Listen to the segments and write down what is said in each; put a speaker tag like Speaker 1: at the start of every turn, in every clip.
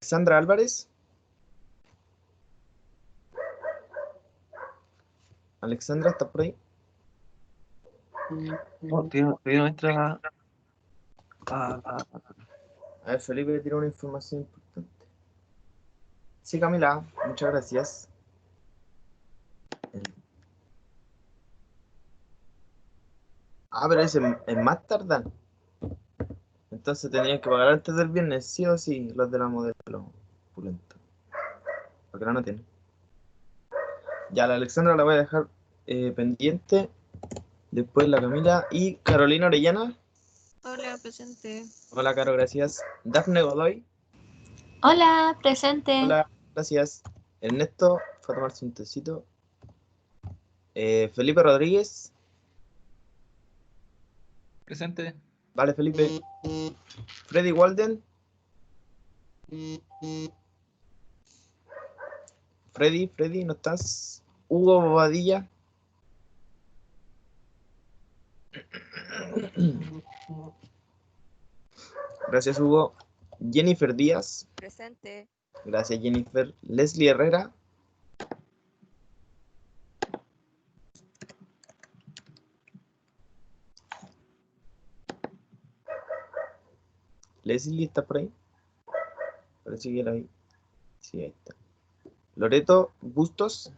Speaker 1: Sandra Álvarez. Alexandra, ¿está por ahí?
Speaker 2: No, todavía no entra.
Speaker 1: A ver, Felipe tiró una información importante. Sí, Camila, muchas gracias. Pero es más tardar. Entonces tenían que pagar antes del viernes, sí o sí, los de la modelo pulenta. Porque no tienen. Ya, la Alexandra la voy a dejar pendiente. Después la Camila y Carolina Orellana.
Speaker 3: Hola, presente.
Speaker 1: Hola, Caro, gracias. Dafne Godoy.
Speaker 4: Hola, presente.
Speaker 1: Hola, gracias. Ernesto fue a tomarse un tecito. Felipe Rodríguez.
Speaker 2: Presente.
Speaker 1: Vale, Felipe. Freddy Walden. Freddy, ¿no estás? Hugo Bobadilla. Gracias, Hugo. Jennifer Díaz.
Speaker 3: Presente.
Speaker 1: Gracias, Jennifer. Leslie Herrera. Leslie está por ahí. Parece que era ahí. Sí, ahí está. Loreto Bustos.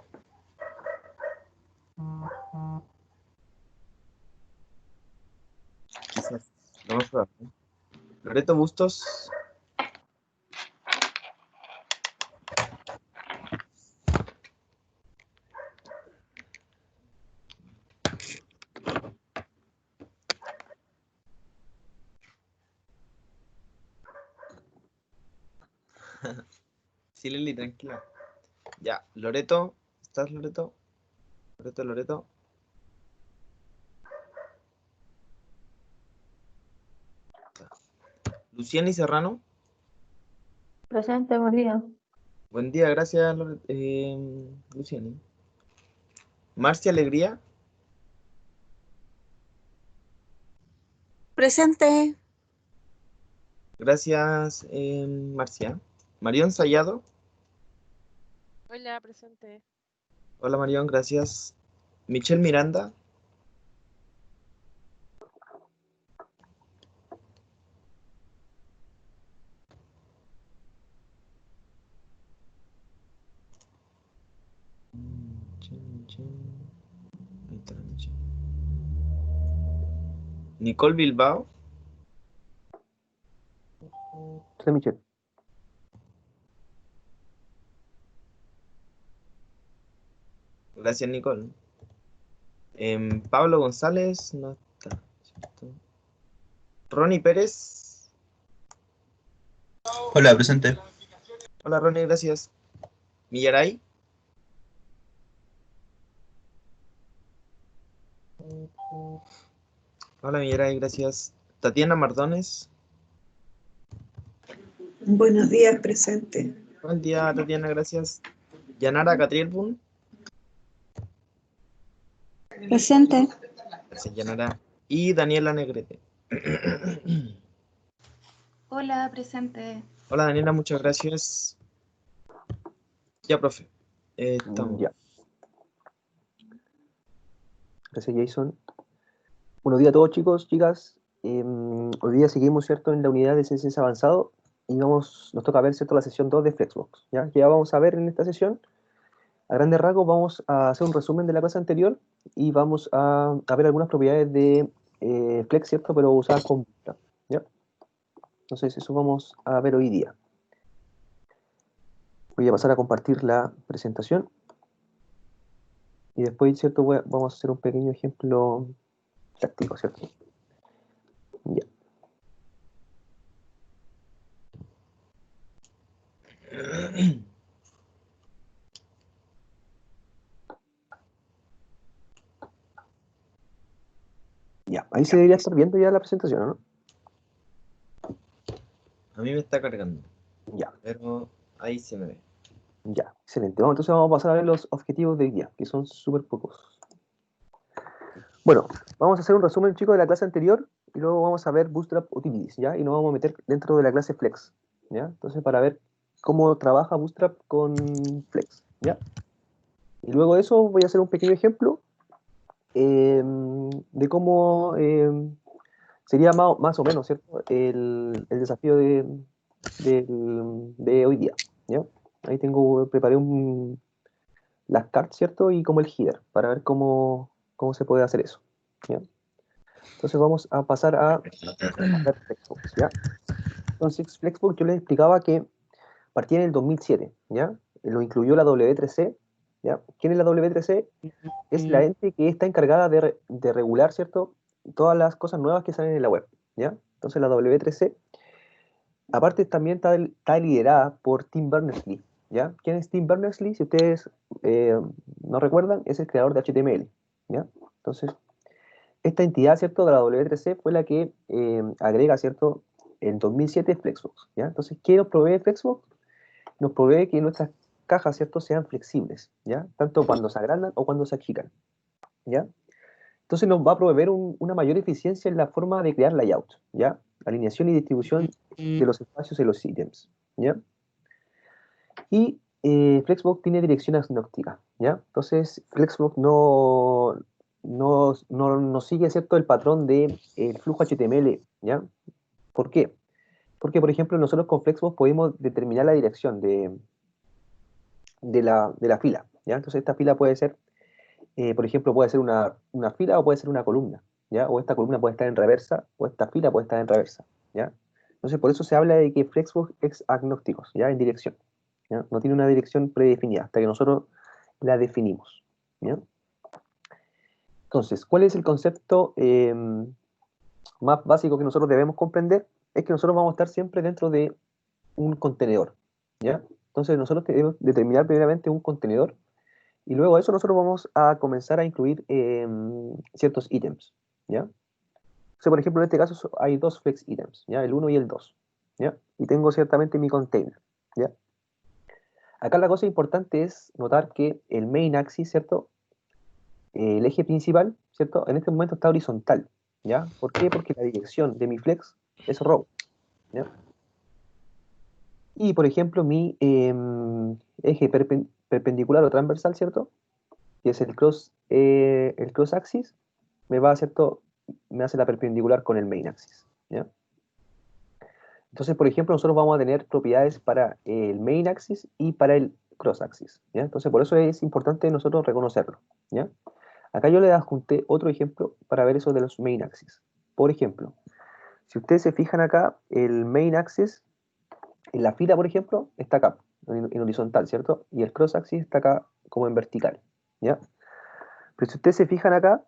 Speaker 1: Quizás. No me acuerdo. Loreto Bustos. Sí, Lili, tranquila. Ya, Loreto. ¿Estás, Loreto? Loreto. Luciani Serrano.
Speaker 4: Presente, buen día.
Speaker 1: Buen día, gracias, Luciani. Marcia Alegría.
Speaker 3: Presente.
Speaker 1: Gracias, Marcia. Marión Sayado.
Speaker 3: Hola, presente.
Speaker 1: Hola, Marión, gracias. Michelle Miranda. Ahí está la Michelle. Nicole Bilbao.
Speaker 2: Soy Michelle.
Speaker 1: Gracias, Nicole. Pablo González. No está, ¿cierto? Ronnie Pérez.
Speaker 5: Hola, presente.
Speaker 1: Hola, Ronnie, gracias. Millaray. Hola, Millaray, gracias. Tatiana Mardones.
Speaker 6: Buenos días, presente.
Speaker 1: Buen día, Tatiana, gracias. Yanara Catrielbun.
Speaker 6: Presente.
Speaker 1: Gracias, Yanara. Y Daniela Negrete.
Speaker 4: Hola, presente.
Speaker 1: Hola, Daniela, muchas gracias. Ya, profe. Estamos.
Speaker 2: Ya. Gracias, Jason. Buenos días a todos, chicos, chicas. Hoy día seguimos, ¿cierto?, en la unidad de CSS avanzado y nos toca ver, ¿cierto?, la sesión 2 de Flexbox. ¿Ya? Ya vamos a ver en esta sesión, a grandes rasgos, vamos a hacer un resumen de la clase anterior y vamos a ver algunas propiedades de Flex, ¿cierto?, pero usadas con Bootstrap, ¿ya? Entonces, eso vamos a ver hoy día. Voy a pasar a compartir la presentación y después, ¿cierto?, vamos a hacer un pequeño ejemplo práctico, ¿cierto? Ya. Ya, ahí se debería estar viendo ya la presentación, ¿no?
Speaker 1: A mí me está cargando.
Speaker 2: Ya,
Speaker 1: Pero ahí se me ve.
Speaker 2: ya, excelente. Entonces vamos a pasar a ver los objetivos de hoy día, que son súper pocos. Bueno, vamos a hacer un resumen, chicos, de la clase anterior y luego vamos a ver Bootstrap Utilities, ¿ya? Y nos vamos a meter dentro de la clase Flex, ¿ya? Entonces, para ver cómo trabaja Bootstrap con Flex, ¿ya? Y luego de eso voy a hacer un pequeño ejemplo de cómo sería más o menos, ¿cierto? El desafío de hoy día, ¿ya? Ahí preparé las cards, ¿cierto? Y como el header, para ver cómo se puede hacer eso, ¿ya? Entonces vamos a pasar a ver Flexbox, ¿ya? Entonces Flexbox yo les explicaba que partía en el 2007, ¿ya? Lo incluyó la W3C, ¿ya? ¿Quién es la W3C? Es la ente que está encargada de regular, ¿cierto? Todas las cosas nuevas que salen en la web, ¿ya? Entonces la W3C, aparte también está liderada por Tim Berners-Lee, ¿ya? ¿Quién es Tim Berners-Lee? Si ustedes no recuerdan, es el creador de HTML, ¿ya? Entonces, esta entidad, ¿cierto? De la W3C fue la que agrega, ¿cierto? En 2007 Flexbox, ¿ya? Entonces, ¿qué nos provee Flexbox? Nos provee que nuestras cajas, ¿cierto? Sean flexibles, ¿ya? Tanto cuando se agrandan o cuando se achican, ¿ya? Entonces nos va a proveer una mayor eficiencia en la forma de crear layout, ¿ya? Alineación y distribución de los espacios y los ítems, ¿ya? Y Flexbox tiene dirección agnóstica, ¿ya? Entonces Flexbox no sigue, ¿cierto? El patrón del flujo HTML, ¿ya? ¿Por qué? Porque, por ejemplo, nosotros con Flexbox podemos determinar la dirección de la fila, ¿ya? Entonces esta fila puede ser, por ejemplo, puede ser una fila o puede ser una columna, ¿ya? O esta columna puede estar en reversa o esta fila puede estar en reversa, ¿ya? Entonces por eso se habla de que Flexbox es agnóstico, ¿ya? En dirección, ¿ya? No tiene una dirección predefinida hasta que nosotros la definimos, ¿ya? Entonces, ¿cuál es el concepto más básico que nosotros debemos comprender? Es que nosotros vamos a estar siempre dentro de un contenedor, ¿ya? Entonces nosotros debemos determinar primeramente un contenedor y luego de eso nosotros vamos a comenzar a incluir ciertos ítems, ¿ya? Entonces, por ejemplo, en este caso hay dos flex ítems, ¿ya? El 1 y el 2, ¿ya? Y tengo ciertamente mi container, ¿ya? Acá la cosa importante es notar que el main axis, ¿cierto? El eje principal, ¿cierto? En este momento está horizontal, ¿ya? ¿Por qué? Porque la dirección de mi flex es row, ¿ya? Y, por ejemplo, mi eje perpendicular o transversal, ¿cierto? Que es el cross axis, ¿cierto? Me hace la perpendicular con el main axis, ¿ya? Entonces, por ejemplo, nosotros vamos a tener propiedades para el main axis y para el cross axis, ¿ya? Entonces, por eso es importante nosotros reconocerlo, ¿ya? Acá yo le adjunté otro ejemplo para ver eso de los main axis. Por ejemplo, si ustedes se fijan acá, el main axis, en la fila, por ejemplo, está acá, en horizontal, ¿cierto? Y el cross axis está acá como en vertical, ¿ya? Pero si ustedes se fijan acá,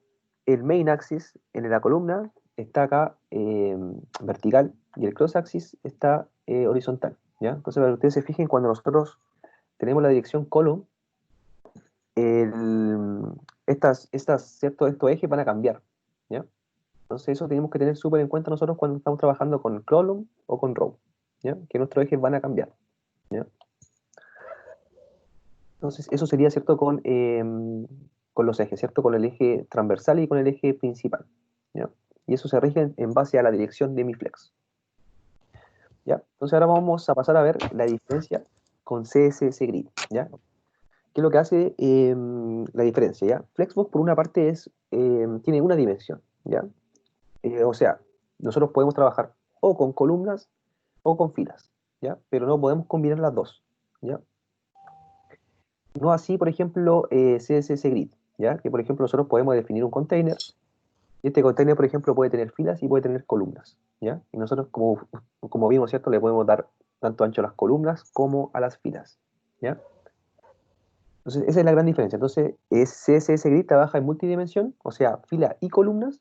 Speaker 2: el main axis en la columna está acá vertical y el cross axis está horizontal, ¿ya? Entonces, para que ustedes se fijen, cuando nosotros tenemos la dirección column, ¿cierto? Estos ejes van a cambiar, ¿ya? Entonces eso tenemos que tener súper en cuenta nosotros cuando estamos trabajando con column o con row, ¿ya? Que nuestros ejes van a cambiar, ¿ya? Entonces eso sería, ¿cierto? Con los ejes, ¿cierto? Con el eje transversal y con el eje principal, ¿ya? Y eso se rige en base a la dirección de mi flex, ¿ya? Entonces ahora vamos a pasar a ver la diferencia con CSS Grid, ¿ya? ¿Qué es lo que hace la diferencia, ¿ya? Flexbox, por una parte, tiene una dimensión, ¿ya? O sea, nosotros podemos trabajar o con columnas o con filas, ¿ya? Pero no podemos combinar las dos, ¿ya? No así, por ejemplo, CSS Grid, ¿ya? Que, por ejemplo, nosotros podemos definir un container y este container, por ejemplo, puede tener filas y puede tener columnas, ¿ya? Y nosotros, como vimos, ¿cierto? Le podemos dar tanto ancho a las columnas como a las filas, ¿ya? Entonces, esa es la gran diferencia. Entonces, CSS Grid trabaja en multidimensión, o sea, fila y columnas,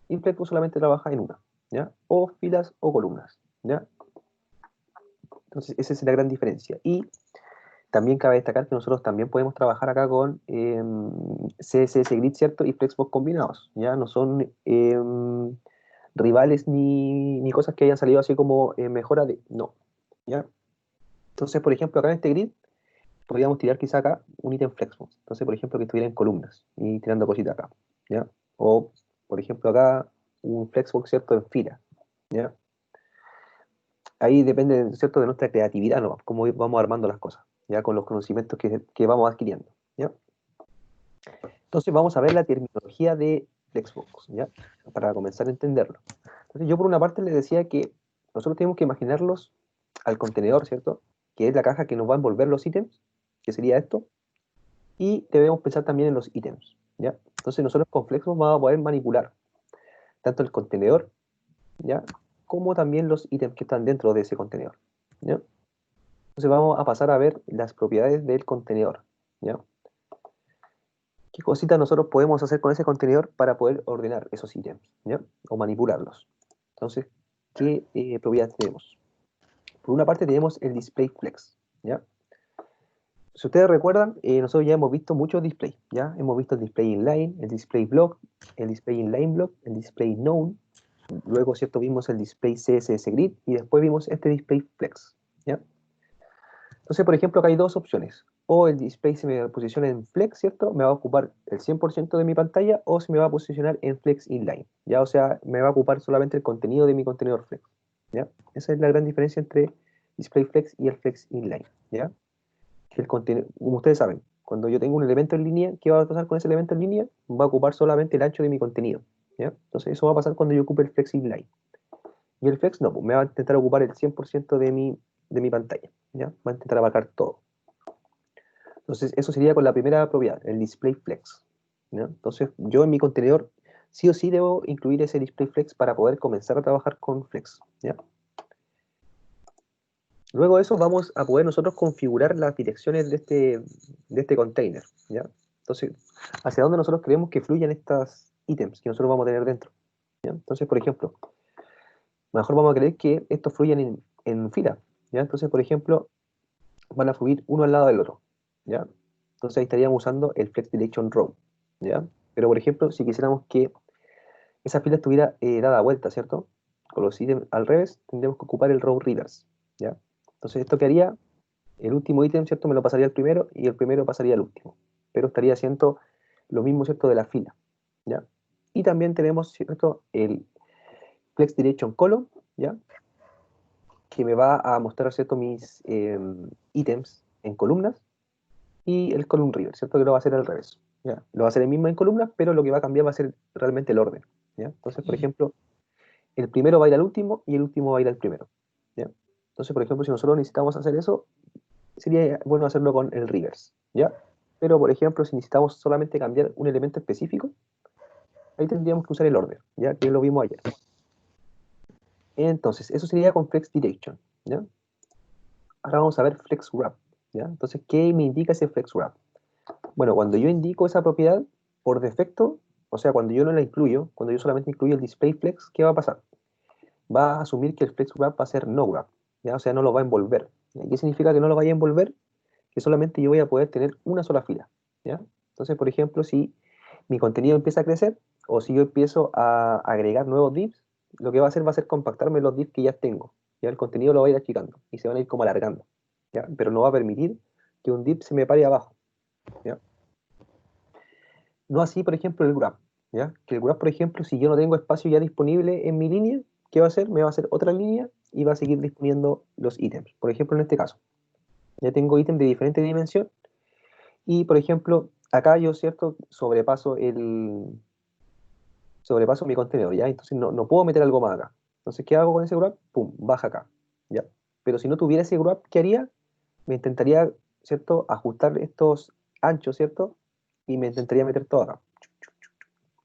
Speaker 2: y Flexbox solamente trabaja en una, ¿ya? O filas o columnas, ¿ya? Entonces, esa es la gran diferencia. Y también cabe destacar que nosotros también podemos trabajar acá con CSS Grid, ¿cierto? Y Flexbox combinados, ¿ya? No son rivales ni cosas que hayan salido así como mejora de... No, ¿ya? Entonces, por ejemplo, acá en este grid podríamos tirar quizá acá un ítem Flexbox. Entonces, por ejemplo, que estuviera en columnas y tirando cositas acá, ¿ya? O, por ejemplo, acá un Flexbox, ¿cierto? En fila, ¿ya? ahí depende, ¿cierto?, de nuestra creatividad, ¿no? Cómo vamos armando las cosas, ya con los conocimientos que vamos adquiriendo, ¿ya? Entonces vamos a ver la terminología de Flexbox, ¿ya? Para comenzar a entenderlo. Entonces yo por una parte les decía que nosotros tenemos que imaginarlos al contenedor, ¿cierto? Que es la caja que nos va a envolver los ítems, que sería esto, y debemos pensar también en los ítems, ¿ya? Entonces nosotros con Flexbox vamos a poder manipular tanto el contenedor, ¿ya?, como también los ítems que están dentro de ese contenedor, ¿ya? Entonces vamos a pasar a ver las propiedades del contenedor, ¿ya? ¿Qué cositas nosotros podemos hacer con ese contenedor para poder ordenar esos ítems, ¿ya?, o manipularlos? Entonces, ¿qué propiedades tenemos? Por una parte tenemos el display flex, ¿ya? Si ustedes recuerdan, nosotros ya hemos visto muchos displays, ¿ya? Hemos visto el display inline, el display block, el display inline block, el display known, luego, ¿cierto?, vimos el display CSS grid y después vimos este display flex, ¿ya? Entonces, por ejemplo, acá hay dos opciones. O el display se me posiciona en flex, ¿cierto? Me va a ocupar el 100% de mi pantalla, o se me va a posicionar en flex inline, ¿ya? O sea, me va a ocupar solamente el contenido de mi contenedor flex, ¿ya? Esa es la gran diferencia entre display flex y el flex inline, ¿ya? Que el contenido, como ustedes saben, cuando yo tengo un elemento en línea, ¿qué va a pasar con ese elemento en línea? Va a ocupar solamente el ancho de mi contenido, ¿ya? Entonces eso va a pasar cuando yo ocupe el flex inline. Y el flex no, pues me va a intentar ocupar el 100% de mi pantalla, ¿ya? Va a intentar abarcar todo. Entonces eso sería con la primera propiedad, el display flex, ¿ya? Entonces yo en mi contenedor sí o sí debo incluir ese display flex para poder comenzar a trabajar con flex, ¿ya? Luego de eso vamos a poder nosotros configurar las direcciones de este container, ¿ya? Entonces, ¿hacia dónde nosotros queremos que fluyan estos ítems que nosotros vamos a tener dentro? ¿Ya? Entonces, por ejemplo, mejor vamos a querer que estos fluyan en fila, ¿ya? Entonces, por ejemplo, van a fluir uno al lado del otro, ¿ya? Entonces ahí estaríamos usando el Flex Direction Row, ¿ya? Pero, por ejemplo, si quisiéramos que esa fila estuviera dada vuelta, ¿cierto? Con los ítems al revés, tendríamos que ocupar el row reverse, ¿ya? Entonces, ¿esto qué haría? El último ítem, ¿cierto?, me lo pasaría al primero y el primero pasaría al último. Pero estaría haciendo lo mismo, ¿cierto?, de la fila, ¿ya? Y también tenemos, ¿cierto?, el Flex Direction Column, ¿ya?, que me va a mostrar, ¿cierto?, mis ítems en columnas, y el Column River, ¿cierto?, que lo va a hacer al revés, ¿ya? Lo va a hacer el mismo en columnas, pero lo que va a cambiar va a ser realmente el orden, ¿ya? Entonces, por ejemplo, el primero va a ir al último y el último va a ir al primero, ¿ya? Entonces, por ejemplo, si nosotros necesitamos hacer eso, sería bueno hacerlo con el reverse, ¿ya? Pero, por ejemplo, si necesitamos solamente cambiar un elemento específico, ahí tendríamos que usar el order, ¿ya?, que lo vimos ayer. Entonces, eso sería con Flex Direction, ¿ya? Ahora vamos a ver Flex Wrap, ¿ya? Entonces, ¿qué me indica ese Flex Wrap? Bueno, cuando yo indico esa propiedad, por defecto, o sea, cuando yo no la incluyo, cuando yo solamente incluyo el display flex, ¿qué va a pasar? Va a asumir que el flex wrap va a ser no wrap, ¿ya? O sea, no lo va a envolver. ¿Ya? ¿Qué significa que no lo vaya a envolver? Que solamente yo voy a poder tener una sola fila, ¿ya? Entonces, por ejemplo, si mi contenido empieza a crecer, o si yo empiezo a agregar nuevos divs, lo que va a hacer compactarme los divs que ya tengo, ¿ya? El contenido lo va a ir achicando, y se van a ir como alargando, ¿ya? Pero no va a permitir que un div se me pare abajo, ¿ya? No así, por ejemplo, el graph, ¿ya? Que el graph, por ejemplo, si yo no tengo espacio ya disponible en mi línea, ¿qué va a hacer? Me va a hacer otra línea y va a seguir disponiendo los ítems. Por ejemplo, en este caso, ya tengo ítems de diferente dimensión y, por ejemplo, acá yo, ¿cierto?, sobrepaso mi contenedor, ¿ya? Entonces no puedo meter algo más acá. Entonces, ¿qué hago con ese graph? Pum, baja acá, ¿ya? Pero si no tuviera ese graph, ¿qué haría? Me intentaría, ¿cierto?, ajustar estos anchos, ¿cierto? Y me intentaría meter todo acá,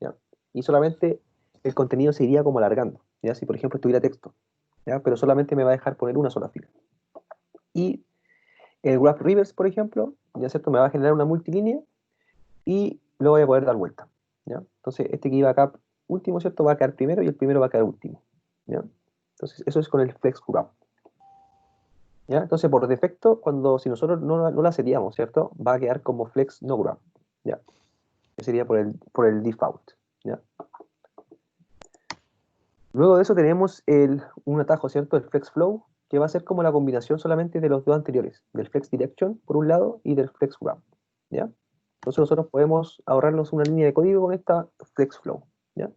Speaker 2: ¿ya? Y solamente el contenido se iría como alargando, ¿ya? Si por ejemplo estuviera texto, ¿ya? Pero solamente me va a dejar poner una sola fila. Y el graph reverse, por ejemplo, ¿ya, cierto?, me va a generar una multilínea y lo voy a poder dar vuelta, ¿ya? Entonces este que iba acá último, ¿cierto?, va a quedar primero y el primero va a quedar último, ¿ya? Entonces eso es con el flex graph, ¿ya? Entonces por defecto, si nosotros no la seteamos, ¿cierto?, va a quedar como flex no graph, ¿ya? Que sería por el default, ¿ya? Luego de eso tenemos un atajo, ¿cierto?, el flex flow, que va a ser como la combinación solamente de los dos anteriores, del flex direction por un lado y del flex wrap, ¿ya? Entonces nosotros podemos ahorrarnos una línea de código con esta flex flow, ¿ya?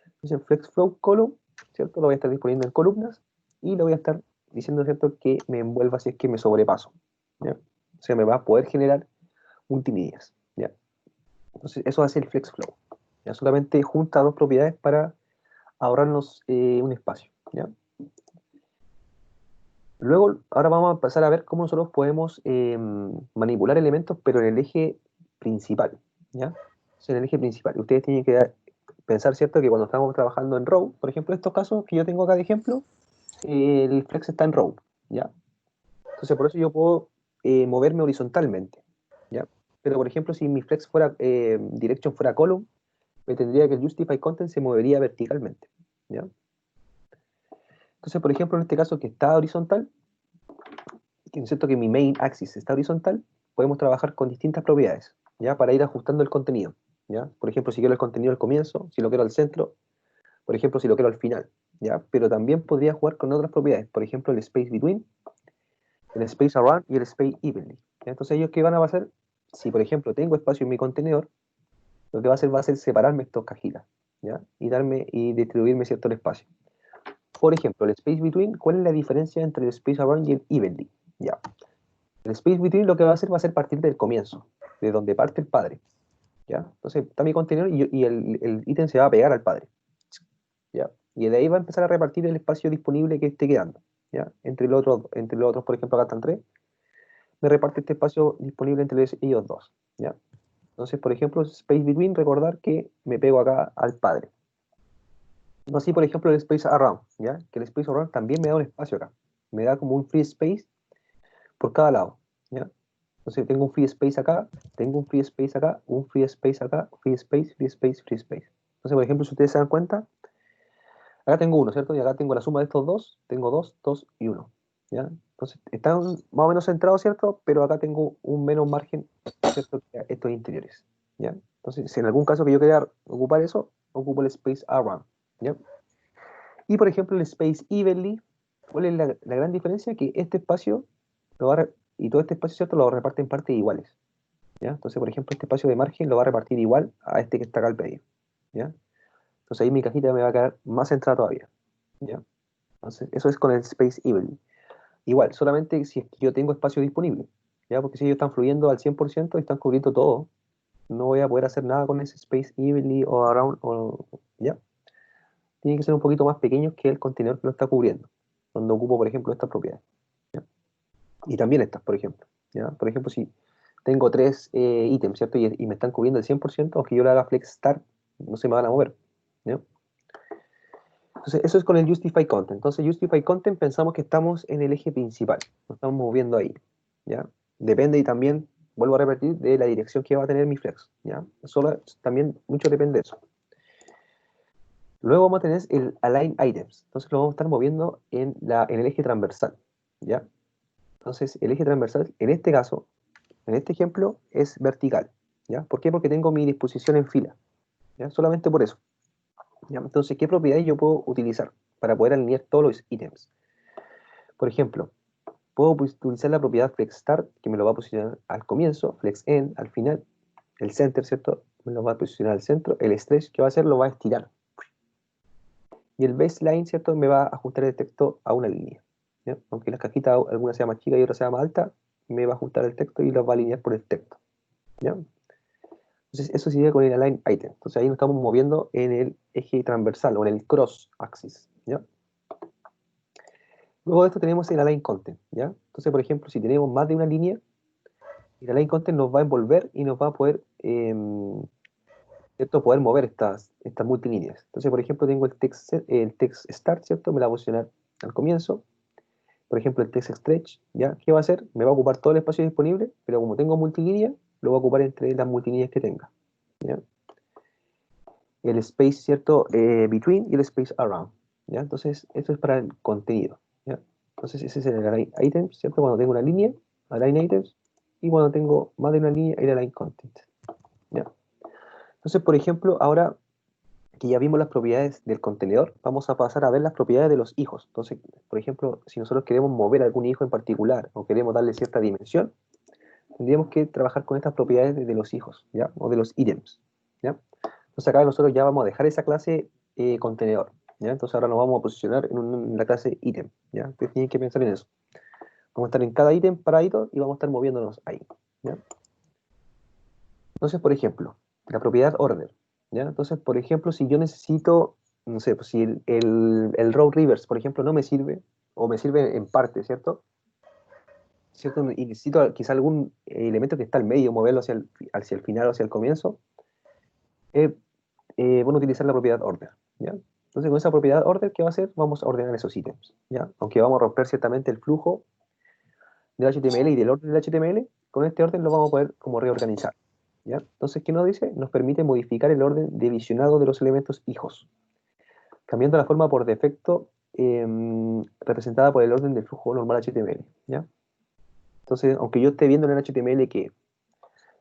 Speaker 2: Entonces el flex flow column, ¿cierto?, lo voy a estar disponiendo en columnas y lo voy a estar diciendo, ¿cierto?, que me envuelva si es que me sobrepaso, ¿ya? O sea, me va a poder generar multilíneas, ¿ya? Entonces, eso hace el FlexFlow, ¿ya? Solamente junta dos propiedades para ahorrarnos un espacio, ¿ya? Luego, ahora vamos a empezar a ver cómo nosotros podemos manipular elementos, pero en el eje principal, ¿ya? O sea, en el eje principal. Ustedes tienen que pensar, ¿cierto?, que cuando estamos trabajando en row, por ejemplo, en estos casos que yo tengo acá de ejemplo, el flex está en row, ¿ya? Entonces, por eso yo puedo moverme horizontalmente, ¿ya? Pero, por ejemplo, si mi flex fuera, direction fuera column, me tendría que el justify content se movería verticalmente, ¿ya? Entonces, por ejemplo, en este caso que está horizontal, que es cierto que mi main axis está horizontal, podemos trabajar con distintas propiedades, ¿ya? Para ir ajustando el contenido, ¿ya? Por ejemplo, si quiero el contenido al comienzo, si lo quiero al centro, por ejemplo, si lo quiero al final, ¿ya? Pero también podría jugar con otras propiedades, por ejemplo, el space between, el space around y el space evenly, ¿ya? Entonces, ¿ellos qué van a hacer? Si, por ejemplo, tengo espacio en mi contenedor, lo que va a ser separarme estas cajitas, ¿ya? Y distribuirme cierto el espacio. Por ejemplo, el space between, ¿cuál es la diferencia entre el space around y el evenly? Ya. El space between lo que va a hacer partir del comienzo, de donde parte el padre, ¿ya? Entonces está mi contenedor y el ítem se va a pegar al padre, ¿ya? Y de ahí va a empezar a repartir el espacio disponible que esté quedando, ¿ya? Entre los otros, por ejemplo, acá están tres, me reparte este espacio disponible entre ellos dos, ¿ya? Entonces, por ejemplo, space between, recordar que me pego acá al padre. No así, por ejemplo, el space around, ¿ya? Que el space around también me da un espacio acá. Me da como un free space por cada lado, ¿ya? Entonces tengo un free space acá, tengo un free space acá, un free space acá, free space, free space, free space. Entonces, por ejemplo, si ustedes se dan cuenta, acá tengo uno, ¿cierto? Y acá tengo la suma de estos dos, tengo dos, dos y uno, ¿ya? Entonces, están más o menos centrados, ¿cierto? Pero acá tengo un menos margen, ¿cierto?, que estos interiores, ¿ya? Entonces, si en algún caso que yo quiera ocupar eso, ocupo el space around, ¿ya? Y, por ejemplo, el space evenly, ¿cuál es la gran diferencia? Que este espacio y todo este espacio, ¿cierto?, lo reparte en partes iguales, ¿ya? Entonces, por ejemplo, este espacio de margen lo va a repartir igual a este que está acá al medio, ¿ya? Entonces ahí mi cajita me va a quedar más centrada todavía, ¿ya? Entonces, eso es con el space evenly. Igual, solamente si es que yo tengo espacio disponible, ¿ya? Porque si ellos están fluyendo al 100% y están cubriendo todo, no voy a poder hacer nada con ese space evenly o around, ¿ya? Tiene que ser un poquito más pequeño que el contenedor que lo está cubriendo, donde ocupo, por ejemplo, estas propiedades, ¿ya? Y también estas, por ejemplo, ¿ya? Por ejemplo, si tengo tres ítems, ¿cierto? Y me están cubriendo el 100%, aunque yo le haga flex start, no se me van a mover, ¿ya? Entonces, eso es con el Justify Content. Entonces, Justify Content pensamos que estamos en el eje principal, nos estamos moviendo ahí, ¿ya? Depende y también, vuelvo a repetir, de la dirección que va a tener mi flex, ¿ya? También mucho depende de eso. Luego vamos a tener el Align Items. Entonces, lo vamos a estar moviendo en el eje transversal, ¿ya? Entonces, el eje transversal, en este caso, en este ejemplo, es vertical, ¿ya? ¿Por qué? Porque tengo mi disposición en fila, ¿ya? Solamente por eso, ¿ya? Entonces, ¿qué propiedades yo puedo utilizar para poder alinear todos los ítems? Por ejemplo, puedo utilizar la propiedad FlexStart, que me lo va a posicionar al comienzo, FlexEnd al final, el Center, ¿cierto?, me lo va a posicionar al centro, el Stretch, ¿qué va a hacer? Lo va a estirar. Y el Baseline, ¿cierto?, me va a ajustar el texto a una línea, ¿ya? Aunque las cajitas, alguna sea más chica y otra sea más alta, me va a ajustar el texto y lo va a alinear por el texto, ¿ya? Entonces, eso sería con el Align Item. Entonces, ahí nos estamos moviendo en el eje transversal o en el cross axis, ¿ya? Luego de esto tenemos el Align Content, ¿ya? Entonces, por ejemplo, si tenemos más de una línea, el Align Content nos va a envolver y nos va a poder, ¿cierto?, poder mover estas multilíneas. Entonces, por ejemplo, tengo el text start, ¿cierto? Me la va a posicionar al comienzo. Por ejemplo, el text stretch, ¿ya? ¿Qué va a hacer? Me va a ocupar todo el espacio disponible, pero como tengo multilínea, lo va a ocupar entre las multilíneas que tenga, ¿ya? El space, ¿cierto?, between y el space around, ¿ya? Entonces, esto es para el contenido, ¿ya? Entonces, ese es el align items, ¿cierto? Cuando tengo una línea, align items, y cuando tengo más de una línea, el align content, ¿ya? Entonces, por ejemplo, ahora que ya vimos las propiedades del contenedor, vamos a pasar a ver las propiedades de los hijos. Entonces, por ejemplo, si nosotros queremos mover algún hijo en particular o queremos darle cierta dimensión, tendríamos que trabajar con estas propiedades de los hijos, ¿ya? O de los ítems, ¿ya? Entonces acá nosotros ya vamos a dejar esa clase contenedor, ¿ya? Entonces ahora nos vamos a posicionar en la clase ítem, ¿ya? Ustedes tienen que pensar en eso. Vamos a estar en cada ítem paradito y vamos a estar moviéndonos ahí, ¿ya? Entonces, por ejemplo, la propiedad order, ¿ya? Entonces, por ejemplo, si yo necesito, no sé, pues si el row reverse, por ejemplo, no me sirve, o me sirve en parte, ¿cierto? ¿Cierto? Y necesito quizá algún elemento que está al medio, moverlo hacia el final o hacia el comienzo, bueno, utilizar la propiedad order, ¿ya? Entonces, con esa propiedad order, ¿qué va a hacer? Vamos a ordenar esos ítems, ¿ya? Aunque vamos a romper ciertamente el flujo del HTML y del orden del HTML, con este orden lo vamos a poder como reorganizar, ¿ya? Entonces, ¿qué nos dice? Nos permite modificar el orden de visionado de los elementos hijos, cambiando la forma por defecto representada por el orden del flujo normal HTML, ¿ya? Entonces, aunque yo esté viendo en el HTML que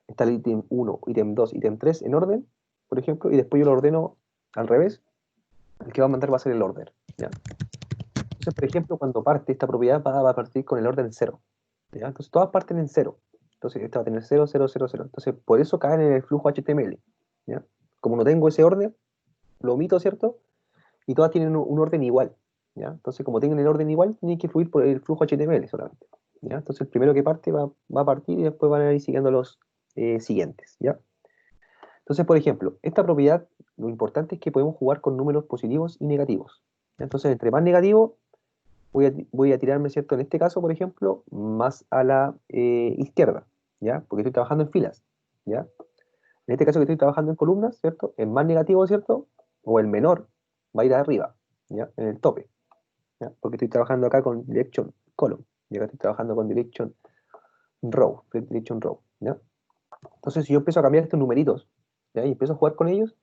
Speaker 2: está el ítem 1, ítem 2, ítem 3 en orden, por ejemplo, y después yo lo ordeno al revés, el que va a mandar va a ser el order, ¿ya? Entonces, por ejemplo, cuando parte esta propiedad va a partir con el orden 0, ¿ya? Entonces, todas parten en 0. Entonces, esta va a tener 0, 0, 0, 0. Entonces, por eso caen en el flujo HTML, ¿ya? Como no tengo ese orden, lo omito, ¿cierto? Y todas tienen un orden igual, ¿ya? Entonces, como tienen el orden igual, tienen que fluir por el flujo HTML solamente, ¿ya? Entonces, el primero que parte va a partir y después van a ir siguiendo los siguientes, ¿ya? Entonces, por ejemplo, esta propiedad, lo importante es que podemos jugar con números positivos y negativos, ¿ya? Entonces, entre más negativo, voy a tirarme, ¿cierto? En este caso, por ejemplo, más a la izquierda, ¿ya? Porque estoy trabajando en filas, ¿ya? En este caso que estoy trabajando en columnas, ¿cierto? El más negativo, ¿cierto? O el menor va a ir arriba, ¿ya? En el tope, ¿ya? Porque estoy trabajando acá con direction column, y acá estoy trabajando con direction row, ¿ya? Entonces, si yo empiezo a cambiar estos numeritos, ¿ya? Y empiezo a jugar con ellos,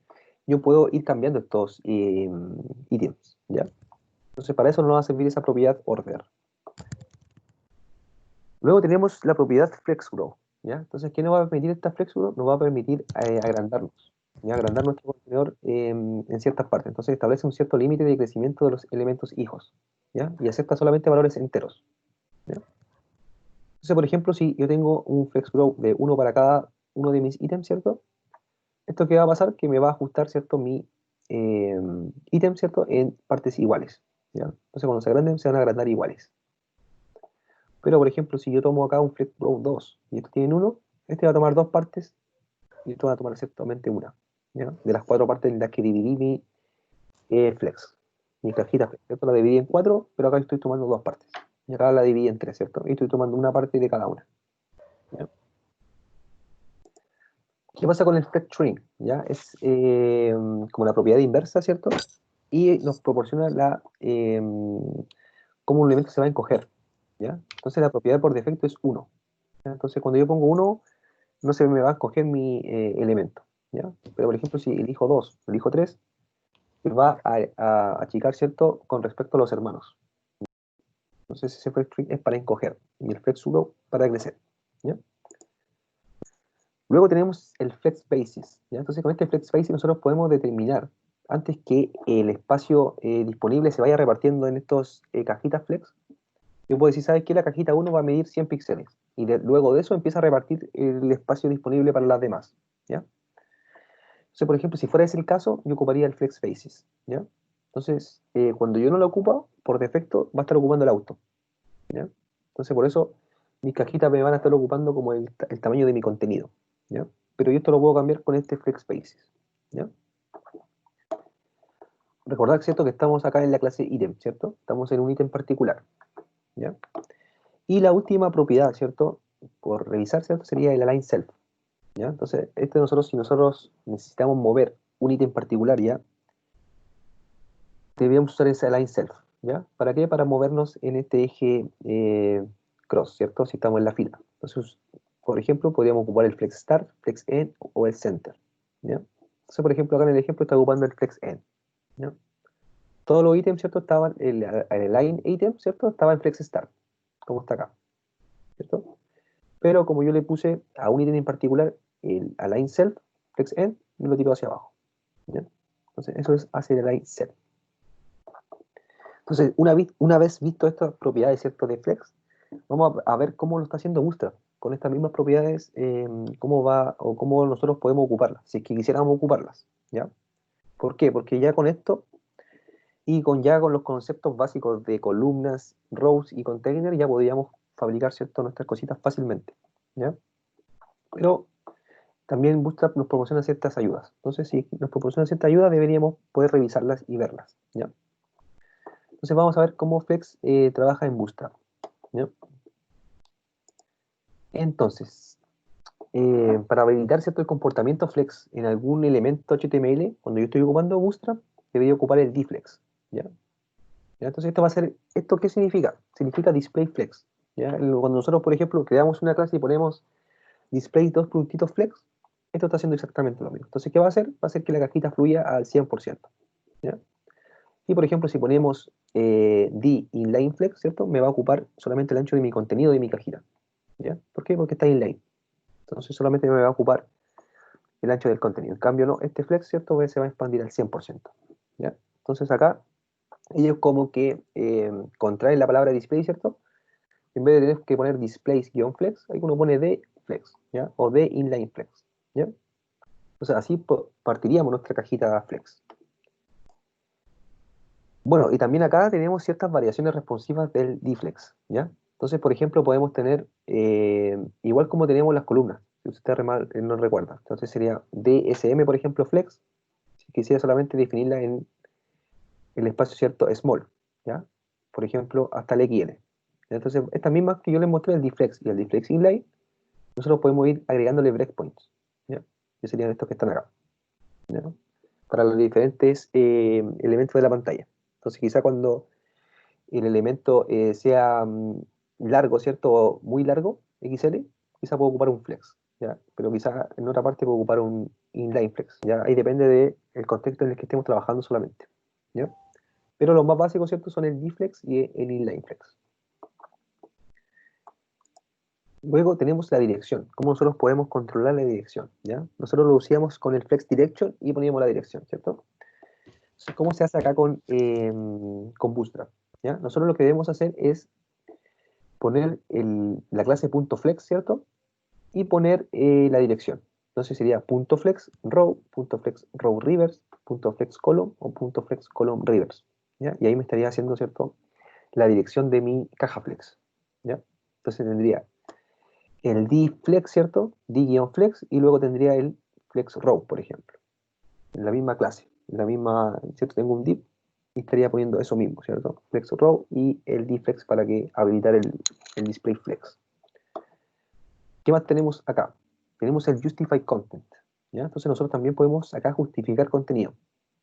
Speaker 2: yo puedo ir cambiando estos ítems, ¿ya? Entonces, para eso nos va a servir esa propiedad order. Luego tenemos la propiedad flexgrow, ¿ya? Entonces, ¿qué nos va a permitir esta flexgrow? Nos va a permitir agrandarnos, ¿ya? Agrandar nuestro contenedor en ciertas partes. Entonces, establece un cierto límite de crecimiento de los elementos hijos, ¿ya? Y acepta solamente valores enteros, ¿ya? Entonces, por ejemplo, si yo tengo un flexgrow de uno para cada uno de mis ítems, ¿cierto? ¿Esto qué va a pasar? Que me va a ajustar, ¿cierto? Mi ítem, ¿cierto? En partes iguales, ¿ya? Entonces, cuando se agranden, se van a agrandar iguales. Pero, por ejemplo, si yo tomo acá un flexgrow 2 y estos tienen 1, este va a tomar dos partes y esto va a tomar exactamente una, ¿ya? De las 4 partes en las que dividí mi flex. Mi cajita flex, ¿cierto? La dividí en 4, pero acá estoy tomando dos partes. Y acá la dividí en 3, ¿cierto? Y estoy tomando una parte de cada una, ¿ya? ¿Qué pasa con el flex shrink? ¿Ya? Es como la propiedad inversa, ¿cierto? Y nos proporciona cómo un elemento se va a encoger, ¿ya? Entonces la propiedad por defecto es 1. ¿Ya? Entonces cuando yo pongo 1, no se me va a escoger mi elemento, ¿ya? Pero por ejemplo, si elijo 2, elijo 3, va a achicar, ¿cierto? Con respecto a los hermanos. Entonces ese flex string es para encoger y el flex pseudo para crecer, ¿ya? Luego tenemos el flex basis, ¿ya? Entonces con este flex basis nosotros podemos determinar, antes que el espacio disponible se vaya repartiendo en estos cajitas flex, yo puedo decir, ¿sabes qué? La cajita 1 va a medir 100 píxeles y luego de eso empieza a repartir el espacio disponible para las demás, ¿ya? Entonces, por ejemplo, si fuera ese el caso, yo ocuparía el flex basis, ¿ya? Entonces, cuando yo no lo ocupo, por defecto va a estar ocupando el auto, ¿ya? Entonces, por eso mis cajitas me van a estar ocupando como el tamaño de mi contenido, ¿ya? Pero yo esto lo puedo cambiar con este flex basis, ¿ya? Recordad, ¿cierto? Que estamos acá en la clase ítem, ¿cierto? Estamos en un ítem particular, ¿ya? Y la última propiedad, ¿cierto? Por revisar, ¿cierto? Sería el align self, ¿ya? Entonces, si nosotros necesitamos mover un ítem particular, ¿ya? Debemos usar ese align self, ¿ya? ¿Para qué? Para movernos en este eje cross, ¿cierto? Si estamos en la fila. Entonces, por ejemplo, podríamos ocupar el flex start, flex end o el center, ¿ya? Entonces, por ejemplo, acá en el ejemplo está ocupando el flex end, ¿ya? Todos los ítems, ¿cierto? Estaban, el align item, ¿cierto? Estaba en flex start, como está acá, ¿cierto? Pero como yo le puse a un ítem en particular el align self, flex end, me lo tiro hacia abajo, ¿ya? Entonces, eso es hacer el align self. Entonces, una vez visto estas propiedades, ¿cierto? De flex, vamos a ver cómo lo está haciendo Bootstrap con estas mismas propiedades, cómo va o cómo nosotros podemos ocuparlas, si es que quisiéramos ocuparlas, ¿ya? ¿Por qué? Porque ya con esto Y con los conceptos básicos de columnas, rows y container ya podríamos fabricar, ¿cierto?, nuestras cositas fácilmente, ¿ya? Pero también Bootstrap nos proporciona ciertas ayudas. Entonces, si nos proporciona ciertas ayudas, deberíamos poder revisarlas y verlas, ¿ya? Entonces vamos a ver cómo Flex trabaja en Bootstrap, ¿ya? Entonces, para habilitar, ¿cierto?, el comportamiento Flex en algún elemento HTML, cuando yo estoy ocupando Bootstrap, debería ocupar el dflex, ¿ya? ¿Ya? Entonces esto va a ser, ¿esto qué significa? Significa display flex, ¿ya? Cuando nosotros, por ejemplo, creamos una clase y ponemos display dos puntitos flex, esto está haciendo exactamente lo mismo. Entonces, ¿qué va a hacer? Va a hacer que la cajita fluya al 100%, ¿ya? Y, por ejemplo, si ponemos d inline flex, ¿cierto? Me va a ocupar solamente el ancho de mi contenido de mi cajita, ¿ya? ¿Por qué? Porque está inline. Entonces, solamente me va a ocupar el ancho del contenido. En cambio, no, este flex, ¿cierto? Se va a expandir al 100%, ¿ya? Entonces, acá ellos como que contraen la palabra display, ¿cierto? En vez de tener que poner displays-flex, ahí uno pone d-flex, ¿ya? O d-inline-flex, ¿ya? Entonces así partiríamos nuestra cajita flex. Bueno, y también acá tenemos ciertas variaciones responsivas del dflex, ¿ya? Entonces, por ejemplo, podemos tener, igual como tenemos las columnas, si usted no recuerda, entonces sería dsm, por ejemplo, flex, si quisiera solamente definirla en el espacio, ¿cierto?, small, ¿ya? Por ejemplo, hasta el XL. Entonces, estas mismas que yo les mostré, el dflex y el dflex inline, nosotros podemos ir agregándole breakpoints, ¿ya? Que serían estos que están acá, ¿ya? Para los diferentes elementos de la pantalla. Entonces, quizá cuando el elemento sea largo, ¿cierto? O muy largo, XL, quizá puedo ocupar un flex, ¿ya? Pero quizá en otra parte puedo ocupar un inline flex, ¿ya? Ahí depende del contexto en el que estemos trabajando solamente, ¿ya? Pero los más básicos, ¿cierto?, son el dflex y el inline flex. Luego tenemos la dirección. ¿Cómo nosotros podemos controlar la dirección? ¿Ya? Nosotros lo usamos con el flex direction y poníamos la dirección, ¿cierto? Entonces, ¿cómo se hace acá con Bootstrap? ¿Ya? Nosotros lo que debemos hacer es poner la clase .flex, ¿cierto? Y poner la dirección. Entonces sería .flex row, .flex row reverse, .flex column o .flex column reverse, ¿ya? Y ahí me estaría haciendo, ¿cierto?, la dirección de mi caja flex, ¿ya? Entonces tendría el dflex, ¿cierto? D-flex, y luego tendría el flex row, por ejemplo, en la misma clase, en la misma, ¿cierto? Tengo un div y estaría poniendo eso mismo, ¿cierto? Flex row y el dflex para que habilitar el display flex. ¿Qué más tenemos acá? Tenemos el justify content, ¿ya? Entonces nosotros también podemos acá justificar contenido,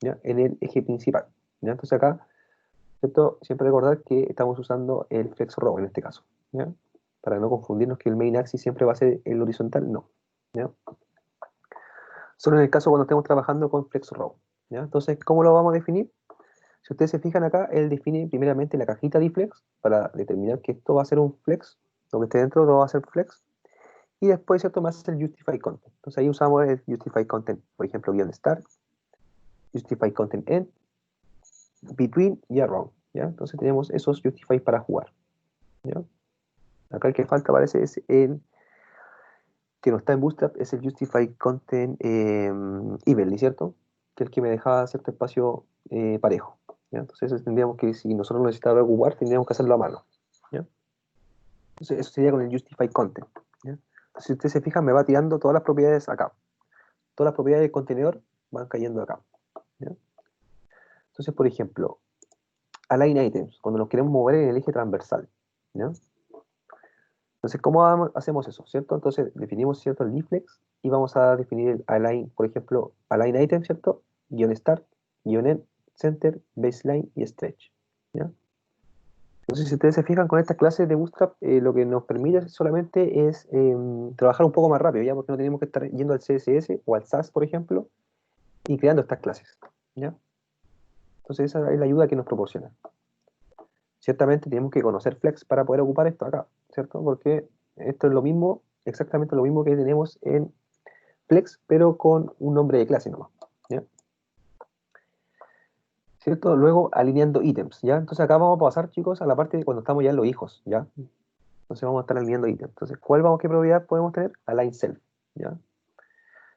Speaker 2: ¿ya?, en el eje principal, ¿ya? Entonces acá, ¿cierto?, siempre recordar que estamos usando el flex row en este caso, ¿ya? Para no confundirnos que el main axis siempre va a ser el horizontal, no, ¿ya? Solo en el caso cuando estemos trabajando con flex row, ¿ya? Entonces, ¿cómo lo vamos a definir? Si ustedes se fijan acá, él define primeramente la cajita de flex para determinar que esto va a ser un flex, lo que esté dentro lo va a ser flex, y después, ¿cierto?, más el justify content. Entonces ahí usamos el justify content, por ejemplo, guión start, justify content end, between y around, ¿ya? Entonces tenemos esos justify para jugar, ¿ya? Acá el que falta parece es el que no está en Bootstrap, es el justify content evenly, ¿cierto? Que es el que me dejaba cierto espacio parejo, ¿ya? Entonces eso tendríamos que, si nosotros necesitamos ocupar, tendríamos que hacerlo a mano, ¿ya? Entonces eso sería con el justify content, ¿ya? Entonces, si ustedes se fijan, me va tirando todas las propiedades acá. Todas las propiedades del contenedor van cayendo acá, ¿ya? Entonces, por ejemplo, align items, cuando nos queremos mover en el eje transversal, ¿ya? Entonces, ¿cómo hacemos eso, cierto? Entonces, definimos, ¿cierto?, el dflex y vamos a definir el align, por ejemplo, align item, ¿cierto? Guión start, guión end, center, baseline y stretch, ¿ya? Entonces, si ustedes se fijan con estas clases de Bootstrap, lo que nos permite solamente es trabajar un poco más rápido, ¿ya? Porque no tenemos que estar yendo al CSS o al SAS, por ejemplo, y creando estas clases, ¿ya? Entonces, esa es la ayuda que nos proporciona. Ciertamente tenemos que conocer Flex para poder ocupar esto acá, ¿cierto? Porque esto es lo mismo, exactamente lo mismo que tenemos en Flex, pero con un nombre de clase nomás, ¿ya? ¿Cierto? Luego alineando ítems, ¿ya? Entonces acá vamos a pasar, chicos, a la parte de cuando estamos ya en los hijos, ¿ya? Entonces vamos a estar alineando ítems. Entonces, ¿qué propiedad podemos tener? Align self, ¿ya?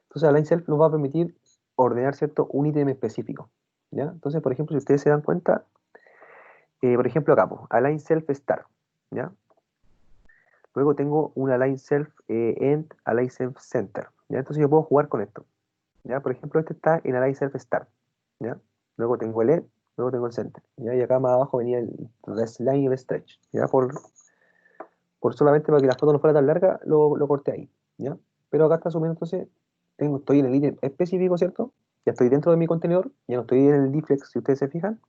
Speaker 2: Entonces align self nos va a permitir ordenar, ¿cierto?, un ítem específico, ¿ya? Entonces, por ejemplo, si ustedes se dan cuenta, por ejemplo, acá, pues, align self start, ¿ya? Luego tengo un align self end, align self center, ¿ya? Entonces yo puedo jugar con esto, ¿ya? Por ejemplo, este está en align self start, ¿ya? Luego tengo el end, luego tengo el center, ¿ya? Y acá más abajo venía el line y el stretch, ¿ya? Por solamente para que la foto no fuera tan larga, lo corté ahí, ¿ya? Pero acá está subiendo, entonces, estoy en el ítem específico, ¿cierto? Ya estoy dentro de mi contenedor, ya no estoy en el deflex, si ustedes se fijan,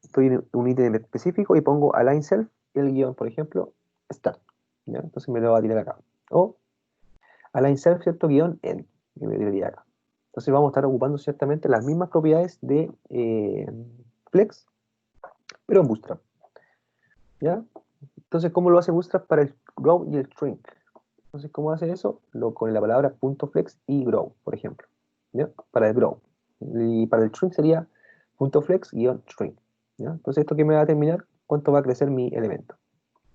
Speaker 2: estoy en un ítem específico y pongo align self y el guión, por ejemplo, start, ¿ya? Entonces me lo va a tirar acá. O align self, ¿cierto? Guión end, y me tiraría acá. Entonces vamos a estar ocupando ciertamente las mismas propiedades de Flex, pero en Bootstrap, ¿ya? Entonces, ¿cómo lo hace Bootstrap para el grow y el shrink? Entonces, ¿cómo hace eso? Con la palabra .flex y grow, por ejemplo, ¿ya? Para el grow. Y para el shrink sería .flex-shrink, ¿ya? Entonces, ¿esto qué me va a determinar? ¿Cuánto va a crecer mi elemento?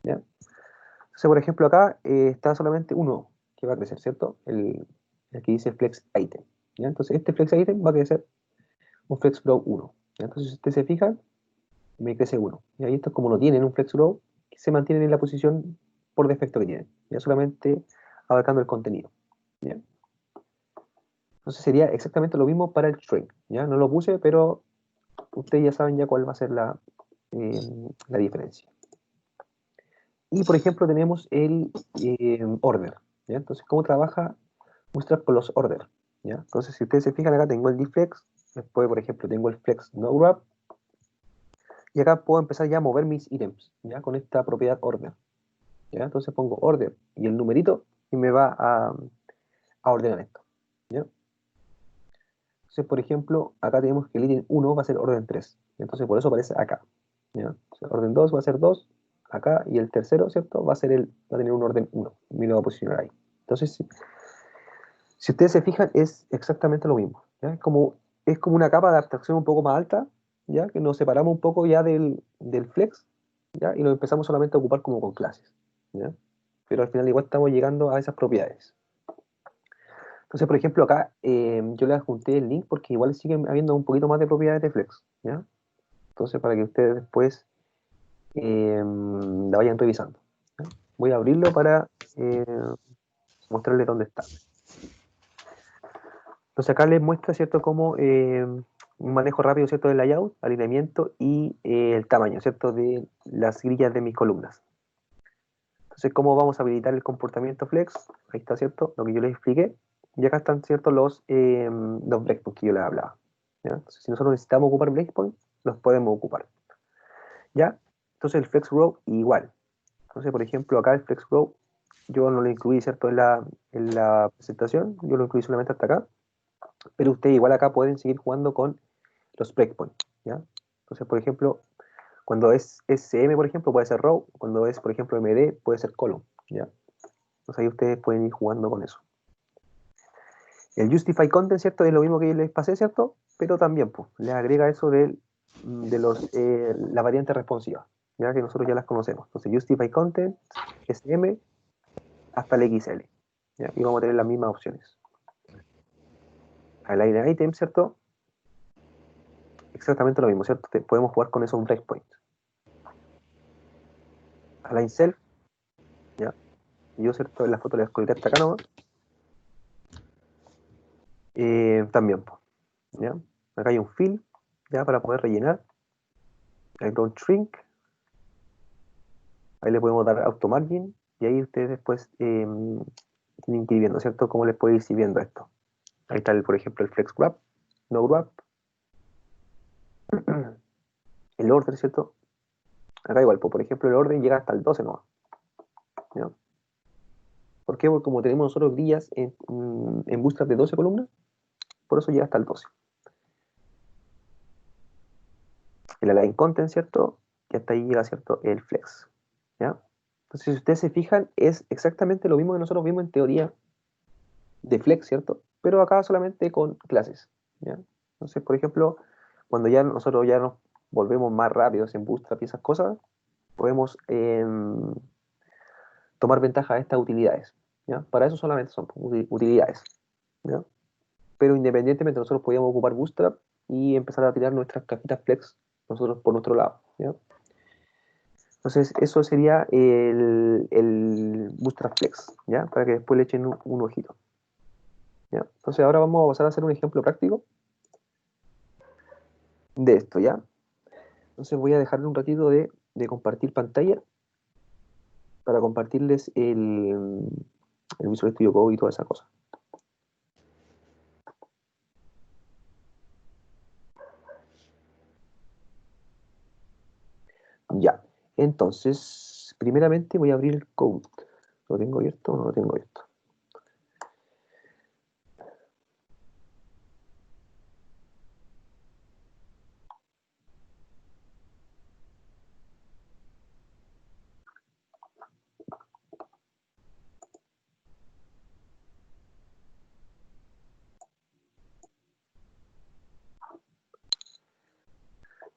Speaker 2: ¿Ya? Entonces, por ejemplo, acá está solamente uno que va a crecer, ¿cierto? El que dice flex item, ¿ya? Entonces, este flex item va a crecer un flex grow 1, ¿ya? Entonces, si ustedes se fijan, me crece 1. Y ahí esto, como no tienen un flex grow, se mantienen en la posición por defecto que tienen, ya solamente abarcando el contenido, ¿ya? Entonces sería exactamente lo mismo para el shrink, ¿ya? No lo puse, pero ustedes ya saben ya cuál va a ser la diferencia. Y por ejemplo tenemos el order, ¿ya? Entonces, ¿cómo trabaja Bootstrap con los order? ¿Ya? Entonces, si ustedes se fijan acá, tengo el deflex, después, por ejemplo, tengo el flex no wrap, y acá puedo empezar ya a mover mis ítems, ¿ya? Con esta propiedad order, ¿ya? Entonces pongo order y el numerito y me va a ordenar esto, ¿ya? Entonces, por ejemplo, acá tenemos que el ítem 1 va a ser orden 3. Entonces, por eso aparece acá, ¿ya? O sea, orden 2 va a ser 2 acá, y el tercero, ¿cierto? Va a tener un orden 1. Y lo va a posicionar ahí. Entonces, si ustedes se fijan, es exactamente lo mismo, ¿ya? Es como una capa de abstracción un poco más alta, ¿ya? Que nos separamos un poco ya del flex, ¿ya? Y lo empezamos solamente a ocupar como con clases, ¿ya? Pero al final igual estamos llegando a esas propiedades. Entonces, por ejemplo, acá yo le adjunté el link porque igual siguen habiendo un poquito más de propiedades de Flex, ¿ya? Entonces, para que ustedes después la vayan revisando, ¿ya? Voy a abrirlo para mostrarles dónde está. Entonces, acá les muestra, ¿cierto?, cómo un manejo rápido, ¿cierto?, del layout, alineamiento y el tamaño, ¿cierto?, de las grillas de mis columnas. Entonces, ¿cómo vamos a habilitar el comportamiento Flex? Ahí está, ¿cierto?, lo que yo les expliqué. Y acá están, ¿cierto?, los breakpoints que yo les hablaba, ¿ya? Entonces, si nosotros necesitamos ocupar breakpoints, los podemos ocupar, ¿ya? Entonces, el flex row igual. Entonces, por ejemplo, acá el flex row yo no lo incluí, ¿cierto?, en la presentación, yo lo incluí solamente hasta acá, pero ustedes igual acá pueden seguir jugando con los breakpoints, ¿ya? Entonces, por ejemplo, cuando es SM, por ejemplo, puede ser row, cuando es, por ejemplo, MD, puede ser column, ¿ya? Entonces ahí ustedes pueden ir jugando con eso. El Justify Content, ¿cierto? Es lo mismo que les pasé, ¿cierto? Pero también, pues, le agrega eso de la variante responsiva, ya que nosotros ya las conocemos. Entonces, Justify Content, SM, hasta el XL, ¿ya? Y vamos a tener las mismas opciones. Align Item, ¿cierto? Exactamente lo mismo, ¿cierto? Podemos jugar con esos breakpoints. Align Self, ¿ya? Y yo, ¿cierto? En la foto le voy a colocar hasta acá nomás. También, pues, ¿ya? Acá hay un fill, ya, para poder rellenar. El don't shrink. Ahí le podemos dar auto margin y ahí ustedes después tienen que ir viendo, ¿cierto? Cómo les puede ir sirviendo esto. Ahí está, por ejemplo, el flex wrap, no wrap. El order, ¿cierto? Acá igual, pues, por ejemplo, el orden llega hasta el 12 nomás, ¿ya? ¿Por qué? Porque como tenemos nosotros grillas en Bootstrap de 12 columnas, por eso llega hasta el 12. El align content, ¿cierto? Y hasta ahí llega, ¿cierto?, el flex, ¿ya? Entonces, si ustedes se fijan, es exactamente lo mismo que nosotros vimos en teoría de flex, ¿cierto? Pero acá solamente con clases, ¿ya? Entonces, por ejemplo, cuando ya nosotros ya nos volvemos más rápidos en Bootstrap y esas cosas, podemos tomar ventaja de estas utilidades, ¿ya? Para eso solamente son utilidades, ¿ya? Pero independientemente nosotros podíamos ocupar Bootstrap y empezar a tirar nuestras cajitas flex nosotros por nuestro lado, ¿ya? Entonces, eso sería el Bootstrap Flex, ¿ya? Para que después le echen un ojito, ¿ya? Entonces, ahora vamos a pasar a hacer un ejemplo práctico de esto, ¿ya? Entonces, voy a dejarle un ratito de compartir pantalla para compartirles el Visual Studio Code y toda esa cosa. Ya, entonces, primeramente voy a abrir el code. ¿Lo tengo abierto o no lo tengo abierto?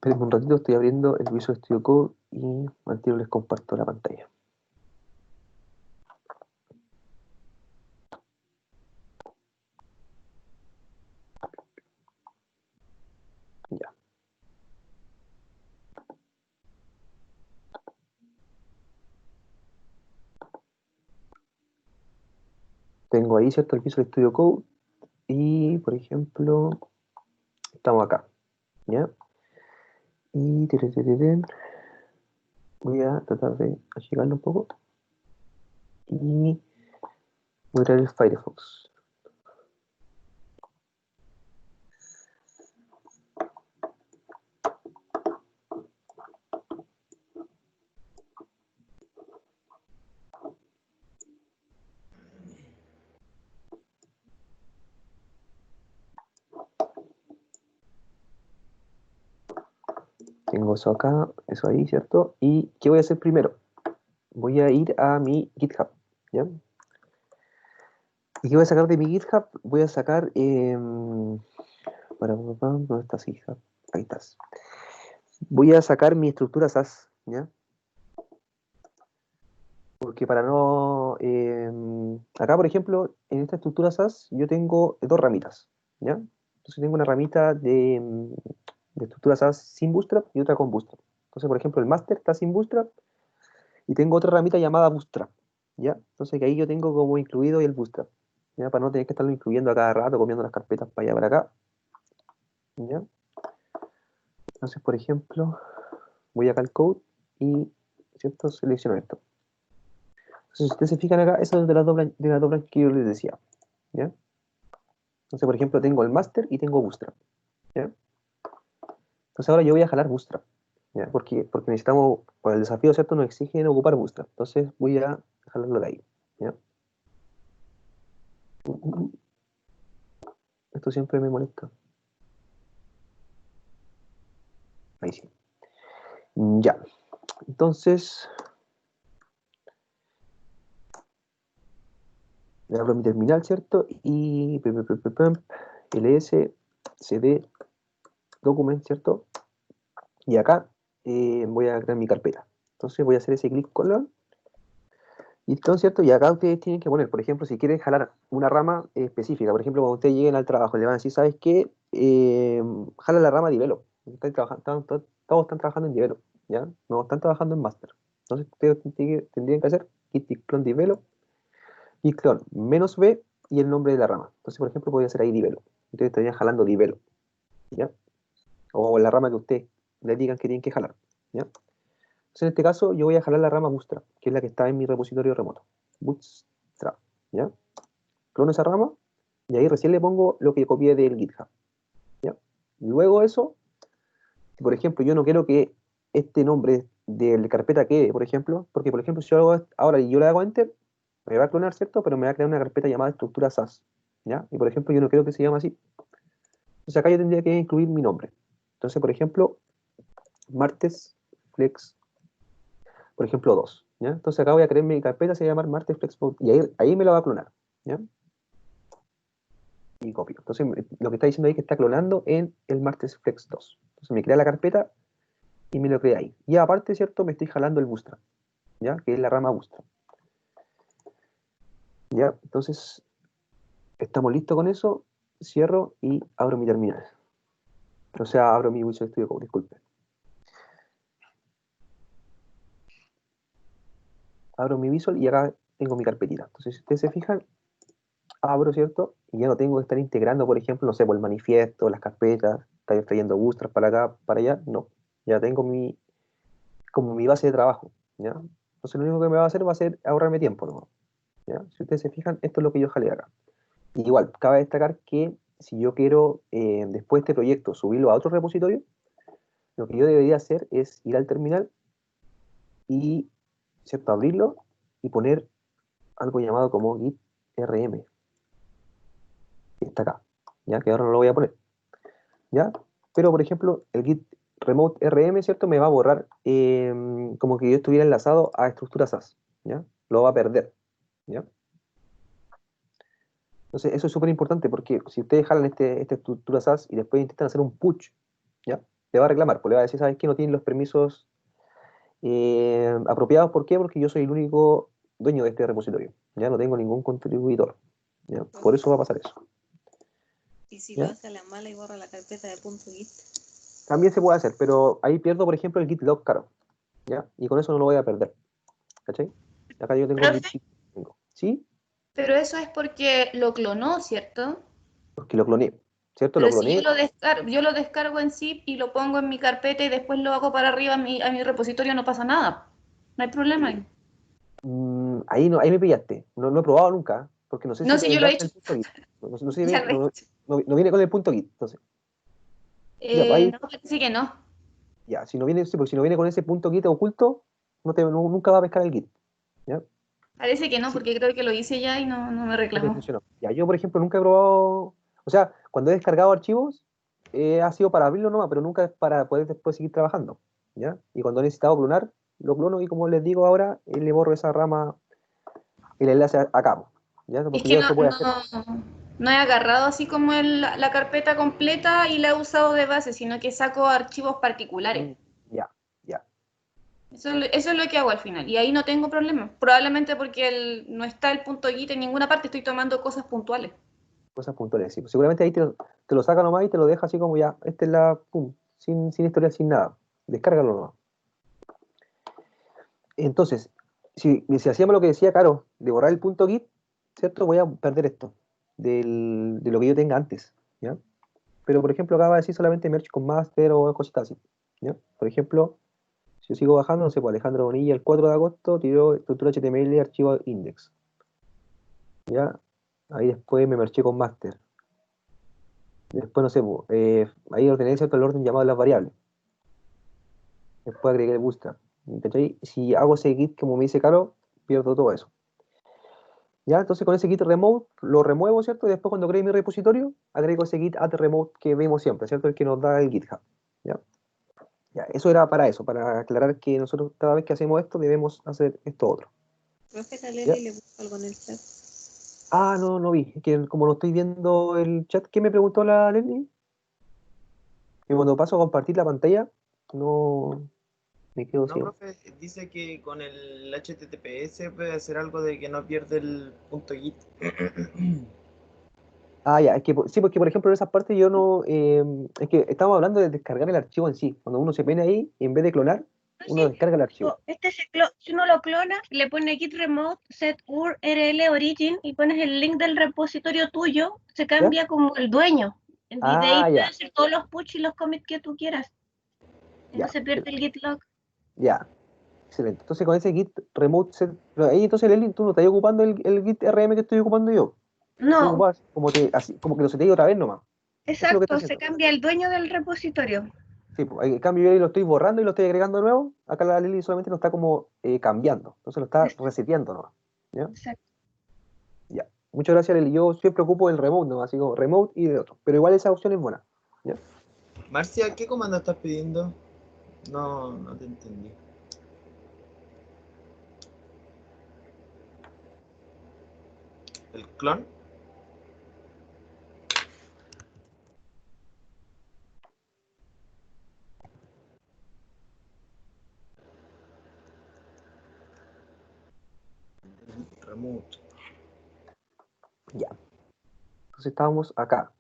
Speaker 2: Esperen un ratito, estoy abriendo el Visual Studio Code y al tiro les comparto la pantalla. Ya. Tengo ahí, ¿cierto? El Visual Studio Code y, por ejemplo, estamos acá, ¿ya? Y voy a tratar de achicarlo un poco y voy a traer el Firefox. Tengo eso acá, eso ahí, ¿cierto? ¿Y qué voy a hacer primero? Voy a ir a mi GitHub, ¿ya? ¿Y qué voy a sacar de mi GitHub? Voy a sacar... ¿dónde estás, GitHub? Ahí estás. Voy a sacar mi estructura SAS, ¿ya? Porque para no... acá, por ejemplo, en esta estructura SAS, yo tengo dos ramitas, ¿ya? Entonces tengo una ramita de estructura SAS sin Bootstrap y otra con Bootstrap. Entonces, por ejemplo, el master está sin Bootstrap y tengo otra ramita llamada Bootstrap, ¿ya? Entonces, que ahí yo tengo como incluido el Bootstrap, ¿ya? Para no tener que estarlo incluyendo a cada rato, comiendo las carpetas para allá, para acá, ¿ya? Entonces, por ejemplo, voy acá al code y, ¿cierto? Selecciono esto. Entonces, si ustedes se fijan acá, eso es de las dos branches que yo les decía, ¿ya? Entonces, por ejemplo, tengo el master y tengo Bootstrap, ¿ya? Entonces ahora yo voy a jalar Bootstrap, ¿ya? Porque necesitamos, por el desafío, ¿cierto? Nos exigen ocupar Bootstrap. Entonces voy a jalarlo de ahí, ¿ya? Esto siempre me molesta. Ahí sí. Ya. Entonces, le abro mi terminal, ¿cierto? Y ls cd document, ¿cierto? Y acá voy a crear mi carpeta. Entonces voy a hacer ese clic colon. Y entonces, ¿cierto? Y acá ustedes tienen que poner, por ejemplo, si quieren jalar una rama específica, por ejemplo, cuando ustedes lleguen al trabajo, le van a decir, ¿sabes qué? Jala la rama develop. Todos están trabajando en develop, ¿ya? No están trabajando en master. Entonces, ustedes tendrían que hacer git clone develop, git clone menos b y el nombre de la rama. Entonces, por ejemplo, podría ser ahí develop. Ustedes estarían jalando develop, ¿ya? O la rama que ustedes les digan que tienen que jalar, ¿ya? Entonces, en este caso, yo voy a jalar la rama Bootstrap, que es la que está en mi repositorio remoto. Bootstrap, ¿ya? Clono esa rama y ahí recién le pongo lo que copié del GitHub, ¿ya? Luego eso, si por ejemplo yo no quiero que este nombre de la carpeta quede, por ejemplo, porque por ejemplo si yo lo hago ahora y yo le hago enter, me va a clonar, ¿cierto? Pero me va a crear una carpeta llamada estructura SAS, ¿ya? Y por ejemplo yo no quiero que se llame así. Entonces acá yo tendría que incluir mi nombre. Entonces, por ejemplo, martes flex, por ejemplo, 2, ¿ya? Entonces acá voy a crear mi carpeta, se va a llamar martes flex y ahí me la va a clonar, ¿ya? Y copio. Entonces, lo que está diciendo ahí es que está clonando en el martes flex 2. Entonces, me crea la carpeta y me lo crea ahí. Y aparte, ¿cierto? Me estoy jalando el Bootstrap, ¿ya? Que es la rama Bootstrap. ¿Ya? Entonces, estamos listos con eso. Cierro y abro mi terminal. O sea, abro mi Visual Studio Code, disculpe. Abro mi Visual y acá tengo mi carpetita. Entonces, si ustedes se fijan, abro, ¿cierto? Y ya no tengo que estar integrando, por ejemplo, no sé, por el manifiesto, las carpetas, estar extrayendo bootstrap para acá, para allá. No. Ya tengo como mi base de trabajo, ¿ya? Entonces, lo único que me va a hacer ahorrarme tiempo, ¿no? ¿Ya? Si ustedes se fijan, esto es lo que yo jalé acá. Y igual, cabe destacar que si yo quiero, después de este proyecto, subirlo a otro repositorio, lo que yo debería hacer es ir al terminal y, ¿cierto?, abrirlo y poner algo llamado como git rm, que está acá, ¿ya? Que ahora no lo voy a poner, ¿ya? Pero, por ejemplo, el git remote rm, ¿cierto?, me va a borrar como que yo estuviera enlazado a estructuras SAS, ¿ya? Lo va a perder, ¿ya? Entonces, eso es súper importante porque si ustedes jalan esta estructura SAS y después intentan hacer un push, ¿ya? Le va a reclamar, pues le va a decir, ¿sabes qué? No tienen los permisos apropiados. ¿Por qué? Porque yo soy el único dueño de este repositorio. Ya no tengo ningún contribuidor. ¿Ya? Por eso va a pasar eso.
Speaker 5: ¿Y si
Speaker 2: ¿Ya?
Speaker 5: lo hace a la mala y borra la carpeta de .git?
Speaker 2: También se puede hacer, pero ahí pierdo, por ejemplo, el git log caro. ¿Ya? Y con eso no lo voy a perder. ¿Cachai? Acá yo tengo
Speaker 4: Profe,
Speaker 2: git. ¿Sí?
Speaker 4: pero eso es porque lo clonó, ¿cierto?
Speaker 2: Porque lo cloné. ¿Cierto? Lo
Speaker 4: Pero si
Speaker 2: cloné.
Speaker 4: yo lo descargo en zip y lo pongo en mi carpeta y después lo hago para arriba a mi repositorio, no pasa nada. No hay problema ahí.
Speaker 2: Ahí me pillaste. No, no he probado nunca, porque no sé
Speaker 4: No,
Speaker 2: si
Speaker 4: si yo lo he
Speaker 2: vendrá con
Speaker 4: hecho,
Speaker 2: el punto git. No sé si
Speaker 4: ya lo he hecho.
Speaker 2: no viene con el punto git. Entonces, ya, pues ahí,
Speaker 4: No, parece que no.
Speaker 2: ya, si no viene, sí, porque si no viene con ese punto git oculto, nunca va a pescar el git. ¿Ya?
Speaker 4: Parece que no,
Speaker 2: Sí,
Speaker 4: porque creo que lo hice ya y no me
Speaker 2: no te
Speaker 4: reclamó.
Speaker 2: funcionó. Ya, yo, por ejemplo, nunca he probado, o sea, cuando he descargado archivos, ha sido para abrirlo nomás, pero nunca es para poder después seguir trabajando. ¿Ya? Y cuando he necesitado clonar, lo clono y como les digo ahora, le borro esa rama, el enlace a cabo. ¿Ya?
Speaker 4: Es
Speaker 2: Porque
Speaker 4: que
Speaker 2: ya se puede hacer.
Speaker 4: no he agarrado así como la carpeta completa y la he usado de base, sino que saco archivos particulares.
Speaker 2: Mm, ya, ya.
Speaker 4: Eso es lo que hago al final. Y ahí no tengo problema. Probablemente porque no está el punto git en ninguna parte, estoy tomando cosas puntuales.
Speaker 2: Cosas puntuales, sí. Pues seguramente ahí te lo saca nomás y te lo deja así como ya, esta es la, pum, sin historial, sin nada. Descárgalo nomás. Entonces, si hacíamos lo que decía Caro, de borrar el punto git, ¿cierto? Voy a perder esto de lo que yo tenga antes, ¿ya? Pero, por ejemplo, acá va a decir solamente merge con master o cositas así, ¿ya? Por ejemplo, si yo sigo bajando, no sé, pues Alejandro Bonilla el 4 de agosto tiró estructura HTML y archivo index, ¿ya? Ahí después me merché con master. Después, no sé, pues, ahí ordené, ¿cierto? El orden llamado de las variables. Después agregué el bootstrap, ¿cachai? Si hago ese git como me dice Caro, pierdo todo eso. ¿Ya? Entonces con ese git remote lo remuevo, ¿cierto? Y después cuando cree mi repositorio, agrego ese git add remote que vemos siempre, ¿cierto? El que nos da el GitHub. ¿Ya? Ya, eso era para eso, para aclarar que nosotros cada vez que hacemos esto debemos hacer esto otro.
Speaker 5: Profe, la
Speaker 2: ¿Ya?
Speaker 5: Leli le puso algo en el chat.
Speaker 2: Ah, no, no vi. Es que como no estoy viendo el chat, ¿qué me preguntó la Leslie? Que cuando paso a compartir la pantalla, no me quedo
Speaker 1: No,
Speaker 2: ciego.
Speaker 1: profe, dice que con el HTTPS puede hacer algo de que no pierde el punto git.
Speaker 2: Ah, ya, es que sí, porque por ejemplo en esas partes yo no. Es que estamos hablando de descargar el archivo en sí. Cuando uno se pone ahí, y en vez de clonar,
Speaker 5: No,
Speaker 2: uno
Speaker 5: sí,
Speaker 2: descarga el archivo.
Speaker 5: si uno lo clona, le pone git remote set url origin y pones el link del repositorio tuyo, se
Speaker 2: ¿Ya?
Speaker 5: cambia como el dueño. Y de ahí
Speaker 2: Ah,
Speaker 5: puedes
Speaker 2: ya,
Speaker 5: hacer todos los push y los commits que tú quieras. Y no
Speaker 2: ya,
Speaker 5: se pierde el git log.
Speaker 2: ya. Excelente. Entonces con ese git remote set, pero ahí entonces Leli, tú no estás ocupando el git RM que estoy ocupando yo. Tú lo
Speaker 5: No,
Speaker 2: ocupas como que lo seteé otra vez nomás. Eso es lo que está
Speaker 5: exacto, se
Speaker 2: haciendo.
Speaker 5: cambia el dueño del repositorio.
Speaker 2: Sí, pues, en cambio yo ahí lo estoy borrando y lo estoy agregando de nuevo. Acá la Lili solamente lo está como cambiando. Entonces lo está reseteando nomás. ¿Ya?
Speaker 5: Exacto.
Speaker 2: Ya. Muchas gracias, Lili. Yo siempre ocupo el remote nomás, así como remote y de otro. Pero igual esa opción es buena. ¿Ya?
Speaker 1: Marcia, ¿qué comando estás pidiendo? No, no te entendí. ¿El clon? Remote.
Speaker 2: Ya. Entonces estábamos acá.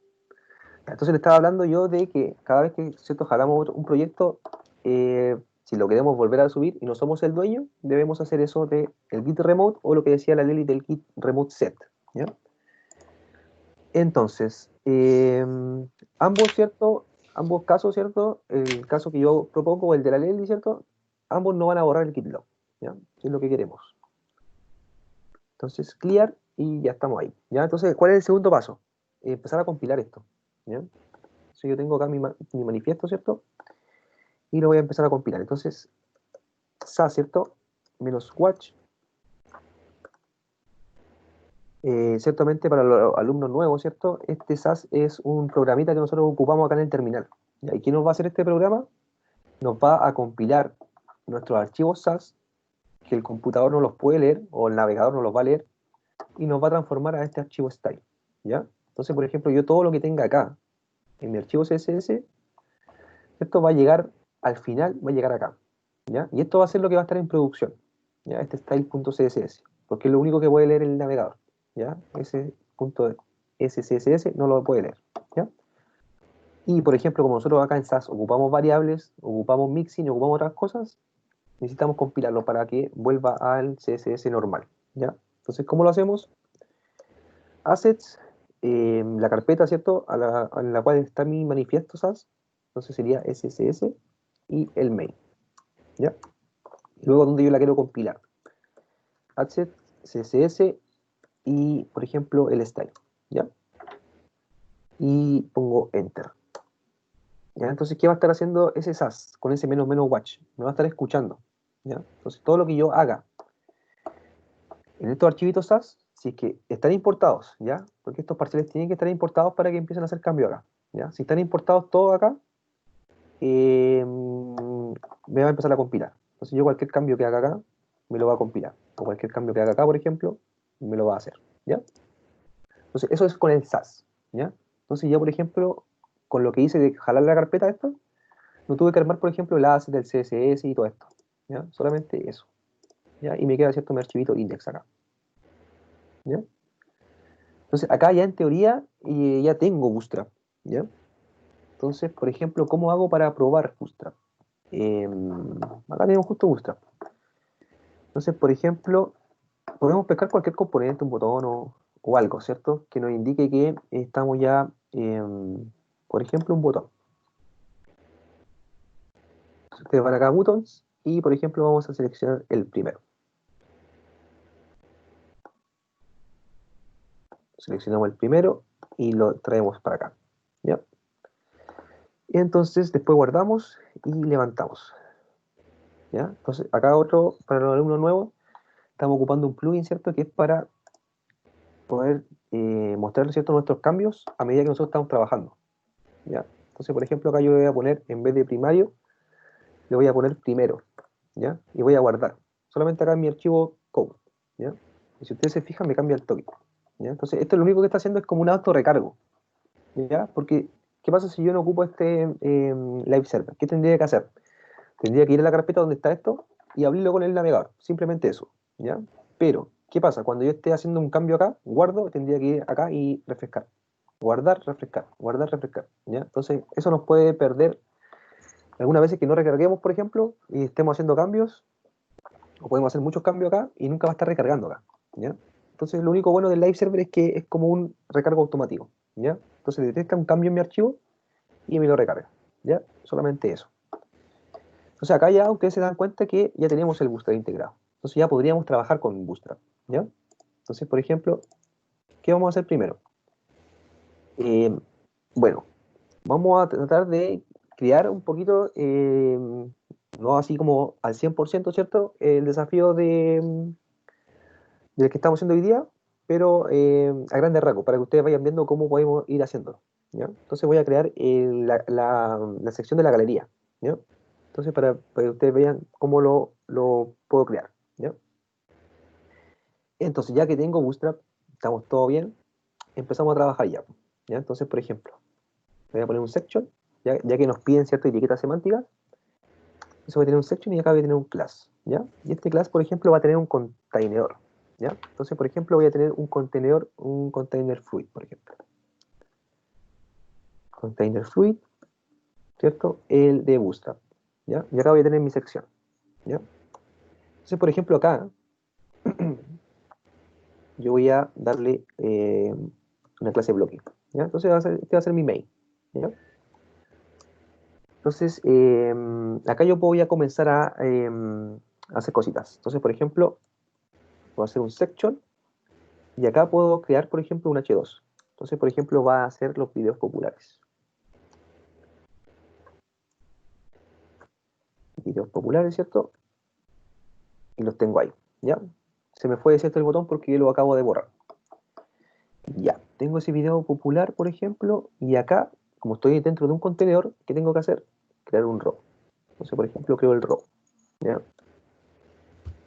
Speaker 2: Entonces le estaba hablando yo de que cada vez que, ¿cierto?, jalamos un proyecto, si lo queremos volver a subir y no somos el dueño, debemos hacer eso de el git remote o lo que decía la Lely del git remote set, ¿ya? Entonces, ambos, ¿cierto? Ambos casos, ¿cierto? El caso que yo propongo, el de la Lely, ¿cierto? Ambos no van a borrar el git log, ¿ya? Es lo que queremos. Entonces, clear y ya estamos ahí, ¿ya? Entonces, ¿cuál es el segundo paso? Empezar a compilar esto, ¿ya? Entonces, yo tengo acá mi manifiesto, ¿cierto? Y lo voy a empezar a compilar. Entonces, SAS, ¿cierto? Menos watch. Ciertamente para los alumnos nuevos, ¿cierto? Este SAS es un programita que nosotros ocupamos acá en el terminal. ¿Y qué nos va a hacer este programa? Nos va a compilar nuestros archivos SAS, que el computador no los puede leer, o el navegador no los va a leer, y nos va a transformar a este archivo style, ¿ya? Entonces, por ejemplo, yo todo lo que tenga acá, en mi archivo CSS, esto va a llegar, al final, va a llegar acá, ¿ya? Y esto va a ser lo que va a estar en producción, ¿ya? Este style.css, porque es lo único que puede leer el navegador, ¿ya? Ese punto SCSS no lo puede leer, ¿ya? Y, por ejemplo, como nosotros acá en SAS ocupamos variables, ocupamos mixing, ocupamos otras cosas, necesitamos compilarlo para que vuelva al CSS normal, ¿ya? Entonces, ¿cómo lo hacemos? Assets, la carpeta, ¿cierto?, en la cual está mi manifiesto SAS, entonces sería SCS y el main, ¿ya? Luego, donde yo la quiero compilar, Asset, CSS y, por ejemplo, el style, ¿ya? Y pongo enter, ¿ya? Entonces, ¿qué va a estar haciendo ese SAS con ese menos watch? Me va a estar escuchando, ¿ya? Entonces, todo lo que yo haga en estos archivitos SAS, si es que están importados, ¿ya? Porque estos parciales tienen que estar importados para que empiecen a hacer cambio acá, ¿ya? Si están importados todos acá, me va a empezar a compilar. Entonces yo cualquier cambio que haga acá, me lo va a compilar. O cualquier cambio que haga acá, por ejemplo, me lo va a hacer, ¿ya? Entonces eso es con el SAS, ¿ya? Entonces yo, por ejemplo, con lo que hice de jalar la carpeta esta, no tuve que armar, por ejemplo, el asset del CSS y todo esto, ¿ya? Solamente eso, ¿ya? Y me queda, ¿cierto?, mi archivito index acá, ¿ya? Entonces acá ya en teoría ya tengo Bootstrap, ¿ya? Entonces, por ejemplo, ¿cómo hago para probar Bootstrap? Acá tenemos justo Bootstrap. Entonces, por ejemplo, podemos pescar cualquier componente, un botón o algo, ¿cierto? Que nos indique que estamos ya, por ejemplo, un botón. Entonces, ustedes van acá a buttons y, por ejemplo, vamos a seleccionar el primero. Seleccionamos el primero y lo traemos para acá, ¿ya? Y entonces, después guardamos y levantamos, ¿ya? Entonces, acá otro, para los alumnos nuevos, estamos ocupando un plugin, ¿cierto?, que es para poder mostrar, ¿cierto?, nuestros cambios a medida que nosotros estamos trabajando, ¿ya? Entonces, por ejemplo, acá yo voy a poner, en vez de primario, le voy a poner primero, ¿ya? Y voy a guardar, solamente acá en mi archivo code, ¿ya? Y si ustedes se fijan, me cambia el toque, ¿ya? Entonces, esto lo único que está haciendo es como un auto recargo, ¿ya? Porque, ¿qué pasa si yo no ocupo este live server? ¿Qué tendría que hacer? Tendría que ir a la carpeta donde está esto y abrirlo con el navegador, simplemente eso, ¿ya? Pero, ¿qué pasa? Cuando yo esté haciendo un cambio acá, guardo, tendría que ir acá y refrescar. Guardar, refrescar, ¿ya? Entonces, eso nos puede perder algunas veces que no recarguemos, por ejemplo, y estemos haciendo cambios, o podemos hacer muchos cambios acá y nunca va a estar recargando acá, ¿ya? Entonces, lo único bueno del live server es que es como un recargo automático, ¿ya? Entonces, detecta un cambio en mi archivo y me lo recarga, ¿ya? Solamente eso. Entonces acá ya ustedes se dan cuenta que ya tenemos el Bootstrap integrado. Entonces ya podríamos trabajar con Bootstrap, ¿ya? Entonces, por ejemplo, ¿qué vamos a hacer primero? Bueno, vamos a tratar de crear un poquito, no así como al 100%, ¿cierto? El desafío del que estamos haciendo hoy día, pero a grandes rasgos, para que ustedes vayan viendo cómo podemos ir haciéndolo, ¿ya? Entonces voy a crear la sección de la galería, ¿ya? Entonces, para que ustedes vean cómo lo puedo crear, ¿ya? Entonces, ya que tengo Bootstrap, estamos todo bien, empezamos a trabajar ya, ¿ya? Entonces, por ejemplo, voy a poner un section, ya que nos piden ciertas etiquetas semánticas, entonces voy a tener un section y acá voy a tener un class, ¿ya? Y este class, por ejemplo, va a tener un containedor, ¿ya? Entonces, por ejemplo, voy a tener un container fluid, por ejemplo. container fluid, ¿cierto? El de Bootstrap, ¿ya? Y acá voy a tener mi sección, ¿ya? Entonces, por ejemplo, acá yo voy a darle una clase bloque, ¿ya? Entonces este va a ser mi main, ¿ya? Entonces, acá yo voy a comenzar a hacer cositas. Entonces, por ejemplo, voy a hacer un section y acá puedo crear, por ejemplo, un H2. Entonces, por ejemplo, va a hacer los videos populares. Videos populares, ¿cierto? Y los tengo ahí, ¿ya? Se me fue, ¿cierto?, el botón porque yo lo acabo de borrar. Ya, tengo ese video popular, por ejemplo, y acá, como estoy dentro de un contenedor, ¿qué tengo que hacer? Crear un row. Entonces, por ejemplo, creo el row, ¿ya?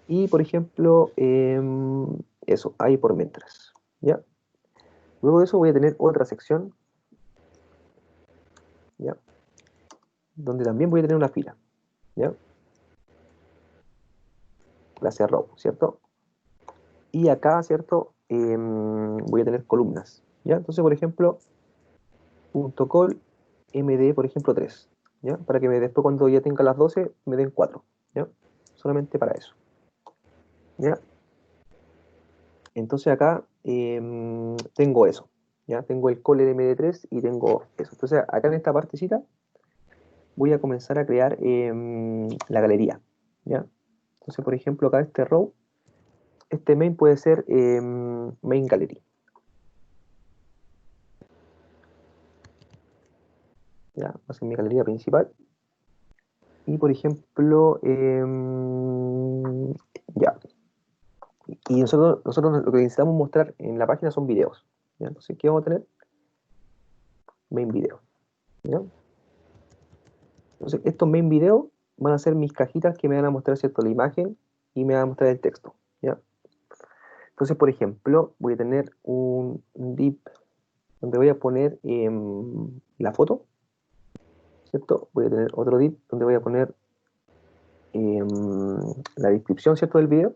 Speaker 2: Y, por ejemplo, eso, ahí por mientras, ¿ya? Luego de eso voy a tener otra sección, ¿ya? Donde también voy a tener una fila, ¿ya? Clase row, ¿cierto? Y acá, ¿cierto? Voy a tener columnas, ¿ya? Entonces, por ejemplo, .col md, por ejemplo, 3, ¿ya? Para que después cuando ya tenga las 12 me den 4, ¿ya? Solamente para eso, ¿ya? Entonces acá tengo eso, ¿ya? Tengo el call md3 y tengo eso. Entonces acá en esta partecita voy a comenzar a crear la galería, ¿ya? Entonces, por ejemplo, acá este row, este main puede ser main gallery, ¿ya? Va a ser mi galería principal. Y, por ejemplo, ya. Y nosotros lo que necesitamos mostrar en la página son videos, ¿ya? Entonces, ¿qué vamos a tener? Main video, ¿ya? Entonces, estos main video van a ser mis cajitas que me van a mostrar, ¿cierto?, la imagen y me van a mostrar el texto, ¿ya? Entonces, por ejemplo, voy a tener un div donde voy a poner la foto, ¿cierto? Voy a tener otro div donde voy a poner la descripción, ¿cierto?, del video,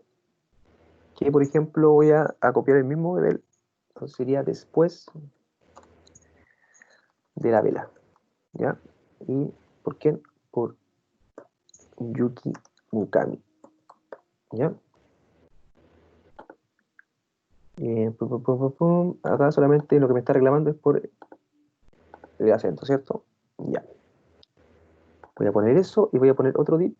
Speaker 2: que, por ejemplo, voy a copiar el mismo nivel. Entonces sería después de la vela, ¿ya? ¿Y por qué? Por Yuki Mukami, ¿ya? Acá solamente lo que me está reclamando es por el acento, ¿cierto? Ya. Voy a poner eso y voy a poner otro div.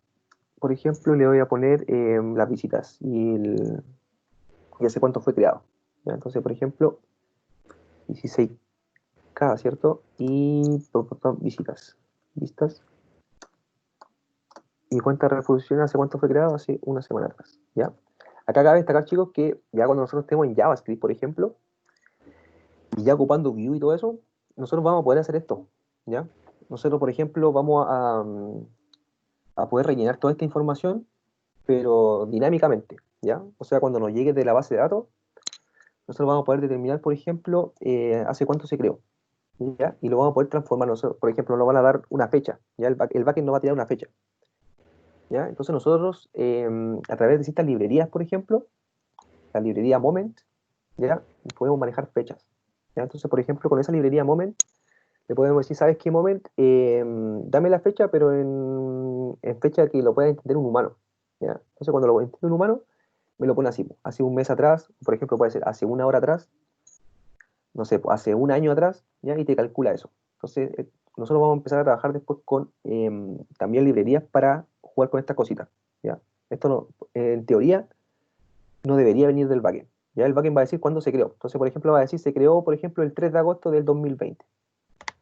Speaker 2: Por ejemplo, le voy a poner las visitas y hace cuánto fue creado, ¿ya? Entonces, por ejemplo, 16K, ¿cierto? Y visitas. Vistas. Y cuánta reproducción hace cuánto fue creado, hace una semana atrás, ¿ya? Acá cabe destacar, chicos, que ya cuando nosotros estemos en JavaScript, por ejemplo, y ya ocupando Vue y todo eso, nosotros vamos a poder hacer esto, ¿ya? Nosotros, por ejemplo, vamos a poder rellenar toda esta información, pero dinámicamente, ¿ya? O sea, cuando nos llegue de la base de datos, nosotros vamos a poder determinar, por ejemplo, hace cuánto se creó, ¿ya? Y lo vamos a poder transformar. Nosotros, por ejemplo, nos van a dar una fecha, ¿ya? El backend nos va a tirar una fecha, ¿ya? Entonces nosotros, a través de distintas librerías, por ejemplo, la librería Moment, ¿ya? Podemos manejar fechas, ¿ya? Entonces, por ejemplo, con esa librería Moment, le podemos decir, ¿sabes qué, Moment? Dame la fecha, pero en fecha que lo pueda entender un humano, ¿ya? Entonces, cuando lo entiende un humano, me lo pone así, hace un mes atrás, por ejemplo, puede ser hace una hora atrás, no sé, hace un año atrás, ¿ya? Y te calcula eso. Entonces, nosotros vamos a empezar a trabajar después con también librerías para jugar con estas cositas, ¿ya? Esto no, en teoría no debería venir del backend, ¿ya? El backend va a decir cuándo se creó. Entonces, por ejemplo, va a decir, se creó, por ejemplo, el 3 de agosto del 2020,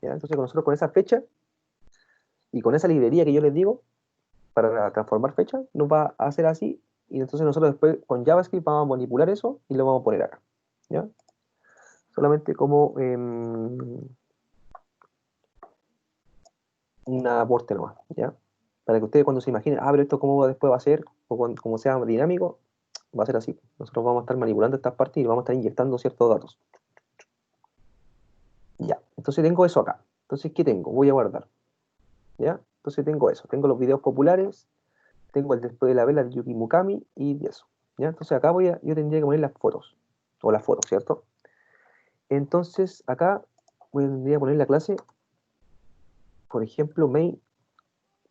Speaker 2: ¿ya? Entonces, nosotros con esa fecha y con esa librería que yo les digo, para transformar fecha, nos va a hacer así, y entonces nosotros después con JavaScript vamos a manipular eso y lo vamos a poner acá, ¿ya? Solamente como un aporte nomás, ¿ya? Para que ustedes cuando se imaginen, pero esto cómo después va a ser, o como sea dinámico, va a ser así. Nosotros vamos a estar manipulando estas partes y vamos a estar inyectando ciertos datos. Ya, entonces tengo eso acá. Entonces, ¿qué tengo? Voy a guardar, ¿ya? Entonces tengo eso, tengo los videos populares, tengo el después de la vela de Yuki Mukami y eso, ¿ya? Entonces acá yo tendría que poner las fotos, o las fotos, ¿cierto? Entonces acá tendría que poner la clase por ejemplo, main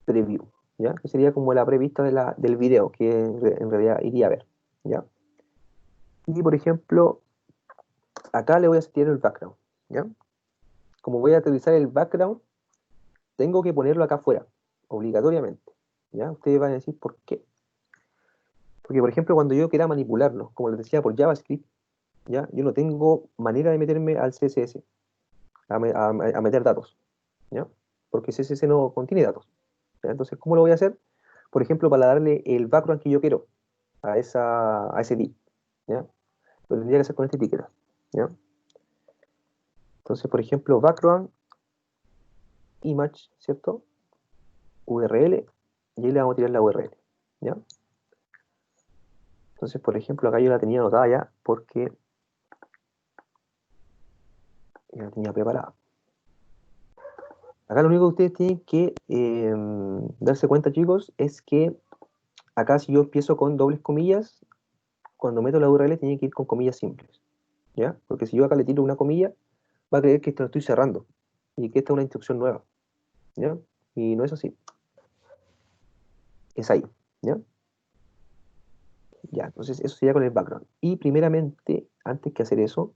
Speaker 2: preview, ¿ya? Que sería como la prevista del video que en realidad iría a ver, ¿ya? Y, por ejemplo, acá le voy a setear el background, ¿ya? Como voy a utilizar el background, tengo que ponerlo acá afuera, obligatoriamente, ¿ya? Ustedes van a decir, ¿por qué? Porque, por ejemplo, cuando yo quiera manipularlo, como les decía, por JavaScript, ¿ya? Yo no tengo manera de meterme al CSS, a meter datos, ¿ya? Porque CSS no contiene datos, ¿ya? Entonces, ¿cómo lo voy a hacer? Por ejemplo, para darle el background que yo quiero a ese div, ¿ya? Lo tendría que hacer con esta etiqueta, ¿ya? Entonces, por ejemplo, background image, ¿cierto? URL, y ahí le vamos a tirar la URL, ¿ya? Entonces, por ejemplo, acá yo la tenía anotada ya porque ya la tenía preparada. Acá lo único que ustedes tienen que darse cuenta, chicos, es que acá si yo empiezo con dobles comillas, cuando meto la URL tiene que ir con comillas simples, ¿ya? Porque si yo acá le tiro una comilla, va a creer que esto lo estoy cerrando y que esta es una instrucción nueva, ¿ya? Y no es así. Es ahí, ¿ya? Ya, entonces eso sería con el background. Y primeramente, antes que hacer eso,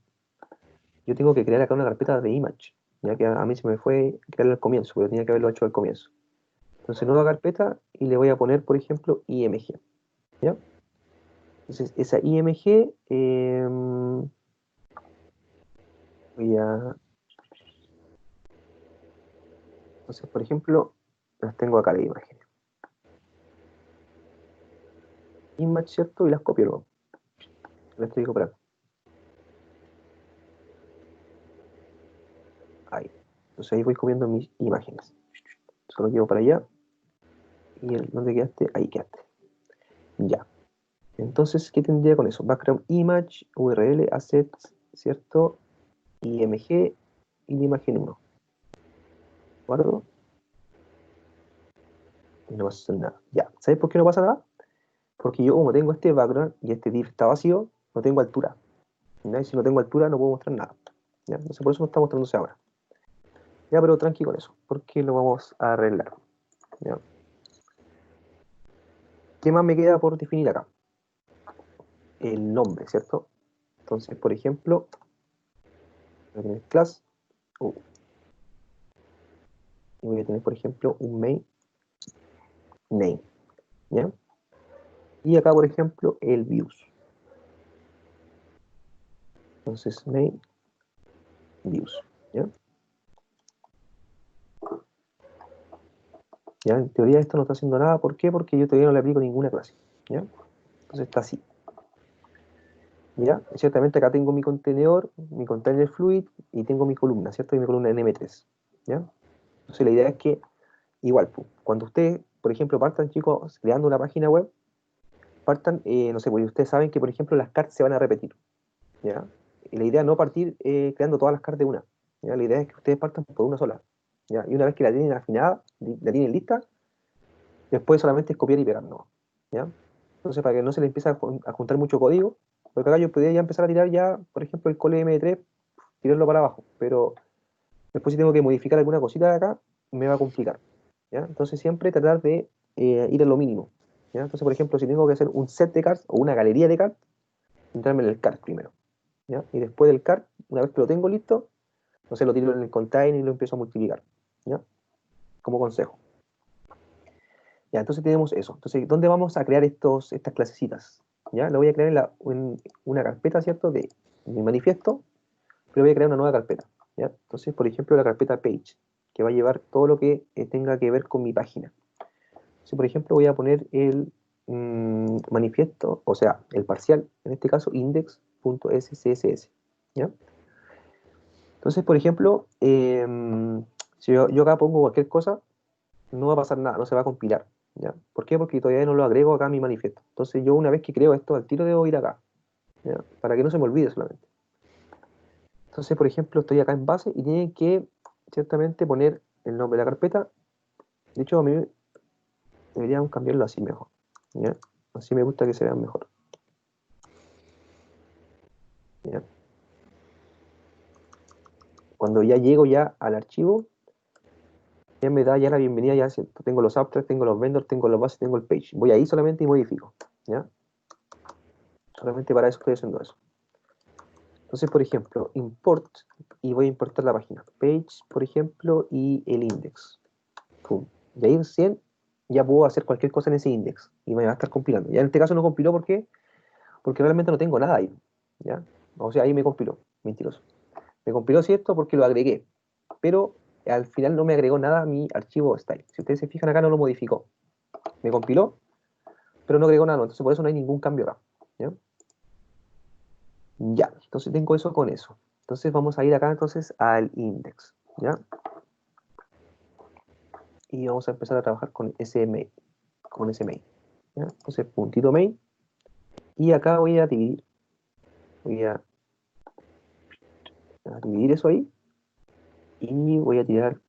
Speaker 2: yo tengo que crear acá una carpeta de image, ya que a mí se me fue crearla al comienzo, pero tenía que haberlo hecho al comienzo. Entonces, nueva carpeta y le voy a poner, por ejemplo, IMG, ¿ya? Entonces, esa IMG voy a... Entonces, por ejemplo, las tengo acá de imagen. Image, ¿cierto? Y las copio luego. Las estoy copiando. Ahí. Entonces ahí voy copiando mis imágenes. Solo llevo para allá. Y ¿dónde quedaste? Ahí quedaste. Ya. Entonces, ¿qué tendría con eso? Background image, URL, assets, ¿cierto? IMG y la imagen 1. ¿Guardo? Y no pasa nada. Ya. ¿Sabes por qué no pasa nada? Porque yo como tengo este background y este div está vacío, no tengo altura. ¿Ya? Y si no tengo altura no puedo mostrar nada. ¿Ya? Entonces por eso no está mostrándose ahora. Ya, pero tranqui con eso, porque lo vamos a arreglar. ¿Ya? ¿Qué más me queda por definir acá? El nombre, ¿cierto? Entonces, por ejemplo, voy a tener class, y voy a tener, por ejemplo, un main name, ¿ya? Y acá, por ejemplo, el views. Entonces, main views, ¿ya? ¿Ya? En teoría esto no está haciendo nada, ¿por qué? Porque yo todavía no le aplico ninguna clase, ¿ya? Entonces está así. ¿Ya? Ciertamente acá tengo mi contenedor, mi container fluid, y tengo mi columna, ¿cierto? Y mi columna en M3, ¿ya? Entonces la idea es que, igual, cuando ustedes, por ejemplo, partan, chicos, creando una página web, partan, no sé, pues ustedes saben que, por ejemplo, las cartas se van a repetir, ¿ya? Y la idea es no partir creando todas las cartas de una, ¿ya? La idea es que ustedes partan por una sola, ¿ya? Y una vez que la tienen afinada, la tienen lista, después solamente es copiar y pegar, ¿no? ¿Ya? Entonces, para que no se le empiece a juntar mucho código, porque acá yo podría ya empezar a tirar ya, por ejemplo, el cole M3, tirarlo para abajo, pero después si tengo que modificar alguna cosita de acá, me va a complicar, ¿ya? Entonces siempre tratar de ir a lo mínimo, ¿ya? Entonces, por ejemplo, si tengo que hacer un set de cards o una galería de cards, entrarme en el card primero, ¿ya? Y después del card, una vez que lo tengo listo, entonces lo tiro en el container y lo empiezo a multiplicar, ¿ya? Como consejo. Ya, entonces tenemos eso. Entonces, ¿dónde vamos a crear estas clasecitas? ¿Ya? Lo voy a crear en una carpeta, ¿cierto? De mi manifiesto, pero voy a crear una nueva carpeta, ¿ya? Entonces, por ejemplo, la carpeta page, que va a llevar todo lo que tenga que ver con mi página. Entonces, por ejemplo, voy a poner el manifiesto, o sea, el parcial, en este caso, index.scss, ¿ya? Entonces, por ejemplo, si yo acá pongo cualquier cosa, no va a pasar nada, no se va a compilar, ¿ya? ¿Por qué? Porque todavía no lo agrego acá a mi manifiesto. Entonces yo una vez que creo esto, al tiro debo ir acá, ¿ya? Para que no se me olvide solamente. Entonces, por ejemplo, estoy acá en base y tiene que ciertamente poner el nombre de la carpeta. De hecho, a mí deberían cambiarlo así mejor, ¿ya? Así me gusta que se vean mejor, ¿ya? Cuando ya llego ya al archivo, ya me da ya la bienvenida, ya ¿cierto? Tengo los abstracts, tengo los vendors, tengo los bases, tengo el page. Voy ahí solamente y modifico, ¿ya? Solamente para eso estoy haciendo eso. Entonces, por ejemplo, import, y voy a importar la página. Page, por ejemplo, y el index. Pum. Y ahí recién ya puedo hacer cualquier cosa en ese index. Y me va a estar compilando. Ya en este caso no compiló, ¿por qué? Porque realmente no tengo nada ahí, ¿ya? O sea, ahí me compiló, mentiroso. Me compiló, ¿cierto? Porque lo agregué. Pero al final no me agregó nada a mi archivo style. Si ustedes se fijan acá, no lo modificó. Me compiló, pero no agregó nada. Entonces, por eso no hay ningún cambio acá, ¿ya? Ya, entonces tengo eso con eso. Entonces vamos a ir acá entonces al index, ¿ya? Y vamos a empezar a trabajar con ese main, ¿ya? Entonces puntito main, y acá voy a dividir eso ahí, y voy a tirar,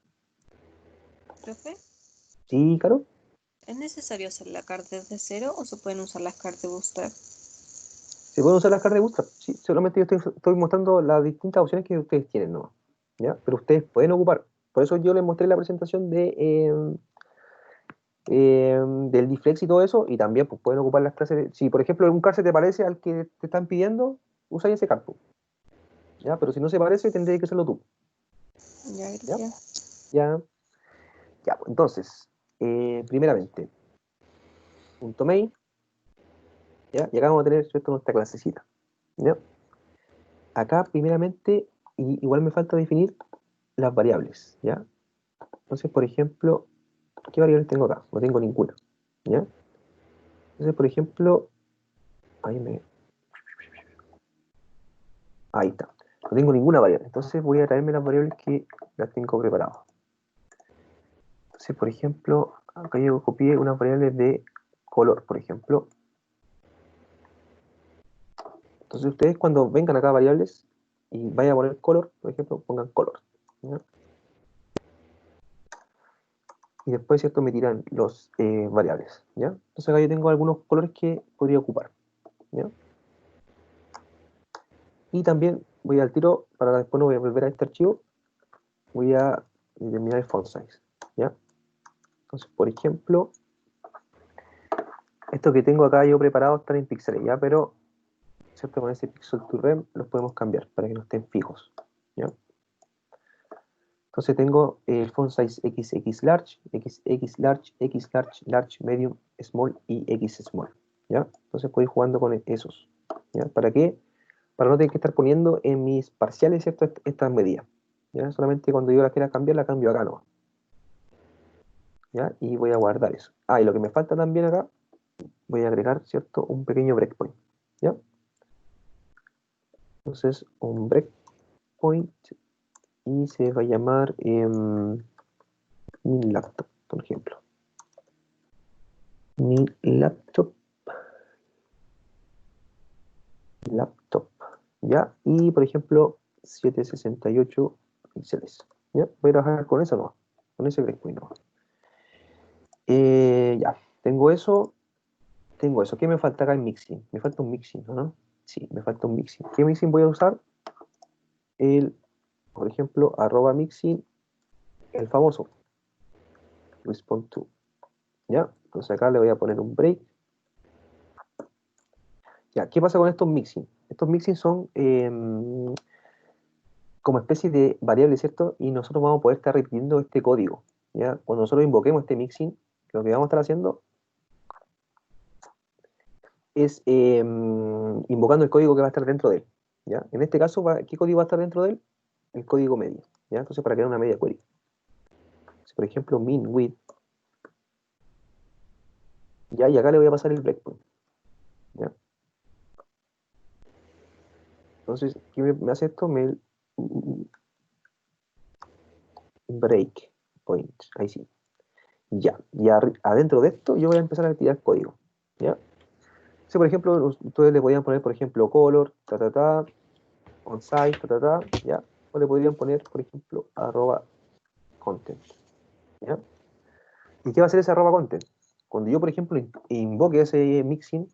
Speaker 7: Profe,
Speaker 2: sí, claro,
Speaker 7: ¿es necesario hacer la card desde cero o se pueden usar las cards de Bootstrap?
Speaker 2: se pueden usar las cartas de Bootstrap, sí, solamente yo estoy mostrando las distintas opciones que ustedes tienen, ¿no? ¿Ya? Pero ustedes pueden ocupar, por eso yo les mostré la presentación del Dflex y todo eso, y también pues, pueden ocupar las clases. Si por ejemplo algún car se te parece al que te están pidiendo, usa ese car, pues, ¿ya? Pero si no se parece, tendréis que hacerlo tú.
Speaker 7: Ya,
Speaker 2: ¿Ya?
Speaker 7: gracias.
Speaker 2: Ya, pues, entonces, primeramente, punto main, ¿ya? Y acá vamos a tener, ¿cierto?, nuestra clasecita, ¿ya? Acá, primeramente, igual me falta definir las variables, ¿ya? Entonces, por ejemplo, ¿qué variables tengo acá? No tengo ninguna, ¿ya? Entonces, por ejemplo, ahí está. No tengo ninguna variable. Entonces voy a traerme las variables que las tengo preparadas. Entonces, por ejemplo, acá yo copié unas variables de color, por ejemplo. Entonces ustedes cuando vengan acá a variables y vayan a poner color, por ejemplo, pongan color, ¿ya? Y después, ¿cierto?, me tiran los variables, ¿ya? Entonces acá yo tengo algunos colores que podría ocupar, ¿ya? Y también voy al tiro, para después no voy a volver a este archivo, voy a determinar el font size, ¿ya? Entonces, por ejemplo, esto que tengo acá yo preparado están en píxeles, ¿ya? Pero, ¿cierto? Con ese pixel to rem los podemos cambiar para que no estén fijos, ¿ya? Entonces tengo el font size XX large, XX large, X large, large, medium, small y X small, ¿ya? Entonces puedo ir jugando con esos, ¿ya? ¿Para qué? Para no tener que estar poniendo en mis parciales, ¿cierto?, estas medidas, ¿ya? Solamente cuando yo la quiera cambiar, la cambio acá, ¿no? ¿Ya? Y voy a guardar eso. Ah, y lo que me falta también acá, voy a agregar, ¿cierto?, un pequeño breakpoint, ¿ya? Entonces, un breakpoint y se va a llamar mi laptop, por ejemplo. Mi laptop, ¿ya? Y, por ejemplo, 768 píxeles, ¿ya? Voy a trabajar con eso, ¿no? Con ese breakpoint, ¿no? Ya, tengo eso. ¿Qué me falta acá en mixing? Me falta un mixing, ¿no? Sí, me falta un mixing. ¿Qué mixing voy a usar? Por ejemplo, @mixing, el famoso respond to, ¿ya? Entonces acá le voy a poner un break. Ya, ¿qué pasa con estos mixing? Estos mixing son como especie de variables, ¿cierto? Y nosotros vamos a poder estar repitiendo este código, ¿ya? Cuando nosotros invoquemos este mixing, lo que vamos a estar haciendo es invocando el código que va a estar dentro de él, ¿ya? En este caso, ¿qué código va a estar dentro de él? El código medio, ¿ya? Entonces, para crear una media query. Por ejemplo, min with, ¿ya? Y acá le voy a pasar el breakpoint, ¿ya? Entonces, ¿qué me hace esto? Breakpoint, ahí sí. Ya, y adentro de esto yo voy a empezar a tirar código, ¿ya? Si, por ejemplo, ustedes le podrían poner, por ejemplo, color, on site, ¿ya? O le podrían poner, por ejemplo, @content, ¿ya? ¿Y qué va a hacer ese @content? Cuando yo, por ejemplo, invoque ese mixing,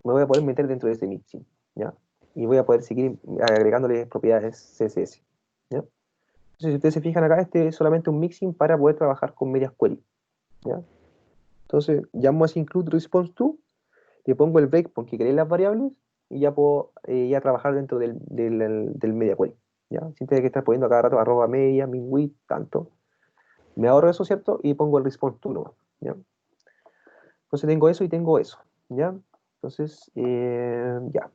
Speaker 2: me voy a poder meter dentro de ese mixing, ¿ya? Y voy a poder seguir agregándole propiedades CSS, ¿ya? Entonces, si ustedes se fijan acá, este es solamente un mixing para poder trabajar con medias query, ¿ya? Entonces, llamo a ese include response to, le pongo el breakpoint que queréis las variables y ya puedo ya trabajar dentro del media query, ¿ya? Sin tener que estar poniendo a cada rato arroba media, min width, tanto. Me ahorro eso, ¿cierto? Y pongo el response to nomás, ¿ya? Entonces tengo eso y tengo eso, ¿ya? Entonces, ya.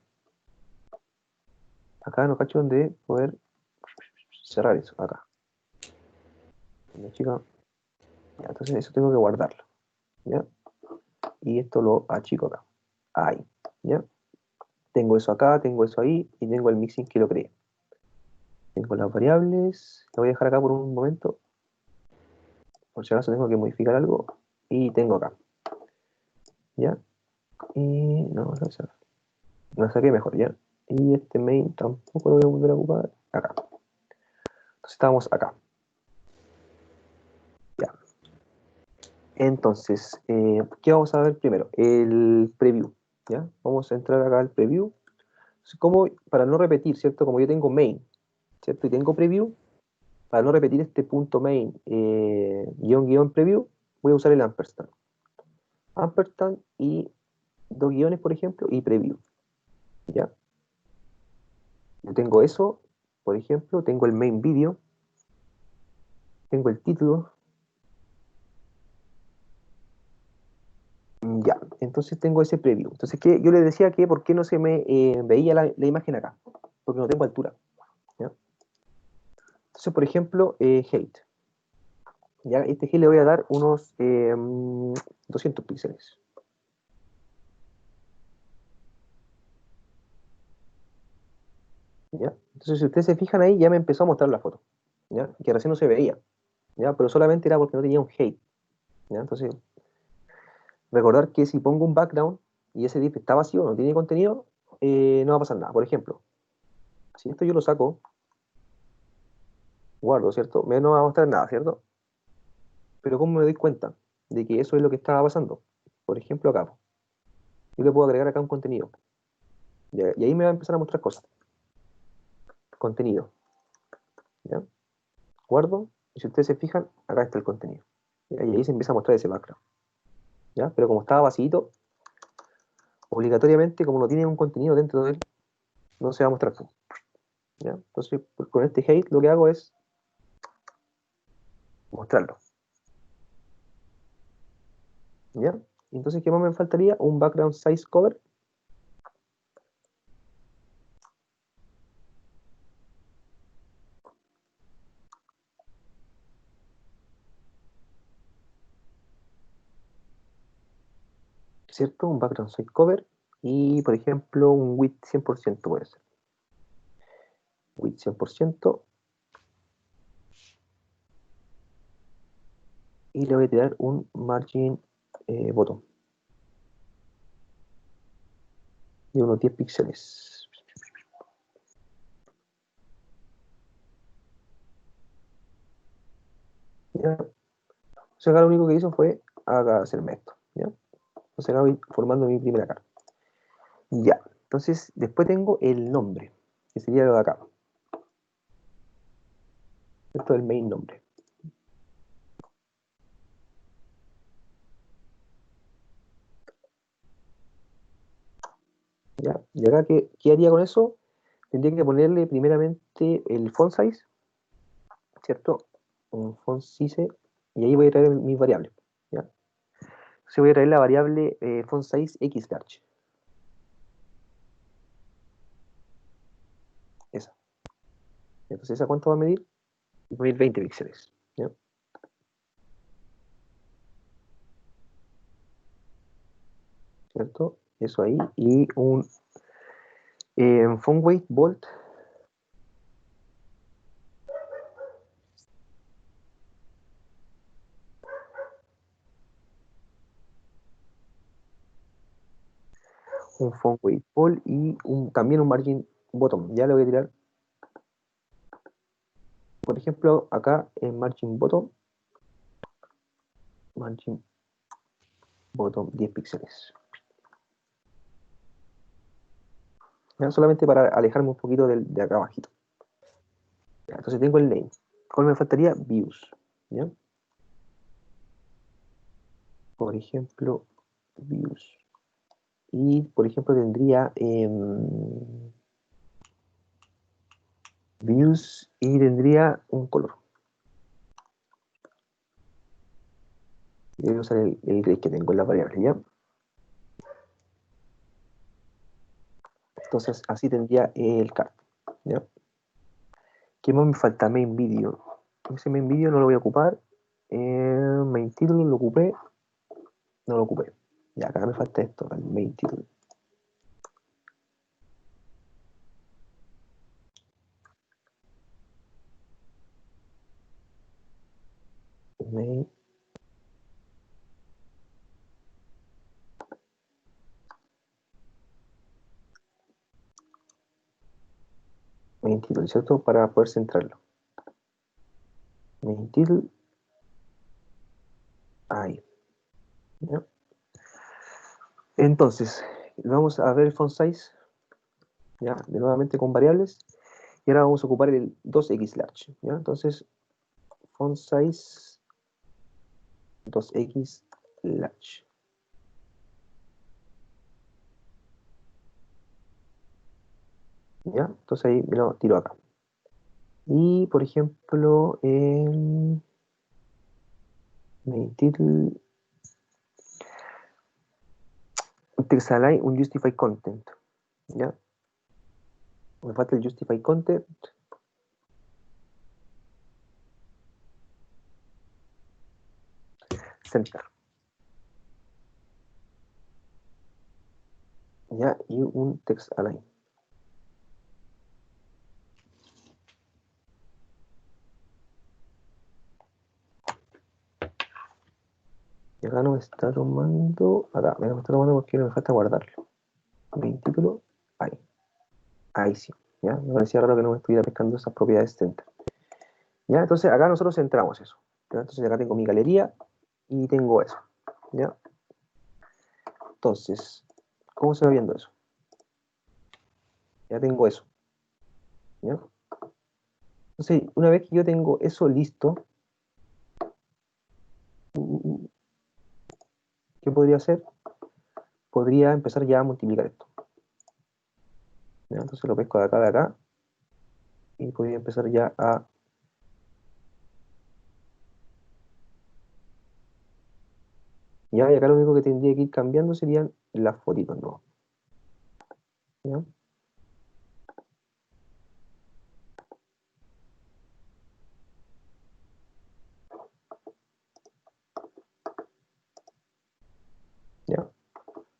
Speaker 2: Acá no cacho donde poder cerrar eso, acá. ¿Ya, chica? Ya, entonces eso tengo que guardarlo, ¿ya? Y esto lo achico acá. Ahí, ¿ya? Tengo eso acá, tengo eso ahí y tengo el mixing que lo creé. Tengo las variables, lo voy a dejar acá por un momento, por si acaso tengo que modificar algo, y tengo acá, ¿ya? Y no, lo saqué mejor, ¿ya? Y este main tampoco lo voy a volver a ocupar, acá. Entonces estamos acá. Ya. Entonces, ¿qué vamos a ver primero? El preview, ¿ya? Vamos a entrar acá al preview. Como, para no repetir, ¿cierto? Como yo tengo main, ¿cierto? Y tengo preview, para no repetir este punto main, guión preview, voy a usar el ampersand. Ampersand y dos guiones, por ejemplo, y preview, ¿ya? Yo tengo eso, por ejemplo, tengo el main video, tengo el título, ya, entonces tengo ese preview. Entonces, ¿qué? Yo les decía que por qué no se me veía la imagen acá, porque no tengo altura, ¿ya? Entonces, por ejemplo, height. Ya, este height le voy a dar unos 200 píxeles. ¿Ya? Entonces, si ustedes se fijan ahí, ya me empezó a mostrar la foto, ¿ya? Que recién no se veía, ¿ya? Pero solamente era porque no tenía un height, ¿ya? Entonces, recordar que si pongo un background y ese div está vacío, no tiene contenido, no va a pasar nada. Por ejemplo, si esto yo lo saco, guardo, ¿cierto? No va a mostrar nada, ¿cierto? Pero ¿cómo me doy cuenta de que eso es lo que estaba pasando? Por ejemplo, acá. Yo le puedo agregar acá un contenido. Y ahí me va a empezar a mostrar cosas. Contenido. ¿Ya? Guardo. Y si ustedes se fijan, acá está el contenido. ¿Ya? Y ahí se empieza a mostrar ese background. ¿Ya? Pero como estaba vacío, obligatoriamente, como no tiene un contenido dentro de él, no se va a mostrar. ¿Ya? Entonces, pues, con este height lo que hago es mostrarlo. ¿Ya? Entonces, ¿qué más me faltaría? Un background size cover. ¿Cierto? Un background size cover. Y, por ejemplo, un width 100% puede ser. Width 100%. Y le voy a tirar un margin bottom de unos 10 píxeles. ¿Ya? Entonces acá lo único que hizo fue hacerme esto. ¿Ya? Entonces acá voy formando mi primera carta. Ya. Entonces después tengo el nombre, que sería lo de acá. Esto es el main nombre. ¿Ya? Y acá, ¿qué haría con eso? Tendría que ponerle primeramente el font size, ¿cierto? Un font size, y ahí voy a traer mis variables. ¿Ya? Entonces voy a traer la variable font size xlarge. Esa. Entonces, ¿esa cuánto va a medir? Va a medir 20 píxeles. ¿Ya? ¿Cierto? Eso ahí. Y un font weight bolt. Un font weight bolt y también un margin bottom. Ya le voy a tirar. Por ejemplo, acá en margin bottom. Margin bottom 10 píxeles. ¿Ya? Solamente para alejarme un poquito de acá abajito. ¿Ya? Entonces tengo el name ¿Cuál me faltaría? Views, ¿ya? Por ejemplo, views. Y, por ejemplo, tendría views y tendría un color. Y voy a usar el gray que tengo en la variable, ¿ya? Entonces, así tendría el card, ¿ya? ¿Qué más me falta? Main video. Ese main video no lo voy a ocupar. Main title lo ocupé. No lo ocupé. Ya, acá me falta esto, el main title. Main. Main title, ¿cierto? Para poder centrarlo. Main title. Ahí. ¿Ya? Entonces, vamos a ver el font size. Ya, de nuevamente con variables. Y ahora vamos a ocupar el 2x large. ¿Ya? Entonces, font size 2x large. ¿Ya? Entonces ahí me lo tiro acá. Y por ejemplo, main title, un text align, un justify content. ¿Ya? Me falta el justify content. Center. ¿Ya? Y un text align. Y acá no me está tomando. Acá me está tomando porque no me falta guardarlo. Main título, ahí. Ahí sí. ¿Ya? Me parecía raro que no me estuviera pescando esas propiedades center. ¿Ya? Entonces acá nosotros centramos eso. ¿Ya? Entonces acá tengo mi galería y tengo eso. ¿Ya? Entonces, ¿cómo se va viendo eso? Ya tengo eso. ¿Ya? Entonces, una vez que yo tengo eso listo, ¿qué podría hacer? Podría empezar ya a multiplicar esto. ¿Ya? Entonces lo pesco de acá, y podría empezar ya a... Ya, y acá lo único que tendría que ir cambiando serían las fotitos, ¿no? ¿Ya? ¿Ya?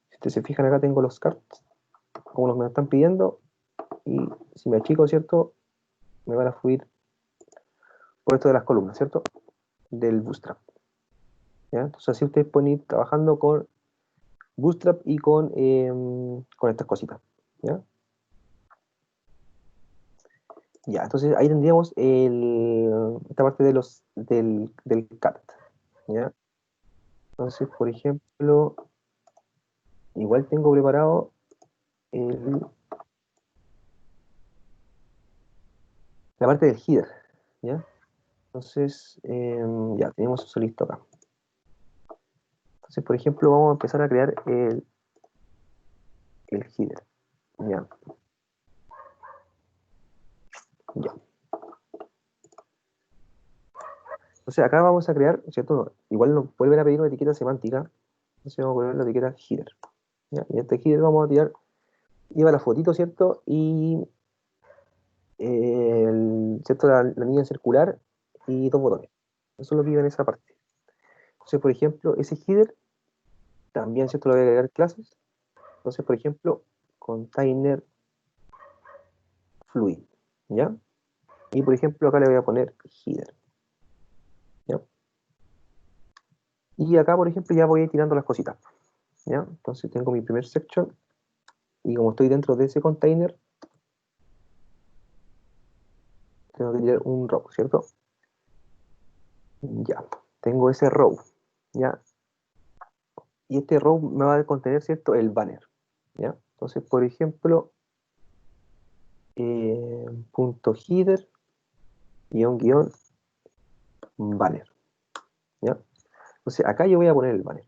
Speaker 2: Si ustedes se fijan acá tengo los cards, como los me están pidiendo, y si me achico, ¿cierto? Me van a fluir por esto de las columnas, ¿cierto? Del Bootstrap. ¿Ya? Entonces así ustedes pueden ir trabajando con Bootstrap y con estas cositas. ¿Ya? Ya, entonces ahí tendríamos esta parte de del cart. ¿Ya? Entonces, por ejemplo, igual tengo preparado la parte del header. ¿Ya? Entonces, ya, tenemos eso listo acá. Entonces, por ejemplo, vamos a empezar a crear el header. ¿Ya? Ya. Entonces, acá vamos a crear, ¿cierto? Igual nos vuelven a pedir una etiqueta semántica. Entonces, vamos a poner la etiqueta header. ¿Ya? Y este header vamos a tirar, lleva la fotito, ¿cierto? Y ¿cierto? La línea circular y dos botones. Eso es lo que iba en esa parte. Entonces, por ejemplo, ese header también, ¿cierto? Lo voy a agregar clases. Entonces, por ejemplo, container fluid, ¿ya? Y, por ejemplo, acá le voy a poner header, ¿ya? Y acá, por ejemplo, ya voy a ir tirando las cositas, ¿ya? Entonces, tengo mi primer section y como estoy dentro de ese container, tengo que tirar un row, ¿cierto? Ya, tengo ese row, ¿ya? Y este row me va a contener, ¿cierto? El banner, ¿ya? Entonces, por ejemplo, punto header, guión, banner. ¿Ya? Entonces acá yo voy a poner el banner.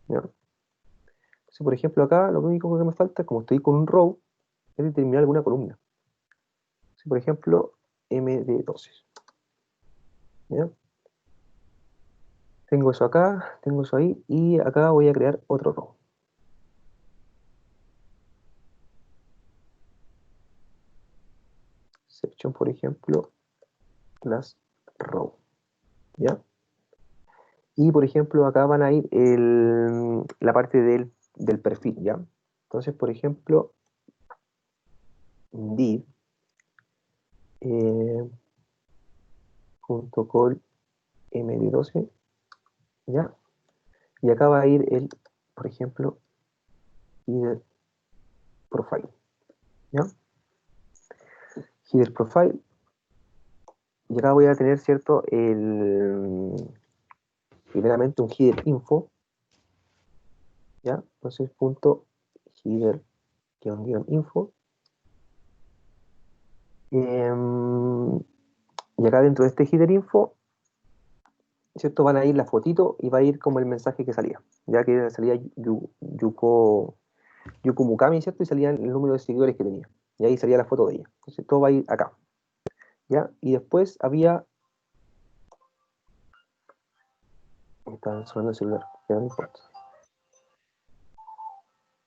Speaker 2: ¿Ya? Entonces, por ejemplo, acá lo único que me falta, como estoy con un row, es determinar alguna columna. Entonces, por ejemplo, MD12. ¿Ya? Tengo eso acá, tengo eso ahí, y acá voy a crear otro row. Section, por ejemplo, class row. ¿Ya? Y, por ejemplo, acá van a ir la parte del perfil, ¿ya? Entonces, por ejemplo, div junto con md12, ¿ya? Y acá va a ir por ejemplo, header profile, ¿ya? Header profile. Y acá voy a tener, ¿cierto? Primeramente un header info, ¿ya? Entonces, punto header info. Y acá dentro de este header info, ¿cierto? Van a ir la fotito y va a ir como el mensaje que salía, ya que salía Yuko Mukami, ¿cierto? Y salía el número de seguidores que tenía. Y ahí salía la foto de ella. Entonces todo va a ir acá. ¿Ya? Y después había... Me está sonando el celular, ya no importa.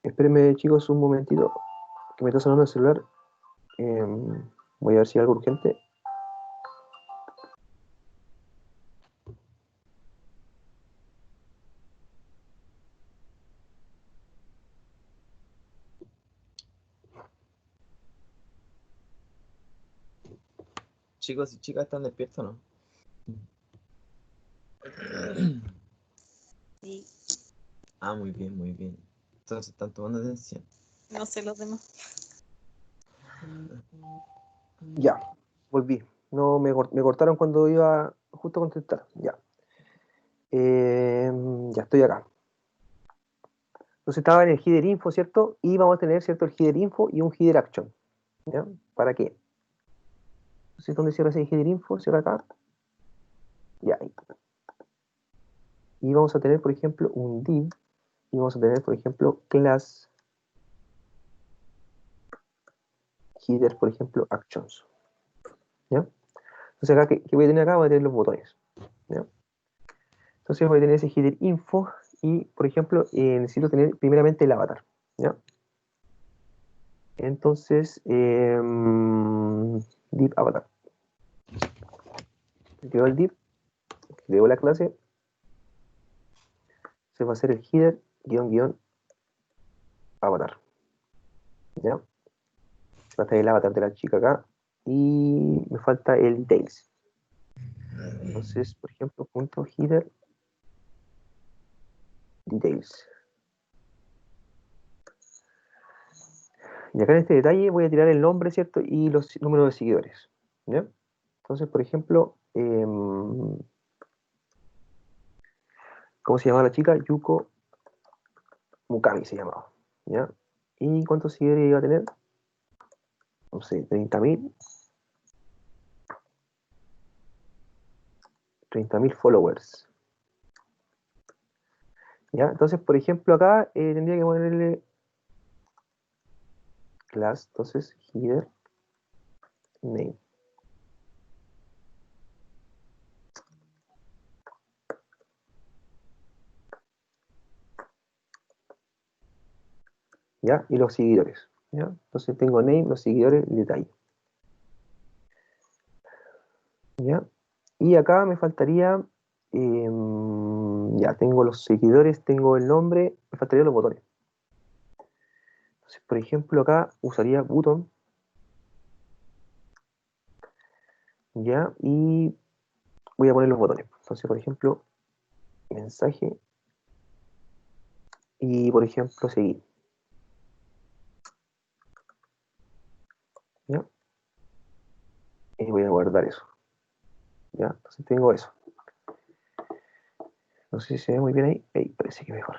Speaker 2: Espérenme, chicos, un momentito, que me está sonando el celular. Voy a ver si hay algo urgente.
Speaker 1: Chicos y chicas, ¿están despiertos o no?
Speaker 7: Sí,
Speaker 1: Ah, muy bien, muy bien. Entonces están tomando atención.
Speaker 7: no sé los demás.
Speaker 2: Ya, volví. No, me cortaron cuando iba justo a contestar. Ya. Ya estoy acá. Entonces estaba en el header info, ¿cierto? Y vamos a tener, ¿cierto? El header info y un header action. ¿Ya? ¿Para qué? Entonces, ¿dónde cierra ese header info? Cierra acá. Ya. Y vamos a tener, por ejemplo, un div. Y vamos a tener, por ejemplo, class header, por ejemplo, actions. ¿Ya? Entonces acá, ¿qué voy a tener acá? Voy a tener los botones. ¿Ya? Entonces voy a tener ese header info y, por ejemplo, necesito tener primeramente el avatar. ¿Ya? Entonces, div avatar. Creo el div, creo la clase, se va a hacer el header avatar. ¿Ya? Va a estar el avatar de la chica acá y me falta el details. Entonces, por ejemplo, punto header details. Y acá en este detalle voy a tirar el nombre, ¿cierto? Y los números de seguidores. ¿Ya? Entonces, por ejemplo, ¿cómo se llamaba la chica? Yuko Mukami se llamaba. ¿Ya? ¿Y cuántos seguidores iba a tener? No sé, 30.000. 30.000 followers. ¿Ya? Entonces, por ejemplo, acá tendría que ponerle class, entonces, header name. ¿Ya? Y los seguidores. ¿Ya? Entonces tengo name, los seguidores, el detalle. ¿Ya? Y acá me faltaría, ya tengo los seguidores, tengo el nombre, me faltarían los botones. Entonces, por ejemplo, acá usaría button, ¿ya? Y voy a poner los botones. Entonces, por ejemplo, mensaje y, por ejemplo, seguir. ¿Ya? Y voy a guardar eso. ¿Ya? Entonces tengo eso. No sé si se ve muy bien ahí. Ahí parece que mejor.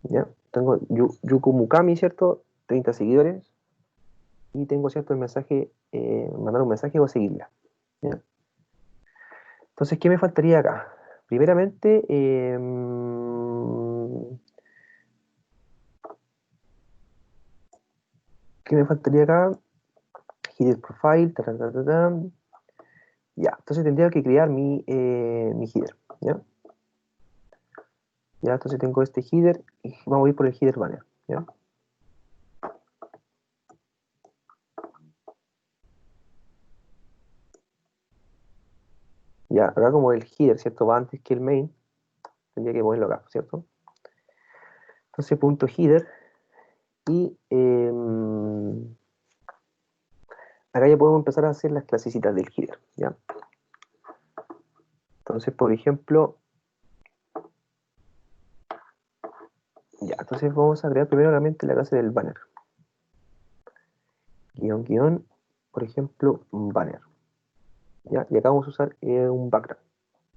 Speaker 2: ¿Ya? Tengo Yuko Mukami, ¿cierto? 30 seguidores. Y tengo, ¿cierto? El mensaje, mandar un mensaje o seguirla. ¿Ya? Entonces, ¿qué me faltaría acá? Primeramente, ¿qué me faltaría acá? Header profile, ya, entonces tendría que crear mi header, ¿ya? Ya, entonces tengo este header y vamos a ir por el header banner, ¿ya? Ya, acá como el header, ¿cierto? Va antes que el main, tendría que ponerlo acá, ¿cierto? Entonces punto header y acá ya podemos empezar a hacer las clasecitas del header, ¿ya? Entonces, por ejemplo, ya, entonces vamos a crear primeramente la clase del banner. Guión, por ejemplo, un banner. ¿Ya? Y acá vamos a usar un background,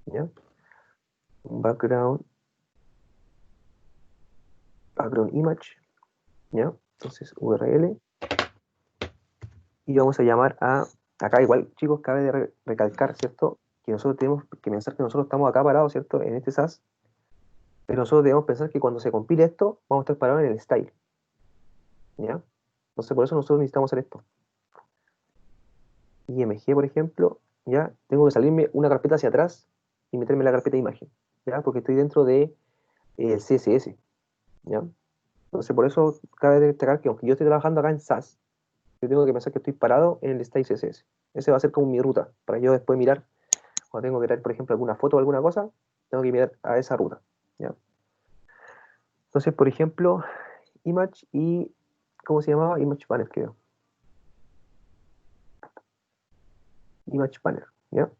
Speaker 2: ¿ya? Un background image, ¿ya? Entonces URL y vamos a llamar a, acá igual chicos cabe de recalcar, ¿cierto? Que nosotros tenemos que pensar que nosotros estamos acá parados, ¿cierto? En este SAS, pero nosotros debemos pensar que cuando se compile esto, vamos a estar parados en el style, ¿ya? Entonces por eso nosotros necesitamos hacer esto. IMG, por ejemplo, ¿ya? Tengo que salirme una carpeta hacia atrás y meterme en la carpeta de imagen, ¿ya? Porque estoy dentro de CSS, ¿ya? Entonces, por eso cabe destacar que aunque yo esté trabajando acá en SAS, yo tengo que pensar que estoy parado en el style CSS. Ese va a ser como mi ruta, para yo después mirar, cuando tengo que traer, por ejemplo, alguna foto o alguna cosa, tengo que mirar a esa ruta, ¿ya? Entonces, por ejemplo, image y, ¿cómo se llamaba? Image banner, creo. Image banner, ¿ya?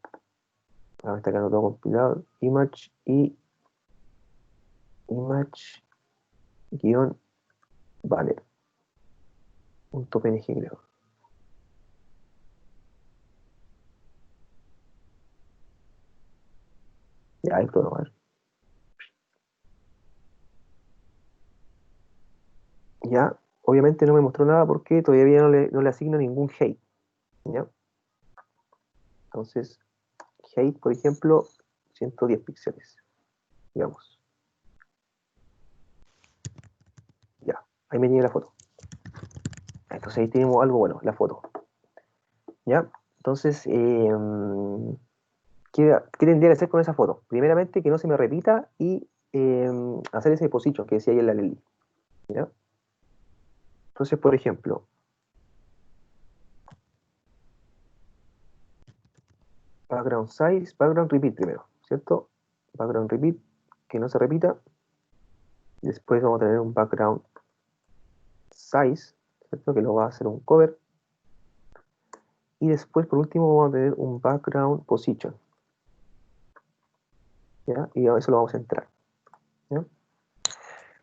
Speaker 2: Ahora está quedando todo compilado. Image y image guión banner. Punto PNG, creo. Ya, esto no va a ver. Ya, obviamente no me mostró nada porque todavía no le asigno ningún height, ¿ya? Entonces, height, por ejemplo, 110 píxeles, digamos. Ya, ahí me tiene la foto. Entonces ahí tenemos algo bueno, la foto. ¿Ya? Entonces, ¿qué tendría que hacer con esa foto? Primeramente, que no se me repita y hacer ese position que decía ahí en la ley. ¿Ya? Entonces, por ejemplo, background size, background repeat primero, ¿cierto? Background repeat, que no se repita. Después vamos a tener un background size, ¿cierto? Que lo va a hacer un cover. Y después, por último, vamos a tener un background position. ¿Ya? Y a eso lo vamos a entrar. ¿Ya?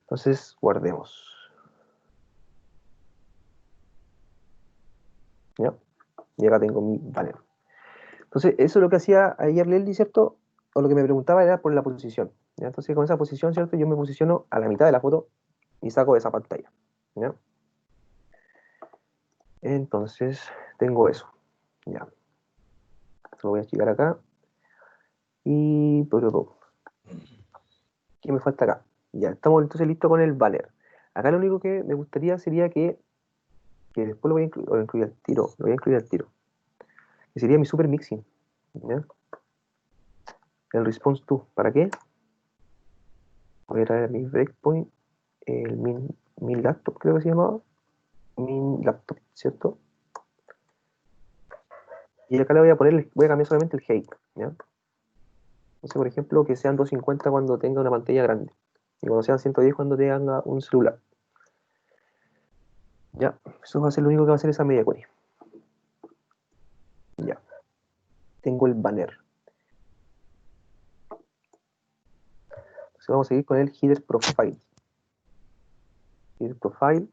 Speaker 2: Entonces, guardemos. ¿Ya? Y acá tengo mi banner. Entonces, eso es lo que hacía ayer Lely, ¿cierto? O lo que me preguntaba era por la posición. ¿Ya? Entonces, con esa posición, ¿cierto? Yo me posiciono a la mitad de la foto y saco esa pantalla. ¿Ya? Entonces, tengo eso. Ya. Lo voy a achicar acá. Y... ¿qué me falta acá? Ya, estamos entonces listos con el banner. Acá lo único que me gustaría sería que después lo voy a incluir al tiro. Lo voy a incluir al tiro. Que sería mi super mixing. ¿Ya? El response to. ¿Para qué? Voy a traer mi breakpoint. El min laptop, creo que se llamaba. Min laptop, ¿cierto? Y acá le voy a poner, voy a cambiar solamente el height, ¿ya? Entonces, por ejemplo, que sean 250 cuando tenga una pantalla grande. Y cuando sean 110 cuando tenga un celular. Ya, eso va a ser lo único que va a hacer esa media query. Ya. Tengo el banner. Entonces vamos a seguir con el header profile. Header profile.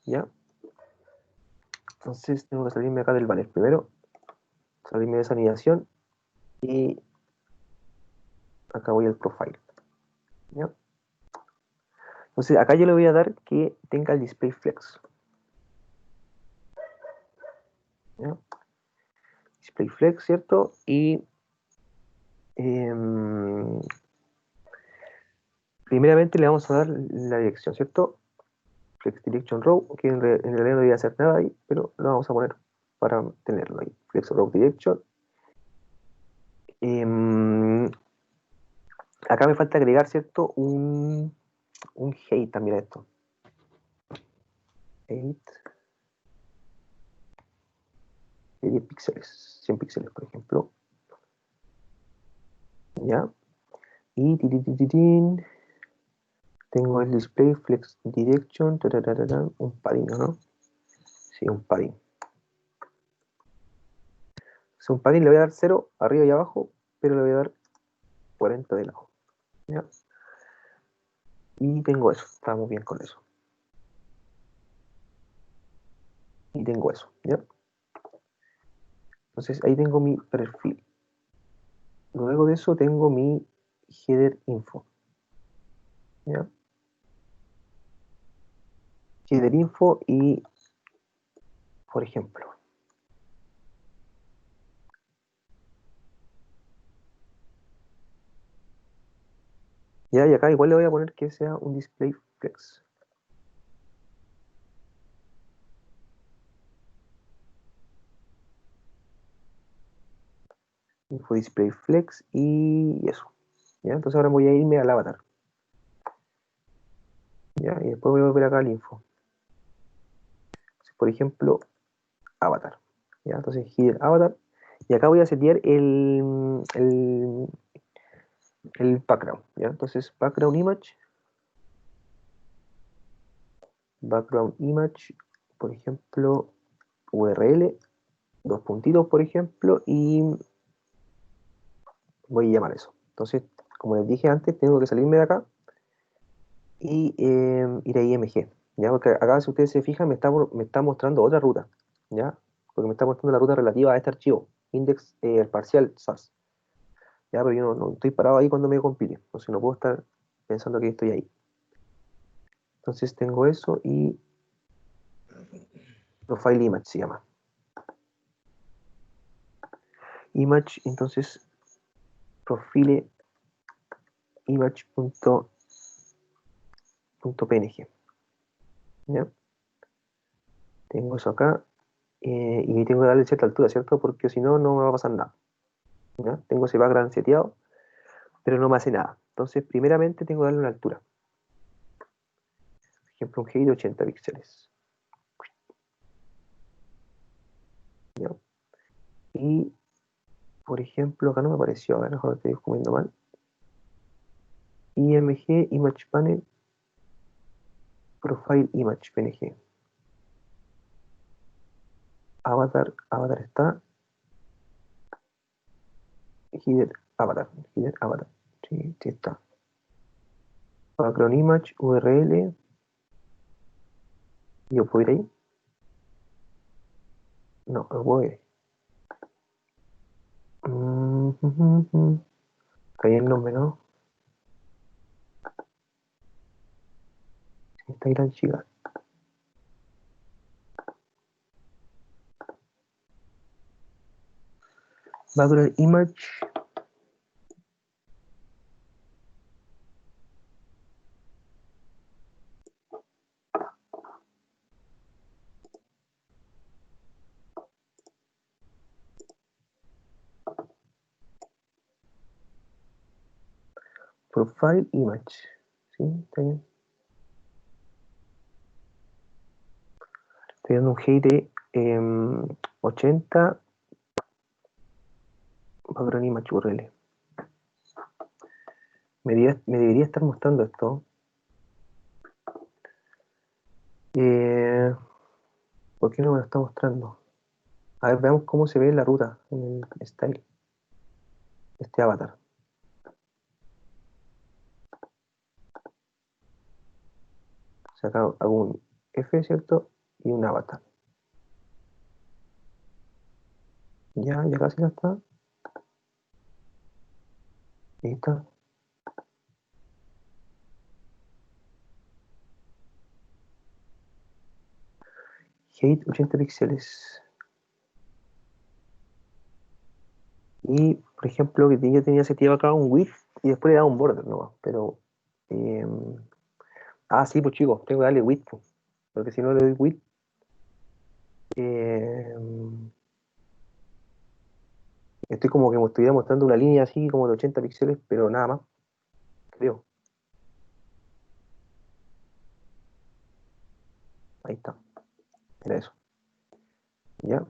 Speaker 2: Ya. Entonces tengo que salirme acá del banner primero. Salirme de esa animación. Y acá voy al profile. ¿Ya? Entonces acá yo le voy a dar que tenga el display flex. ¿Ya? Display flex, ¿cierto? Y Primeramente le vamos a dar la dirección, ¿cierto? Flex Direction Row, que en realidad no debería hacer nada ahí, pero lo vamos a poner para tenerlo ahí. Flex Row Direction. Acá me falta agregar, ¿cierto? Un height también a esto. Height de 10 píxeles, 100 píxeles, por ejemplo. ¿Ya? Y tengo el display flex direction, un padding, ¿no? Sí, un padding. Un padding le voy a dar 0 arriba y abajo, pero le voy a dar 40 de lado. ¿Ya? Y tengo eso, estamos bien con eso. Y tengo eso, ¿ya? Entonces ahí tengo mi perfil. Luego de eso tengo mi header info. ¿Ya? Header info y, por ejemplo, ya, y acá igual le voy a poner que sea un display flex. Info display flex y eso. ¿Ya? Entonces ahora voy a irme al avatar. ¿Ya? Y después voy a volver acá al info. Entonces, por ejemplo, avatar. ¿Ya? Entonces header avatar. Y acá voy a setear el background. ¿Ya? Entonces background image, por ejemplo, URL, 2 puntitos, por ejemplo, y voy a llamar eso. Entonces, como les dije antes, tengo que salirme de acá y ir a IMG, ¿ya? Porque acá, si ustedes se fijan, me está mostrando otra ruta, ¿ya? Porque me está mostrando la ruta relativa a este archivo, index parcial SAS, ¿ya? Pero yo no estoy parado ahí cuando me compile, entonces no puedo estar pensando que estoy ahí. Entonces tengo eso y profile image se llama. Image, entonces profile image.png, ¿ya? Tengo eso acá y tengo que darle cierta altura, ¿cierto? Porque si no, no me va a pasar nada, ¿ya? Tengo ese background seteado, pero no me hace nada. Entonces, primeramente tengo que darle una altura. Por ejemplo, un height de 80 píxeles. ¿Ya? Y, por ejemplo, acá no me apareció, a ver, mejor estoy comiendo mal. IMG, Image Panel, Profile Image, PNG. Avatar está. Header Avatar. Sí, sí está. Background Image, URL. ¿Yo puedo ir ahí? No, no puedo ir ahí. Está ahí el nombre, ¿no? Sí, está ahí la chica. Background Image. Profile Image. Sí, está bien. Estoy dando un height de 80. Background Image URL. Me debería estar mostrando esto. ¿Por qué no me lo está mostrando? A ver, veamos cómo se ve la ruta en el style. Este avatar. O sea, acá hago un F, ¿cierto? Y un avatar. Ya casi no está. Ahí está. Height 80 píxeles. Y por ejemplo, que yo tenía seteado acá un width y después le daba un border, ¿no? Pero, sí, pues chicos, tengo que darle width, pues, porque si no le doy width, estoy como que me estuviera mostrando una línea así como de 80 píxeles, pero nada más, creo. Ahí está, era eso. ¿Ya?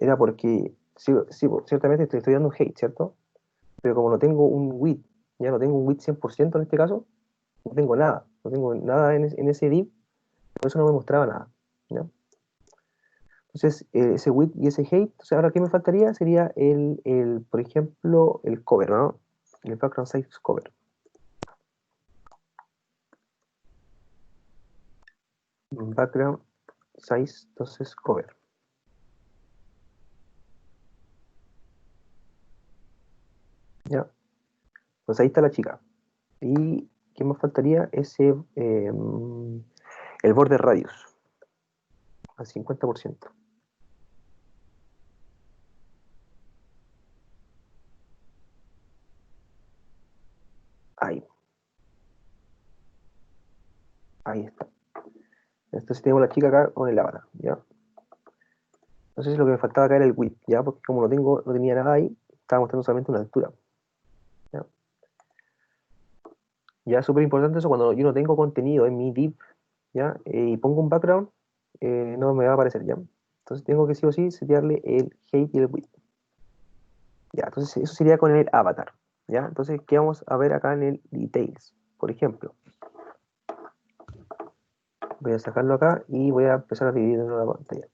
Speaker 2: Era porque, sí, pues, ciertamente te estoy dando un hate, ¿cierto? Pero como no tengo un width, ya no tengo un width 100% en este caso, no tengo nada en ese div, por eso no me mostraba nada, ¿ya? Entonces, ese width y ese height, entonces ahora ¿qué me faltaría? Sería por ejemplo, el cover, ¿no? El background size cover. Background size, entonces cover. ¿Ya? Pues ahí está la chica. ¿Y qué más faltaría? El border radius, al 50%. Ahí. Ahí está. Entonces tenemos la chica acá con el avatar, ¿ya? Entonces lo que me faltaba acá era el width, ¿ya? Porque como no tenía nada ahí, estaba mostrando solamente una altura. ¿Ya? Ya es súper importante eso cuando yo no tengo contenido en mi div, ¿ya? Y pongo un background, no me va a aparecer, ¿ya? Entonces tengo que sí o sí setearle el height y el width. Ya, entonces eso sería con el avatar, ¿ya? Entonces, ¿qué vamos a ver acá en el details? Por ejemplo, voy a sacarlo acá y voy a empezar a dividir en la pantalla,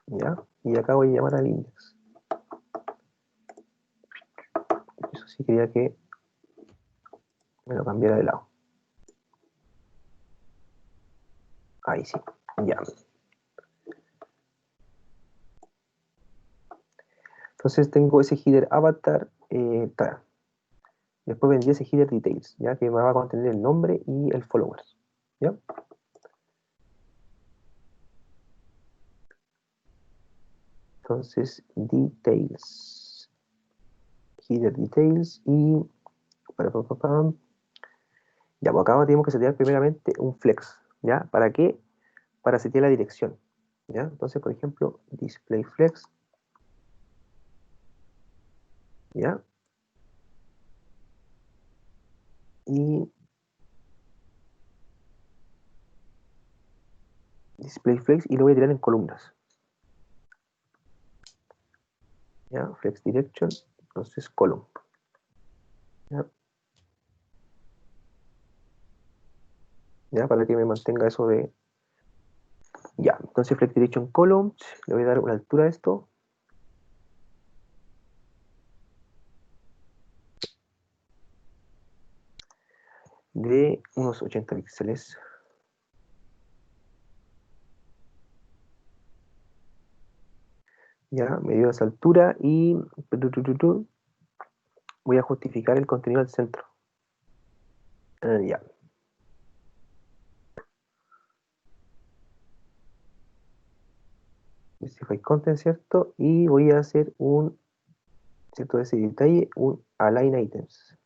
Speaker 2: ¿ya? Y acá voy a llamar al index. Eso sí quería que me lo cambiara de lado. Ahí sí, ya. Entonces tengo ese header avatar, después vendría ese header details, ¿ya? Que me va a contener el nombre y el followers, ¿ya? Entonces, details, header details y ya, pues acá tenemos que setear primeramente un flex, ¿ya? ¿Para qué? Para setear la dirección, ¿ya? Entonces, por ejemplo, display flex, ¿ya? Y display flex y lo voy a tirar en columnas, ¿ya? Flex direction, entonces column, ¿ya? ¿Ya? Para que me mantenga eso de... Ya, entonces flex direction columns, le voy a dar una altura a esto. De unos 80 píxeles. Ya, me dio esa altura y voy a justificar el contenido al centro. Ya. Specify content, ¿cierto? Y voy a hacer ¿cierto? De ese detalle, un align items.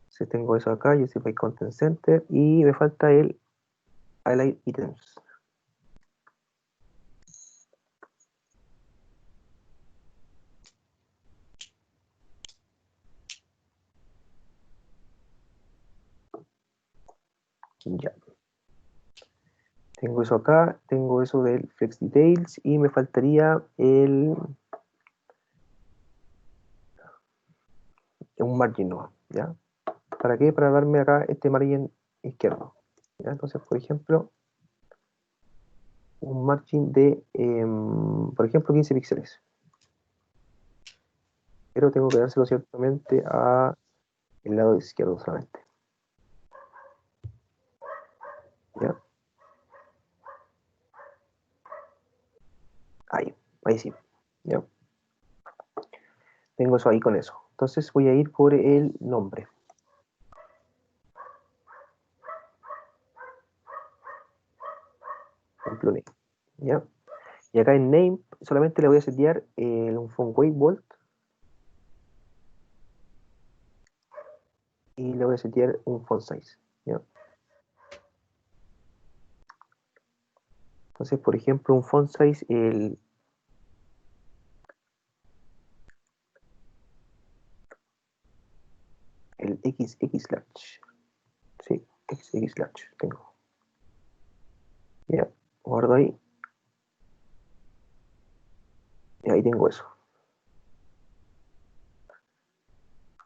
Speaker 2: Entonces tengo eso acá, Justify Content Center, y me falta el align items. Ya. Tengo eso acá, tengo eso del Flex Details, y me faltaría un margin, ¿no? ¿Ya? ¿Para qué? Para darme acá este margin izquierdo. ¿Ya? Entonces, por ejemplo, un margin de, por ejemplo, 15 píxeles. Pero tengo que dárselo ciertamente a el lado izquierdo solamente. ¿Ya? Ahí sí. ¿Ya? Tengo eso ahí con eso. Entonces voy a ir por el nombre. Ejemplo name, ¿ya? Y acá en name solamente le voy a setear un font weight volt. Y le voy a setear un font size. ¿Ya? Entonces, por ejemplo, un font size, el XX large. Sí, XX large tengo. Ya, guardo ahí. Y ahí tengo eso.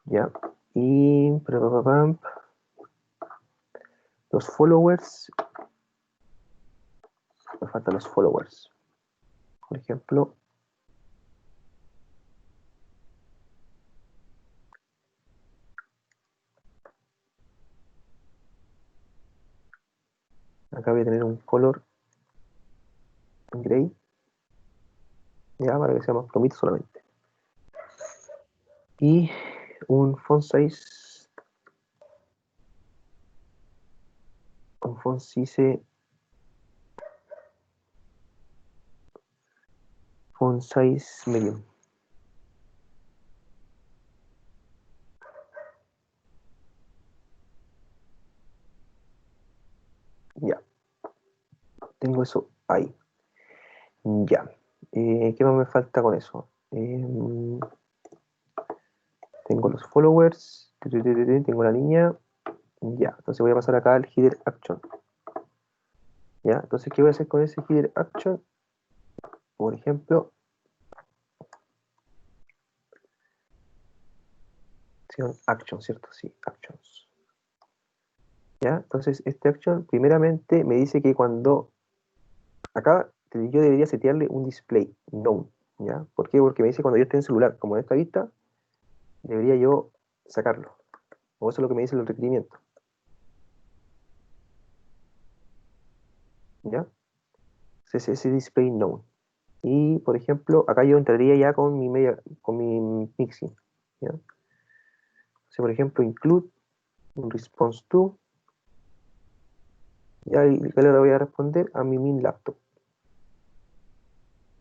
Speaker 2: Ya. Y los followers. Me faltan los followers. Por ejemplo. Acá voy a tener un color gray. Ya, para que sea más plomito solamente. Y un font size. Un font size. Font size medium. Ya. Tengo eso ahí. Ya. ¿Qué más me falta con eso? Tengo los followers. Tengo la niña. Ya. Entonces voy a pasar acá al header action. Ya. Entonces, ¿qué voy a hacer con ese header action? Por ejemplo, action, ¿cierto? Sí, actions. ¿Ya? Entonces, este action, primeramente, me dice que cuando acá yo debería setearle un display, no. ¿Ya? ¿Por qué? Porque me dice cuando yo esté en celular, como en esta vista, debería yo sacarlo. O eso es lo que me dice el requerimiento. ¿Ya? Entonces, ese display no. Y, por ejemplo, acá yo entraría ya con mi mixing. ¿Ya? Entonces, por ejemplo, include un response to. Ya, y le voy a responder a mi min laptop.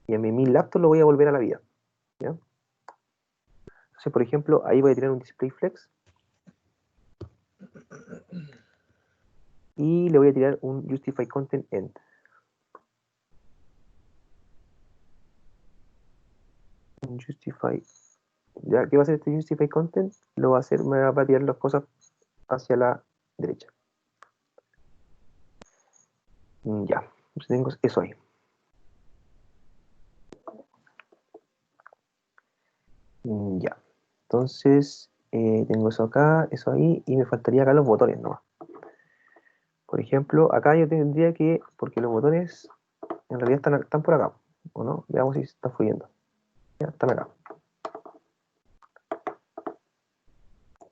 Speaker 2: Y a mi min laptop lo voy a volver a la vida. ¿Ya? Entonces, por ejemplo, ahí voy a tener un display flex. Y le voy a tirar un justify content end. Un justify. ¿Ya? ¿Qué va a hacer este justify content? Lo va a hacer, me va a tirar las cosas hacia la derecha. Ya. Entonces tengo eso ahí. Ya. Entonces, tengo eso acá, eso ahí, y me faltaría acá los botones nomás. Por ejemplo, acá yo tendría que, porque los botones en realidad están por acá, ¿o no? Veamos si está fluyendo. Ya, están acá.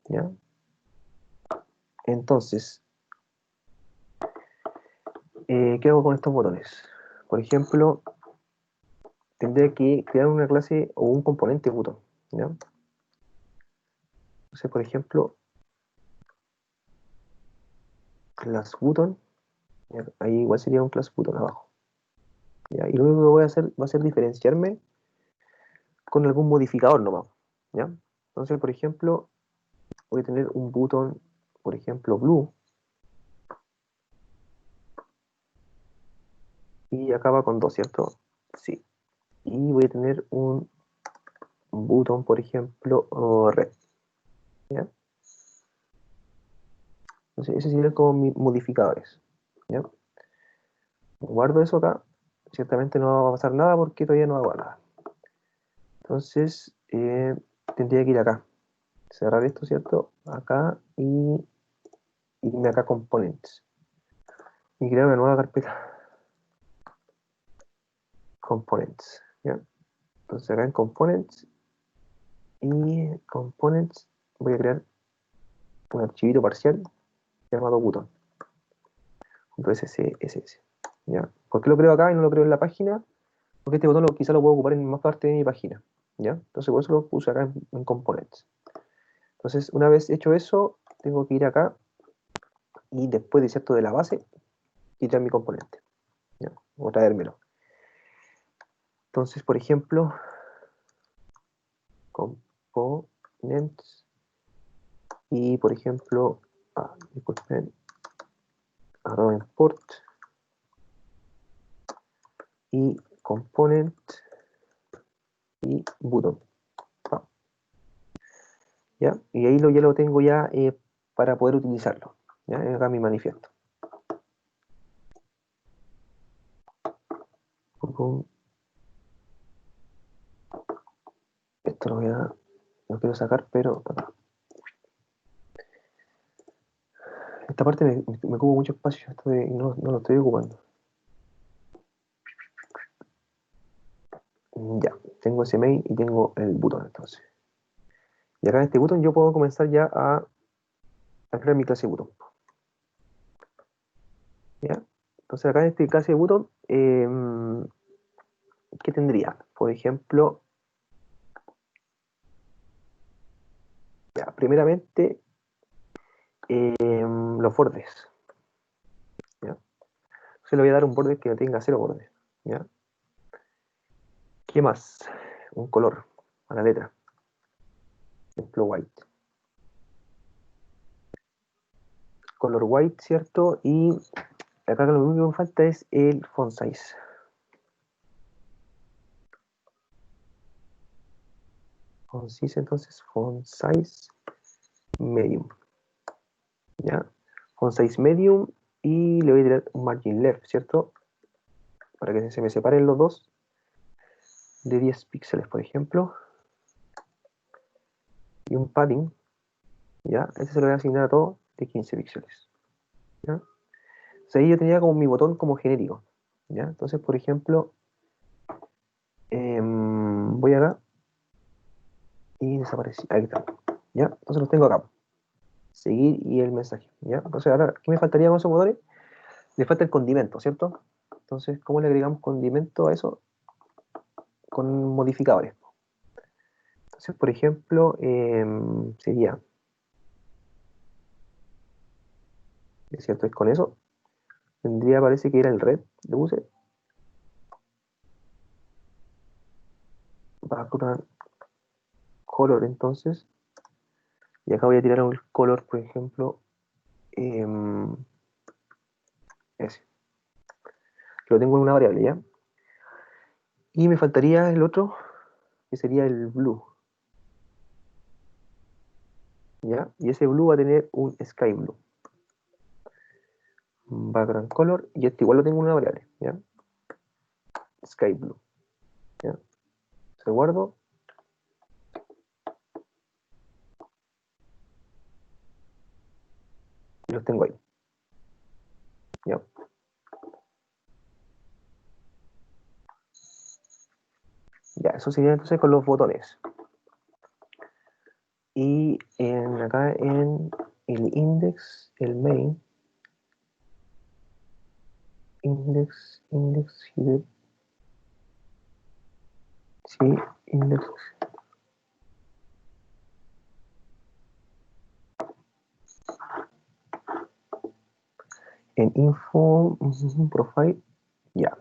Speaker 2: ¿Ya? Entonces, ¿qué hago con estos botones? Por ejemplo, tendría que crear una clase o un componente button, ¿ya? Entonces, por ejemplo, class button, ¿ya? Ahí igual sería un class button abajo, ¿ya? Y lo único que voy a hacer va a ser diferenciarme con algún modificador nomás, ¿ya? Entonces, por ejemplo, voy a tener un button, por ejemplo, blue, y acaba con 2, ¿cierto? Sí. Y voy a tener un button, por ejemplo, red, ¿ya? Entonces, esos serían como mis modificadores, ¿ya? Guardo eso acá. Ciertamente no va a pasar nada porque todavía no hago nada. Entonces, tendría que ir acá. Cerrar esto, ¿cierto? Acá y irme acá a Components. Y crear una nueva carpeta. Components, ¿ya? Entonces acá en Components y Components voy a crear un archivito parcial llamado button.css, ¿ya? ¿Por qué lo creo acá y no lo creo en la página? Porque este botón quizá lo puedo ocupar en más parte de mi página, ¿ya? Entonces por eso lo puse acá en Components. Entonces, una vez hecho eso, tengo que ir acá y después de cierto de la base, quitar mi componente, ¿ya? O traérmelo. Entonces, por ejemplo, components y, por ejemplo, disculpen, arroba import y component y button. ¿Ya? Y ahí ya lo tengo ya para poder utilizarlo. ¿Ya? Acá mi manifiesto. Esto lo voy a, no quiero sacar, pero esta parte me ocupa mucho espacio, no lo estoy ocupando. Ya, tengo ese main y tengo el botón entonces. Y acá en este botón yo puedo comenzar ya a crear mi clase botón. ¿Ya? Entonces acá en este clase botón, ¿qué tendría? Por ejemplo, ya, primeramente los bordes. ¿Ya? Entonces le voy a dar un borde que no tenga 0 bordes. ¿Ya? ¿Qué más? Un color a la letra. Por ejemplo, white. Color white, ¿cierto? Y acá lo único que me falta es el font size. Font size, entonces, font size medium. ¿Ya? Font size medium y le voy a tirar un margin left, ¿cierto? Para que se me separen los dos de 10 píxeles, por ejemplo. Y un padding, ¿ya? Ese se lo voy a asignar a todo de 15 píxeles. ¿Ya? Entonces ahí yo tenía como mi botón como genérico. ¿Ya? Entonces, por ejemplo, voy acá y desaparecí. Ahí está. ¿Ya? Entonces los tengo acá. Seguir y el mensaje. ¿Ya? Entonces ahora, ¿qué me faltaría con esos botones? Le falta el condimento, ¿cierto? Entonces, ¿cómo le agregamos condimento a eso? Con modificadores. Entonces, por ejemplo, sería, ¿es cierto? Es con eso. Tendría, parece que era el red de use. Background color, entonces. Y acá voy a tirar un color, por ejemplo, ese. Que lo tengo en una variable, ¿ya? Y me faltaría el otro, que sería el blue. ¿Ya? Y ese blue va a tener un sky blue. Background color, y este igual lo tengo en una variable, ¿ya? Sky blue. ¿Ya? Se guardo. Y los tengo ahí. ¿Ya? Ya, eso sería entonces con los botones. Y acá en el index, el main, index here, sí, index. En info, profile, ya.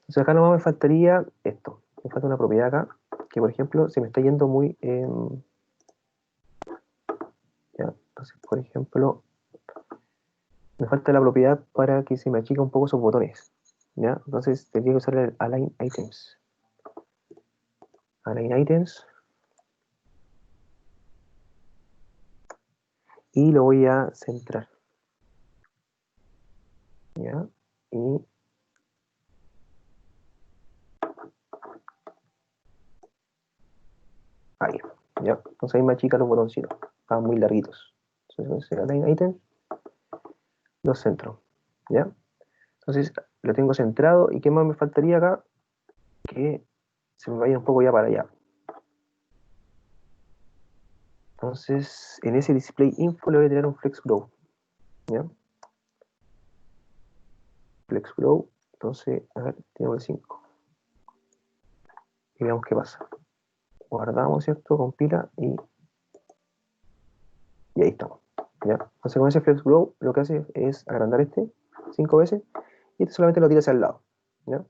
Speaker 2: Entonces acá nomás me faltaría esto. Me falta una propiedad acá, que por ejemplo se me está yendo muy... ya, entonces por ejemplo, me falta la propiedad para que se me achique un poco esos botones. ¿Ya? Entonces tendría que usar el align items. Align items. Y lo voy a centrar. ¿Ya? Y ahí, ¿ya? Entonces ahí me achica los botoncitos. Estaban muy larguitos. Entonces, align items, los centro. ¿Ya? Entonces lo tengo centrado. ¿Y qué más me faltaría acá? Que se me vaya un poco ya para allá. Entonces, en ese display info le voy a tener un flex grow. ¿Ya? Flex grow. Entonces, a ver, tengo el 5. Y veamos qué pasa. Guardamos, ¿cierto? Compila y ahí estamos. ¿Ya? Entonces, con ese flex grow lo que hace es agrandar este 5 veces y este solamente lo tira hacia el lado. ¿Ya?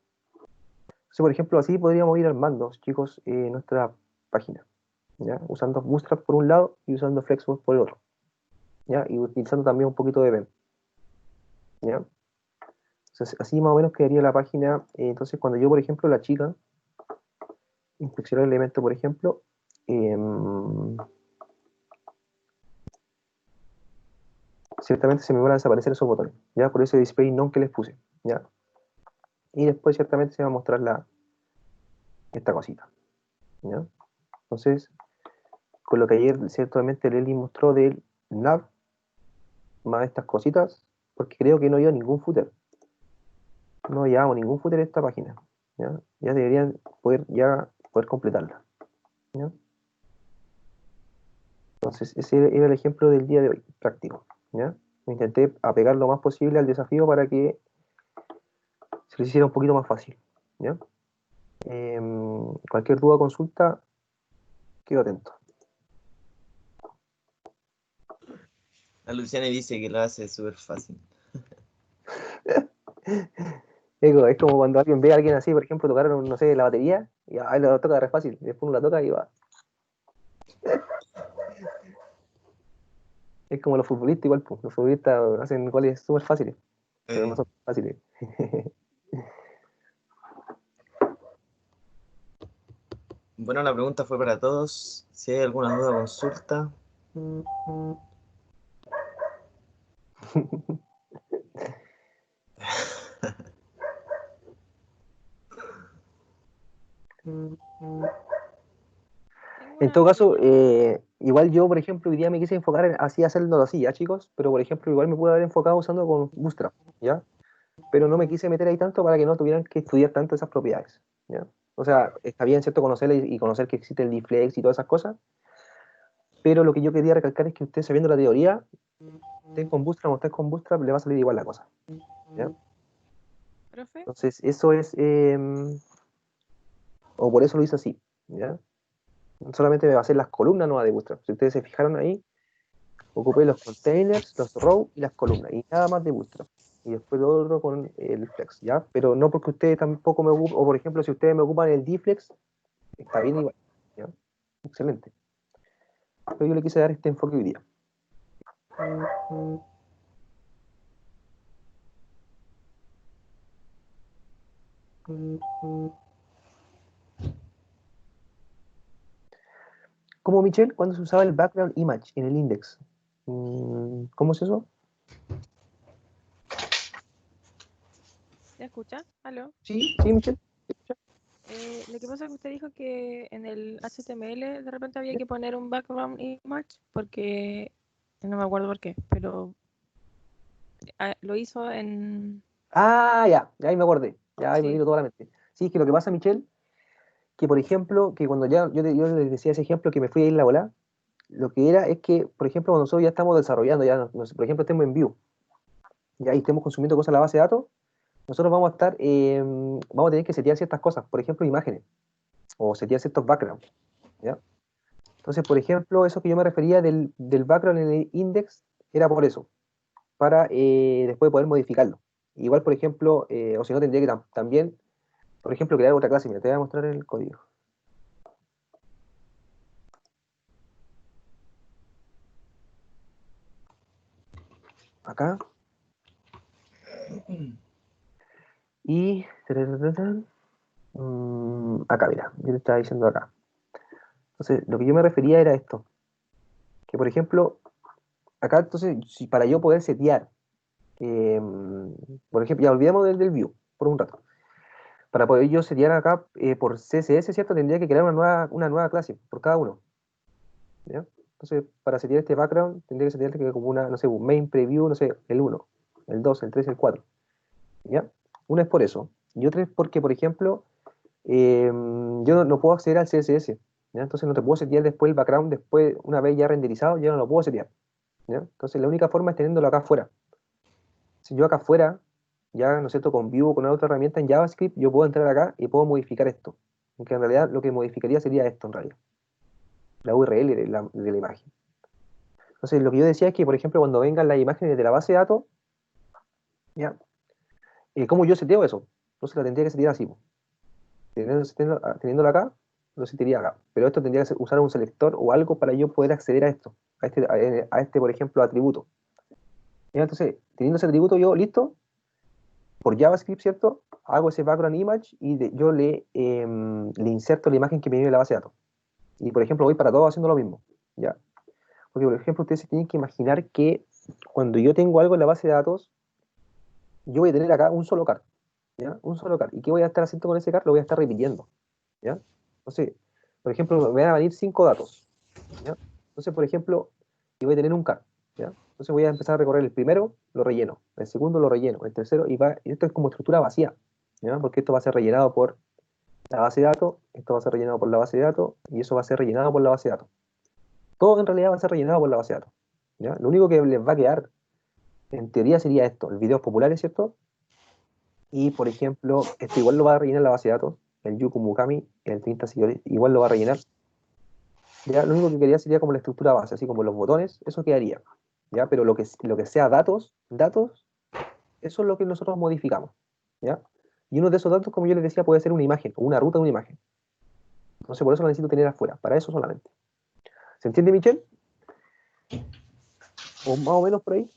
Speaker 2: Entonces, por ejemplo, así podríamos ir armando, chicos, nuestra página, ¿ya? Usando Bootstrap por un lado y usando Flexbox por el otro, ¿ya? Y utilizando también un poquito de BEM, ¿ya? Entonces, así más o menos quedaría la página. Entonces, cuando yo, por ejemplo, la chica, inspecciona el elemento, por ejemplo, ciertamente se me van a desaparecer esos botones, ¿ya? Por ese display none que les puse, ¿ya? Y después ciertamente se va a mostrar esta cosita, ¿ya? Entonces, con lo que ayer ciertamente Leli mostró del nav, más estas cositas, porque creo que no lleva ningún footer. No llevamos ningún footer en esta página, ¿ya? Ya deberían poder completarla, ¿ya? Entonces, ese era el ejemplo del día de hoy, práctico, ¿ya? Me intenté apegar lo más posible al desafío para que se les hiciera un poquito más fácil, ¿ya? Cualquier duda o consulta, quedo atento.
Speaker 1: La Luciana dice que lo hace súper fácil.
Speaker 2: Es como cuando alguien ve a alguien así, por ejemplo, tocar, no sé, la batería, y lo toca re fácil, y después uno la toca y va. Es como los futbolistas igual, pues. Los futbolistas hacen goles súper fáciles, pero no son fáciles.
Speaker 1: Bueno, la pregunta fue para todos. Si hay alguna duda o consulta.
Speaker 3: Tengo
Speaker 2: En
Speaker 3: una
Speaker 2: todo caso,
Speaker 3: duda.
Speaker 2: igual yo, por ejemplo, hoy día me quise enfocar en así hacerlo así, ¿ya, chicos? Pero, por ejemplo, igual me pude haber enfocado usando con Bootstrap, ¿ya? Pero no me quise meter ahí tanto para que no tuvieran que estudiar tanto esas propiedades, ¿ya? O sea, está bien, ¿cierto? Conocerla y conocer que existe el Dflex y todas esas cosas, pero lo que yo quería recalcar es que usted, sabiendo la teoría, estén con Bootstrap o estén con Bootstrap, le va a salir igual la cosa, ¿ya?
Speaker 3: ¿Profe?
Speaker 2: Entonces, eso es, o por eso lo hice así, ¿ya? Solamente me va a hacer las columnas nuevas de Bootstrap. Si ustedes se fijaron ahí, ocupé los containers, los rows y las columnas, y nada más de Bootstrap. Y después lo otro con el flex, ¿ya? Pero no porque ustedes tampoco me ocupen, o por ejemplo, si ustedes me ocupan el dflex, está bien igual, ¿ya? Excelente. Pero yo le quise dar este enfoque hoy día. ¿Cómo, Michelle? ¿Cuándo se usaba el background image en el index? ¿Cómo es eso?
Speaker 3: ¿Me escucha? ¿Aló?
Speaker 2: Sí, sí, Michelle.
Speaker 3: Lo que pasa es que usted dijo que en el HTML de repente había que poner un background image porque no me acuerdo por qué, pero lo hizo en...
Speaker 2: Ah, ya ahí me acordé. Ya ahí me
Speaker 3: Sí.
Speaker 2: vino toda la mente. Sí, es que lo que pasa, Michelle, que por ejemplo, que cuando ya yo les decía ese ejemplo que me fui a ir la bola, lo que era es que, por ejemplo, cuando nosotros ya estamos desarrollando, ya, no sé, por ejemplo, estemos en Vue, ya y estemos consumiendo cosas en la base de datos, nosotros vamos a tener que setear ciertas cosas, por ejemplo, imágenes, o setear ciertos backgrounds, ¿ya? Entonces, por ejemplo, eso que yo me refería del background en el index, era por eso, para después poder modificarlo. Igual, por ejemplo, o si no, tendría que también, por ejemplo, crear otra clase. Mira, te voy a mostrar el código. Acá. Y... acá, mira, yo le estaba diciendo acá. Entonces, lo que yo me refería era esto. Que, por ejemplo, acá, entonces, si para yo poder setear, por ejemplo, ya olvidemos del view por un rato. Para poder yo setear acá por CSS, ¿cierto? Tendría que crear una nueva clase por cada uno, ¿ya? Entonces, para setear este background, tendría que setear como una, no sé, un main preview, no sé, el 1, el 2, el 3, el 4, ¿ya? Una es por eso. Y otra es porque, por ejemplo, yo no puedo acceder al CSS, ¿ya? Entonces no te puedo setear después el background, después, una vez ya renderizado, ya no lo puedo setear, ¿ya? Entonces la única forma es teniéndolo acá afuera. Si yo acá afuera, ya, ¿no es cierto?, con Vue o con otra herramienta en JavaScript, yo puedo entrar acá y puedo modificar esto. Aunque en realidad lo que modificaría sería esto, en realidad. La URL de la imagen. Entonces, lo que yo decía es que, por ejemplo, cuando vengan las imágenes de la base de datos, ¿ya? ¿Cómo yo seteo eso? Entonces la tendría que setear así, po. Teniéndolo acá, lo sentiría acá. Pero esto tendría que usar un selector o algo para yo poder acceder a esto, a este por ejemplo, atributo. ¿Ya? Entonces, teniendo ese atributo yo, listo, por JavaScript, ¿cierto? Hago ese background image y yo le inserto la imagen que me viene de la base de datos. Y, por ejemplo, voy para todo haciendo lo mismo, ¿ya? Porque, por ejemplo, ustedes se tienen que imaginar que cuando yo tengo algo en la base de datos, yo voy a tener acá un solo car, ¿ya? Un solo car. ¿Y qué voy a estar haciendo con ese car? Lo voy a estar repitiendo, ¿ya? Entonces, por ejemplo, me van a venir 5 datos, ¿ya? Entonces, por ejemplo, yo voy a tener un car, ¿ya? Entonces voy a empezar a recorrer el primero, lo relleno, el segundo lo relleno, el tercero, y esto es como estructura vacía, ¿ya? Porque esto va a ser rellenado por la base de datos, esto va a ser rellenado por la base de datos, y eso va a ser rellenado por la base de datos. Todo en realidad va a ser rellenado por la base de datos, ¿ya? Lo único que les va a quedar, en teoría, sería esto, el videos populares, ¿cierto? Y, por ejemplo, esto igual lo va a rellenar la base de datos, el Yuku Mukami, el 30 seguidores, igual lo va a rellenar. ¿Ya? Lo único que quería sería como la estructura base, así como los botones, eso quedaría, ¿ya? Pero lo que sea datos, eso es lo que nosotros modificamos, ¿ya? Y uno de esos datos, como yo les decía, puede ser una imagen, o una ruta de una imagen. Entonces, por eso lo necesito tener afuera, para eso solamente. ¿Se entiende, Michelle? ¿O más o menos por ahí?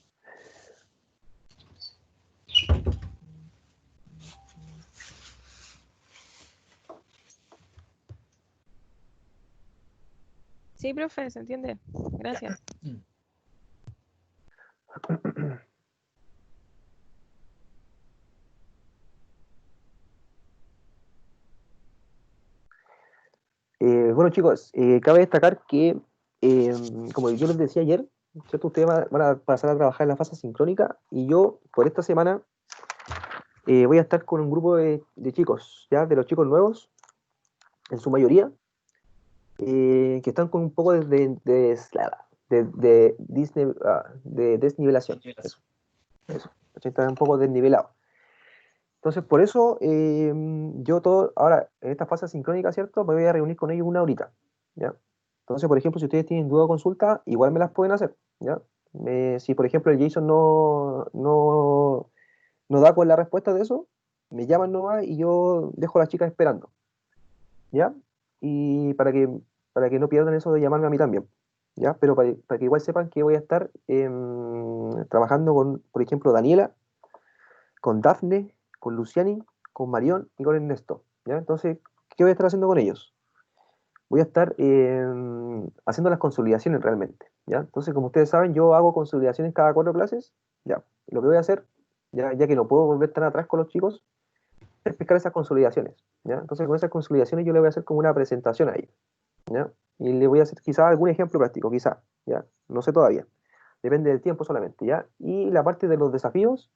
Speaker 3: Sí, profe, se entiende. Gracias.
Speaker 2: Bueno, chicos, cabe destacar que, como yo les decía ayer, ¿cierto? Ustedes van a pasar a trabajar en la fase sincrónica y yo, por esta semana, voy a estar con un grupo de chicos, ¿ya? De los chicos nuevos, en su mayoría, que están con un poco de desnivelación. Eso, están un poco desnivelados. Entonces, por eso, ahora, en esta fase sincrónica, ¿cierto? Me voy a reunir con ellos una horita, ¿ya? Entonces, por ejemplo, si ustedes tienen duda o consulta, igual me las pueden hacer, ¿ya? Si, por ejemplo, el Jason no da con la respuesta de eso, me llaman nomás y yo dejo a las chicas esperando, ¿ya? Y para que no pierdan eso de llamarme a mí también, ¿ya? Pero para que igual sepan que voy a estar trabajando con, por ejemplo, Daniela, con Dafne, con Luciani, con Marión y con Ernesto, ¿ya? Entonces, ¿qué voy a estar haciendo con ellos? Voy a estar haciendo las consolidaciones realmente, ¿ya? Entonces, como ustedes saben, yo hago consolidaciones cada 4 clases, ¿ya? Lo que voy a hacer, ya que no puedo volver tan atrás con los chicos, es pescar esas consolidaciones, ¿ya? Entonces, con esas consolidaciones yo le voy a hacer como una presentación a ellos, ¿ya? Y le voy a hacer quizá algún ejemplo práctico, quizá, ¿ya? No sé todavía. Depende del tiempo solamente, ¿ya? Y la parte de los desafíos,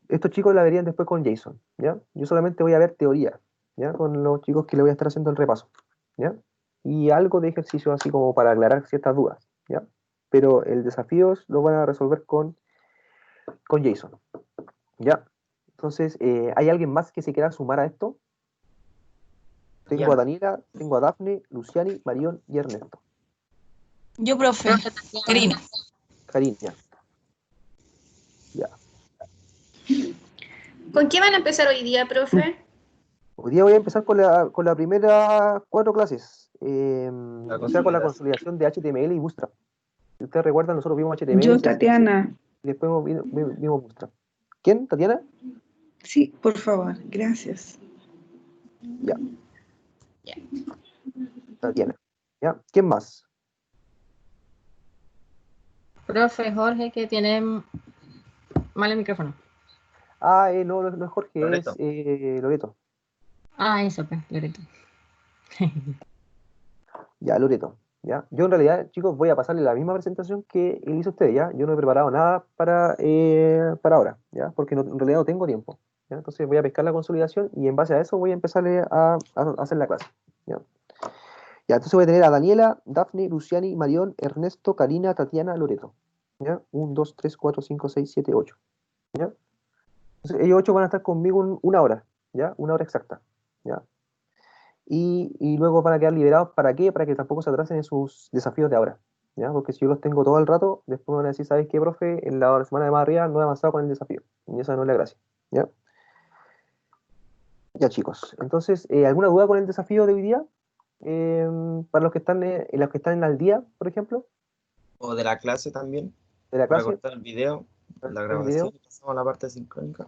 Speaker 2: estos chicos la verían después con Jason, ¿ya? Yo solamente voy a ver teoría, ¿ya? Con los chicos que le voy a estar haciendo el repaso, ¿ya? Y algo de ejercicio así como para aclarar ciertas dudas, ¿ya? Pero el desafío lo van a resolver con Jason, ¿ya? Entonces, ¿hay alguien más que se quiera sumar a esto? Tengo a Daniela, tengo a Dafne, Luciani, Marión y Ernesto.
Speaker 8: Yo, profe, Karina.
Speaker 2: Karina. Ya.
Speaker 4: ¿Con qué van a empezar hoy día, profe?
Speaker 2: Hoy día voy a empezar con la primera 4 clases. O sea, con la consolidación de HTML y Bootstrap. Si ustedes recuerdan, nosotros vimos HTML.
Speaker 6: Yo, Tatiana.
Speaker 2: Y después vimos Bootstrap. ¿Quién? ¿Tatiana?
Speaker 6: Sí, por favor, gracias.
Speaker 2: Ya. Tatiana. ¿Ya? ¿Quién más?
Speaker 9: Profe Jorge, que tiene mal el micrófono.
Speaker 2: Ah, no es Jorge,
Speaker 1: Loreto.
Speaker 2: es Loreto.
Speaker 9: Ah, eso, pues, Loreto.
Speaker 2: Ya, Loreto. ¿Ya? Yo en realidad, chicos, voy a pasarle la misma presentación que él hizo a usted, ¿ya? Yo no he preparado nada para ahora, ¿ya? Porque en realidad no tengo tiempo, ¿ya? Entonces voy a pescar la consolidación y en base a eso voy a empezarle a hacer la clase, ¿ya? Ya, entonces voy a tener a Daniela, Dafne, Luciani, Marión, Ernesto, Karina, Tatiana, Loreto, ¿ya? 1, 2, 3, 4, 5, 6, 7, 8, ¿ya? Entonces ellos 8 van a estar conmigo una hora, ¿ya? Una hora exacta, ¿ya? Y luego van a quedar liberados, ¿para qué? Para que tampoco se atrasen en sus desafíos de ahora, ¿ya? Porque si yo los tengo todo el rato, después me van a decir, ¿sabes qué, profe? En la semana de más arriba no he avanzado con el desafío, y esa no es la gracia, ¿ya? Ya, chicos. Entonces, ¿alguna duda con el desafío de hoy día? Para los que están al día, por ejemplo,
Speaker 1: O de la clase también,
Speaker 2: de la
Speaker 1: para
Speaker 2: clase,
Speaker 1: cortar el video, la
Speaker 2: el video.
Speaker 1: grabación y pasamos a la parte sincrónica.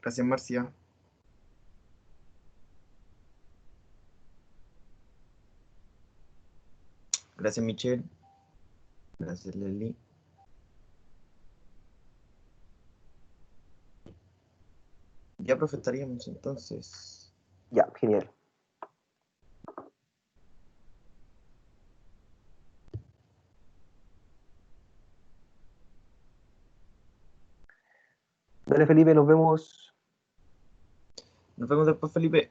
Speaker 1: Gracias, Marcia. Gracias, Michelle. Gracias, Leli. Ya, profe, estaríamos entonces.
Speaker 2: Ya, genial. Dale, Felipe, nos vemos.
Speaker 1: Nos vemos después, Felipe.